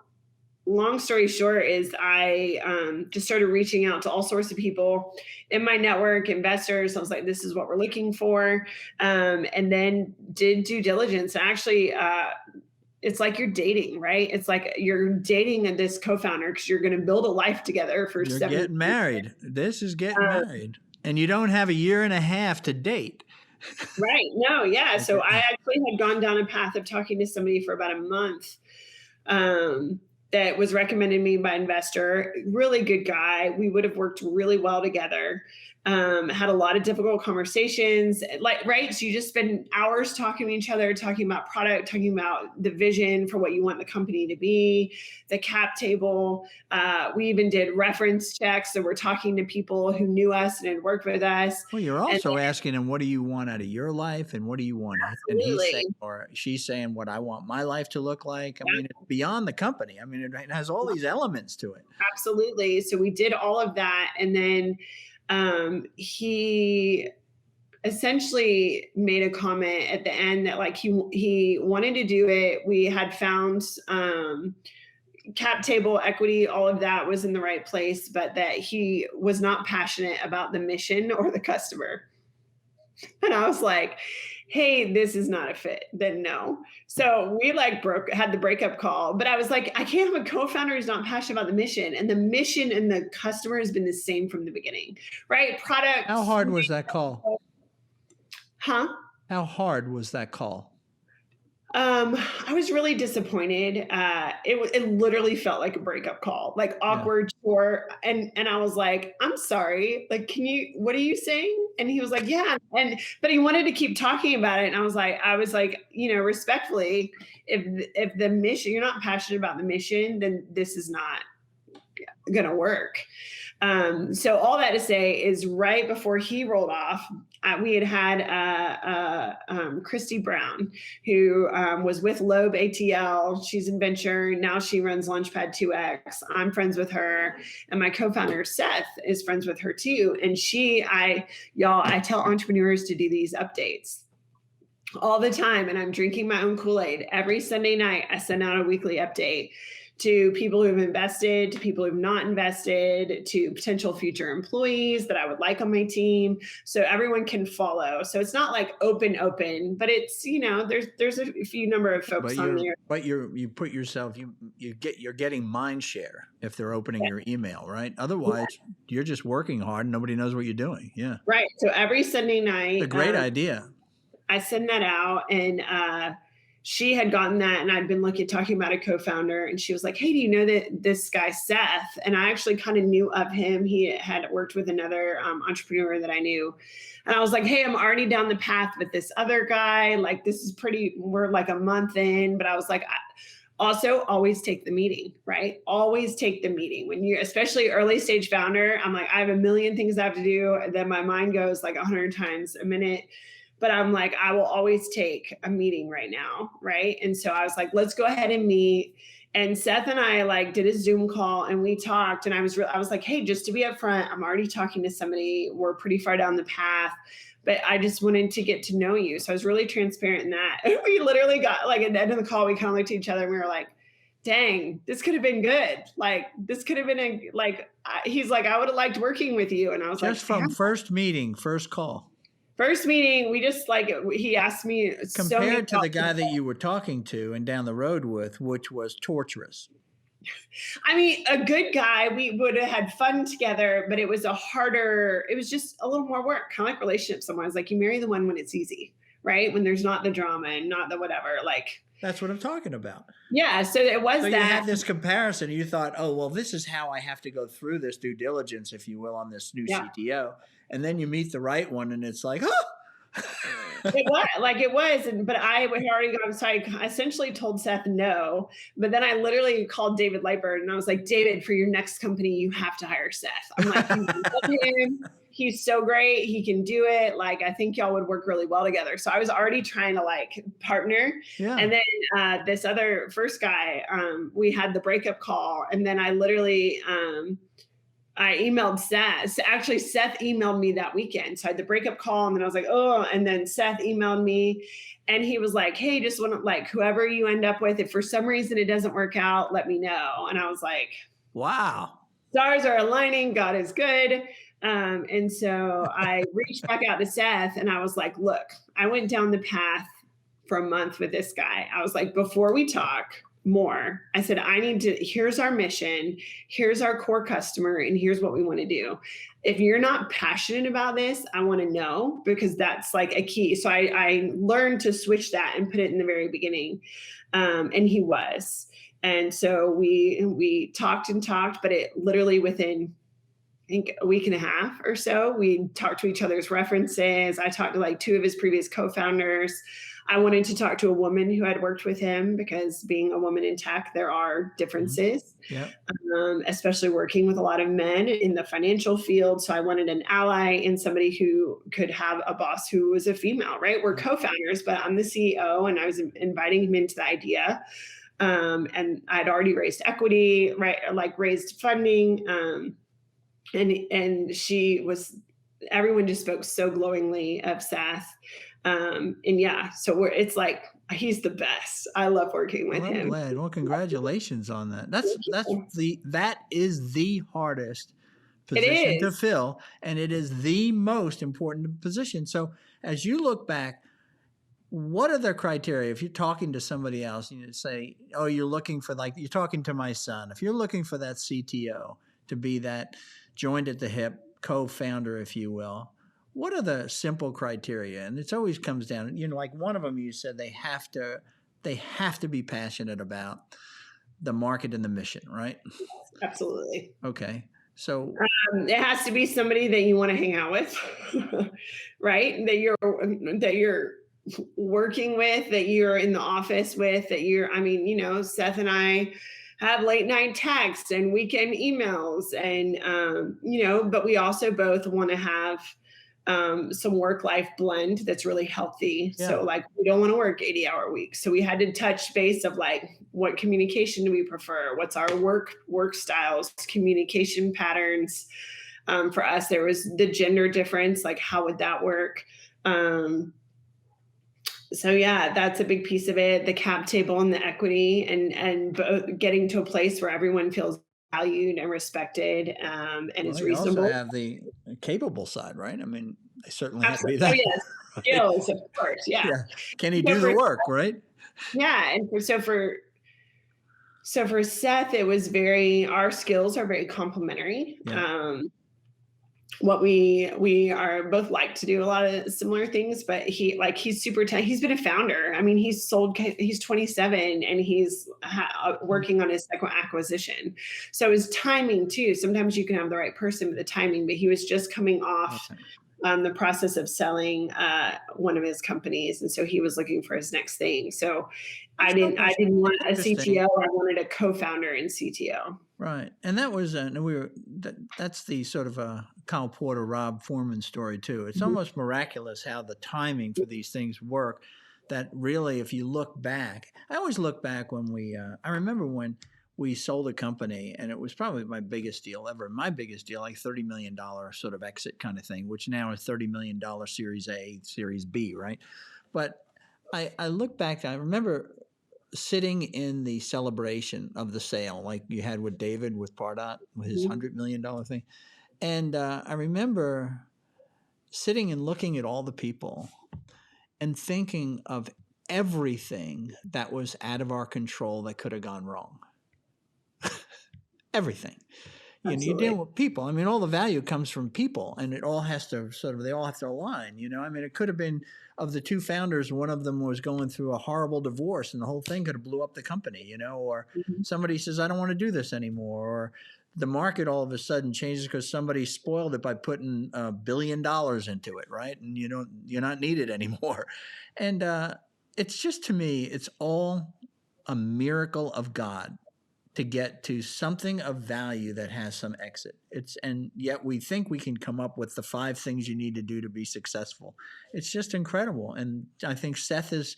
long story short is I just started reaching out to all sorts of people in my network, investors. I was like, this is what we're looking for. And then did due diligence. Actually, it's like you're dating, right? It's like you're dating this co-founder because you're going to build a life together for You're 7 getting married. This is getting married. And you don't have a year and a half to date. Right. No, yeah. So I actually had gone down a path of talking to somebody for about a month. That was recommended me by an investor, really good guy. We would have worked really well together. Had a lot of difficult conversations, like, right. So you just spend hours talking to each other, talking about product, talking about the vision for what you want the company to be, the cap table. We even did reference checks. So we're talking to people who knew us and had worked with us. Well, you're also asking him, what do you want out of your life? And what do you want? And he's saying, or she's saying, what I want my life to look like. I mean, it's beyond the company. I mean, it has all these elements to it. Absolutely. So we did all of that. And then he essentially made a comment at the end that like he wanted to do it. We had found cap table equity, all of that was in the right place, but that he was not passionate about the mission or the customer. And I was like, hey, this is not a fit. Then no. So we like had the breakup call, but I was like, I can't have a co-founder who's not passionate about the mission. And the mission and the customer has been the same from the beginning, right? Product. How hard was that call? Huh? How hard was that call? I was really disappointed. It literally felt like a breakup call, like awkward, short. And I was like, I'm sorry. Like, what are you saying? And he was like, yeah. But he wanted to keep talking about it. And I was like, respectfully, if the mission, you're not passionate about the mission, then this is not going to work. So all that to say is right before he rolled off, we had Christy Brown, who was with Loeb ATL. She's in venture. Now she runs Launchpad 2X. I'm friends with her. And my co-founder, Seth, is friends with her too. And I tell entrepreneurs to do these updates all the time. And I'm drinking my own Kool-Aid. Every Sunday night, I send out a weekly update to people who've invested, to people who've not invested, to potential future employees that I would like on my team, so everyone can follow. So it's not like open, but it's, there's a few number of folks on there. But you put yourself, you're getting mind share if they're opening your email, right? Otherwise, you're just working hard and nobody knows what you're doing. Yeah. Right. So every Sunday night, it's a great idea. I send that out, and she had gotten that, and I'd been talking about a co-founder, and she was like, hey, do you know that this guy, Seth? And I actually kind of knew of him. He had worked with another entrepreneur that I knew. And I was like, hey, I'm already down the path with this other guy. Like, we're like a month in, but I was like, also always take the meeting, right? Always take the meeting. When you're especially early stage founder, I'm like, I have a million things I have to do. And then my mind goes like 100 times a minute. But I'm like, I will always take a meeting right now, right? And so I was like, let's go ahead and meet. And Seth and I did a Zoom call, and we talked. And I was like, hey, just to be upfront, I'm already talking to somebody. We're pretty far down the path, but I just wanted to get to know you. So I was really transparent in that. And we literally got at the end of the call, we kind of looked at each other and we were like, dang, this could have been good. Like, this could have been he's like, I would have liked working with you. And I was just from first meeting, first call. First meeting, we just he asked me compared to the guy that you were talking to and down the road with, which was torturous. I mean, a good guy, we would have had fun together, but it was it was just a little more work, kind of like relationships. Someone was like, you marry the one when it's easy, right? When there's not the drama and not the whatever, That's what I'm talking about. Yeah, so it was that. You had this comparison. You thought, oh, well, this is how I have to go through this due diligence, if you will, on this new CTO. And then you meet the right one, and it's like, oh. It was. But I had already gone. So I essentially told Seth no. But then I literally called David Lightburn, and I was like, David, for your next company, you have to hire Seth. I'm like, you love him. he's so great. He can do it. Like, I think y'all would work really well together. So I was already trying to like partner. Yeah. And then this other first guy, we had the breakup call. And then I literally, I emailed Seth. Actually, Seth emailed me that weekend. So I had the breakup call, and then I was like, oh, and then Seth emailed me, and he was like, hey, just want to like whoever you end up with, if for some reason it doesn't work out, let me know. And I was like, wow. Stars are aligning. God is good. And so I reached back out to Seth, and I was like, look, I went down the path for a month with this guy. I was like, before we talk more, I said, here's our mission, here's our core customer, and here's what we want to do. If you're not passionate about this, I want to know, because that's like a key. So I learned to switch that and put it in the very beginning. And he was. And so we talked and talked, but it literally within, I think, a week and a half or so, we talked to each other's references. I talked to like 2 of his previous co-founders. I wanted to talk to a woman who had worked with him, because being a woman in tech, there are differences, especially working with a lot of men in the financial field. So I wanted an ally and somebody who could have a boss who was a female, right? We're co-founders, but I'm the CEO, and I was inviting him into the idea. And I'd already raised equity, right? Like raised funding. And she was, everyone just spoke so glowingly of Seth. And yeah, so it's like, he's the best. I love working with him. I'm glad. Well, congratulations on that. That is the hardest position to fill, and it is the most important position. So as you look back, what are the criteria? If you're talking to somebody else and you say, oh, you're looking for, like, you're talking to my son, if you're looking for that CTO to be that joined at the hip co-founder, if you will, what are the simple criteria? And it always comes down, like one of them, you said they have to be passionate about the market and the mission, right? Absolutely. Okay. So it has to be somebody that you want to hang out with, right? That you're working with, that you're in the office with, that Seth and I have late night texts and weekend emails, and but we also both want to have some work-life blend that's really healthy. Yeah. So like, we don't want to work 80-hour weeks. So we had to touch base of like, what communication do we prefer? What's our work styles, communication patterns? For us, there was the gender difference, like how would that work? So yeah, that's a big piece of it. The cap table and the equity, and getting to a place where everyone feels valued and respected, and is reasonable. You also have the capable side, right? I mean, they certainly have to be that. Oh, yes. Skills, of course. Yeah. Can he do the work, right? Yeah. And so for Seth, it was our skills are very complementary. Yeah. What we are both like to do a lot of similar things, but he's super he's been a founder. I mean, he's 27 and he's working on his second acquisition. So his timing too, sometimes you can have the right person with the timing, but he was just coming off the process of selling one of his companies. And so he was looking for his next thing. So I didn't want a CTO. I wanted a co-founder and CTO. Right. And that was, that's the sort of Kyle Porter, Rob Foreman story too. It's almost miraculous how the timing for these things work, that really, if you look back, I always look back when I remember when we sold a company, and it was probably my biggest deal ever. My biggest deal, like $30 million sort of exit kind of thing, which now is $30 million Series A, Series B, right? But I look back, I remember sitting in the celebration of the sale, like you had with David, with Pardot, with his $100 million thing. And I remember sitting and looking at all the people and thinking of everything that was out of our control that could have gone wrong. Everything. You deal with people. I mean, all the value comes from people, and it all has to they all have to align, I mean, it could have been, of the 2 founders, one of them was going through a horrible divorce, and the whole thing could have blew up the company, or somebody says, I don't want to do this anymore, or the market all of a sudden changes because somebody spoiled it by putting $1 billion into it, right? And you're not needed anymore. And it's just, to me, it's all a miracle of God to get to something of value that has some exit. And yet we think we can come up with the 5 things you need to do to be successful. It's just incredible. And I think Seth is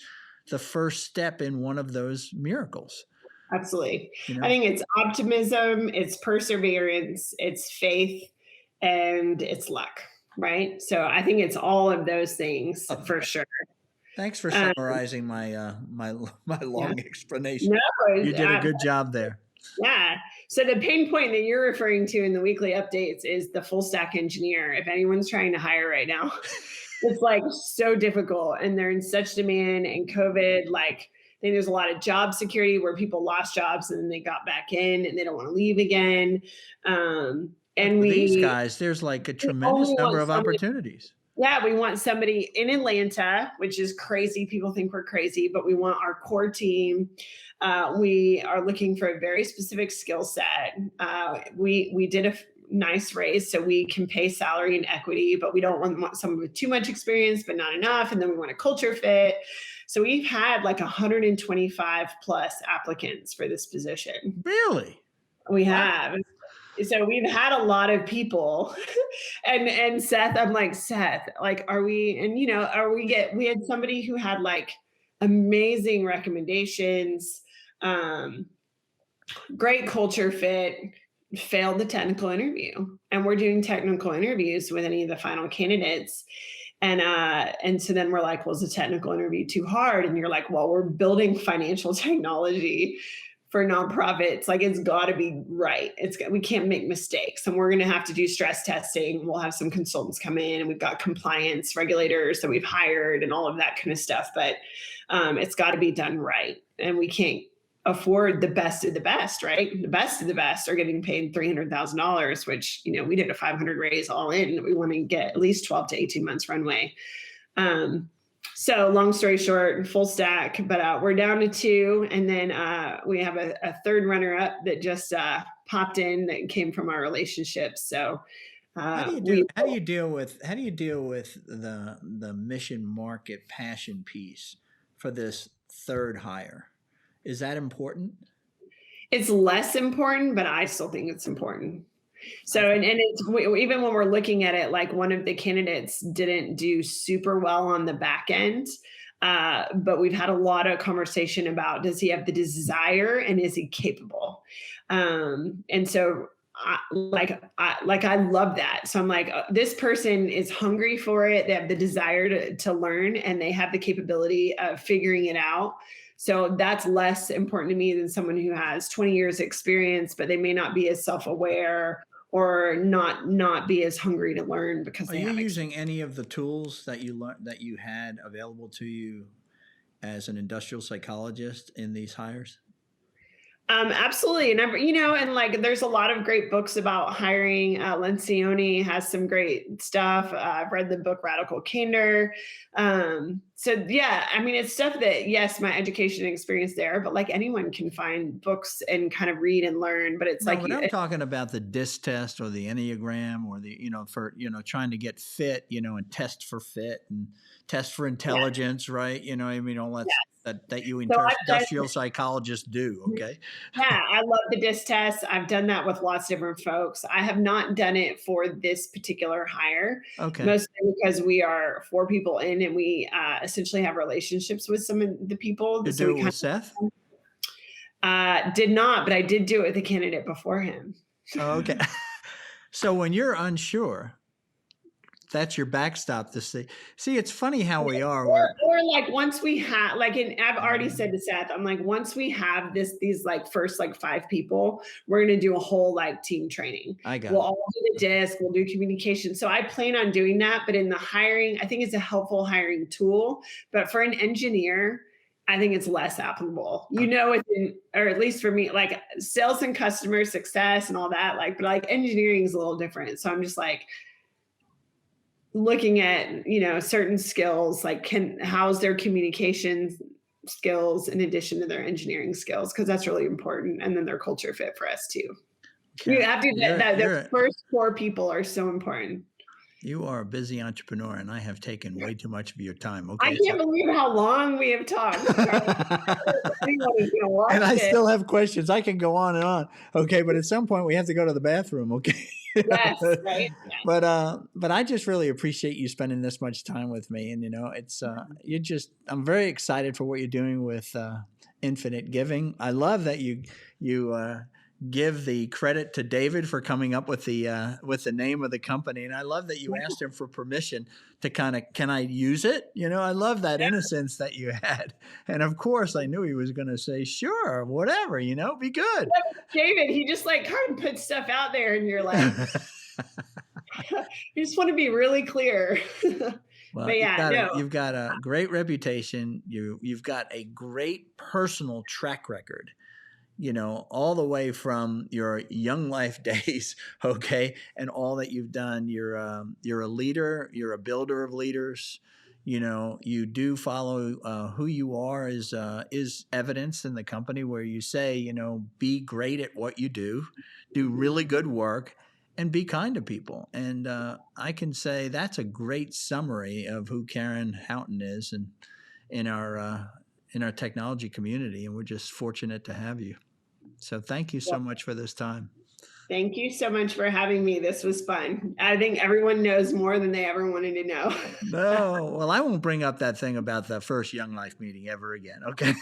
the first step in one of those miracles. Absolutely. You know? I think it's optimism, it's perseverance, it's faith, and it's luck, right? So I think it's all of those things for sure. Thanks for summarizing my long explanation. No, you did a good job there. Yeah. So the pain point that you're referring to in the weekly updates is the full stack engineer. If anyone's trying to hire right now, it's like so difficult, and they're in such demand. And COVID, like, I think there's a lot of job security where people lost jobs and then they got back in and they don't want to leave again. And these guys, there's like a tremendous number of opportunities. Yeah, we want somebody in Atlanta, which is crazy. People think we're crazy, but we want our core team. We are looking for a very specific skill set. We did a nice raise, so we can pay salary and equity, but we don't want someone with too much experience, but not enough. And then we want a culture fit. So we've had like 125 plus applicants for this position. Really? We have. So we've had a lot of people and Seth, I'm like, Seth, like, are we, and we had somebody who had like amazing recommendations, great culture fit, failed the technical interview. And we're doing technical interviews with any of the final candidates. And so then we're like, well, is the technical interview too hard? And you're like, well, we're building financial technology for nonprofits. Like, it's got to be right. We can't make mistakes, and we're going to have to do stress testing. We'll have some consultants come in, and we've got compliance regulators that we've hired and all of that kind of stuff. But it's got to be done right, and we can't afford the best of the best, right? The best of the best are getting paid $300,000, which, we did a 500 raise all in. We want to get at least 12 to 18 months runway. So long story short, full stack, but we're down to 2. And then we have a third runner up that just popped in that came from our relationships. So how do you deal with the mission, market, passion piece for this third hire? Is that important? It's less important, but I still think it's important. So, and it's, even when we're looking at it, like, one of the candidates didn't do super well on the back end, but we've had a lot of conversation about, does he have the desire and is he capable? And so I love that. So I'm like, this person is hungry for it. They have the desire to learn, and they have the capability of figuring it out. So that's less important to me than someone who has 20 years experience, but they may not be as self-aware or not be as hungry to learn because they have. Are you using any of the tools that you had available to you as an industrial psychologist in these hires? Absolutely. And like, there's a lot of great books about hiring. Lencioni has some great stuff. I've read the book Radical Candor. So yeah, it's stuff that, yes, my education and experience there, but like, anyone can find books and kind of read and learn, but it's I'm talking about the DISC test or the Enneagram or the, for, trying to get fit, and test for fit and test for intelligence, right? All that that you industrial psychologists do. Okay. Yeah. I love the DISC test. I've done that with lots of different folks. I have not done it for this particular hire. Okay. Mostly because we are 4 people in, and we essentially have relationships with some of the people. Did you do it with Seth? Did not, but I did do it with a candidate before him. Oh, okay. So when you're unsure, that's your backstop to see. See, it's funny how we are. Or like, once we have, like, and I've already said to Seth, I'm like, once we have these like first like 5 people, we're going to do a whole like team training. We'll all do the DISC, we'll do communication. So I plan on doing that, but in the hiring, I think it's a helpful hiring tool, but for an engineer, I think it's less applicable, or at least for me, like sales and customer success and all that, like, but like engineering is a little different. So I'm just like, looking at, certain skills, like how's their communication skills in addition to their engineering skills, because that's really important. And then their culture fit for us too. Okay. You have to the first 4 people are so important. You are a busy entrepreneur, and I have taken way too much of your time. I Okay, can't believe how long we have talked, Charlie. Anyone is going to watch and I this. still have questions. I can go on and on. Okay, but at some point we have to go to the bathroom. Okay. Yes, right? Yes. But I just really appreciate you spending this much time with me, and it's you just I'm very excited for what you're doing with Infinite Giving. I love that you give the credit to David for coming up with the name of the company, and I love that you asked him for permission to kind of, can I use it? I love that innocence that you had, and of course I knew he was going to say sure, whatever, be good. David, he just like kind of puts stuff out there, and you're like, you just want to be really clear. Well, But yeah, no. you've got a great reputation. You've got a great personal track record, all the way from your young life days, okay, and all that you've done. You're a leader. You're a builder of leaders. You do follow who you are is evidenced in the company where you say, be great at what you do really good work, and be kind to people. And I can say that's a great summary of who Karen Houghton is, and in our technology community. And we're just fortunate to have you. So thank you so much for this time. Thank you so much for having me. This was fun. I think everyone knows more than they ever wanted to know. No, well, I won't bring up that thing about the first Young Life meeting ever again. Okay.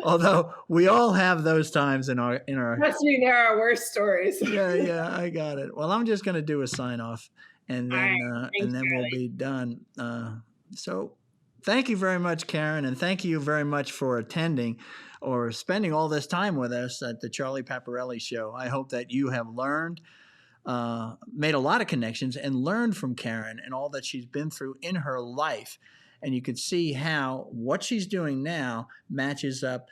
Although we all have those times in our. Trust me, there are worse stories. Yeah, I got it. Well, I'm just going to do a sign off, and then Thanks, we'll be done. So thank you very much, Karen, and thank you very much for attending or spending all this time with us at the Charlie Paparelli Show. I hope that you have learned, made a lot of connections, and learned from Karen and all that she's been through in her life. And you could see how what she's doing now matches up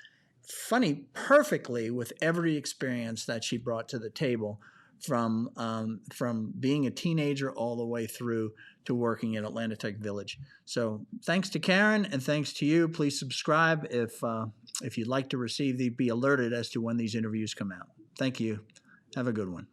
perfectly with every experience that she brought to the table, from being a teenager all the way through to working at Atlanta Tech Village. So thanks to Karen, and thanks to you. Please subscribe if you'd like to be alerted as to when these interviews come out. Thank you. Have a good one.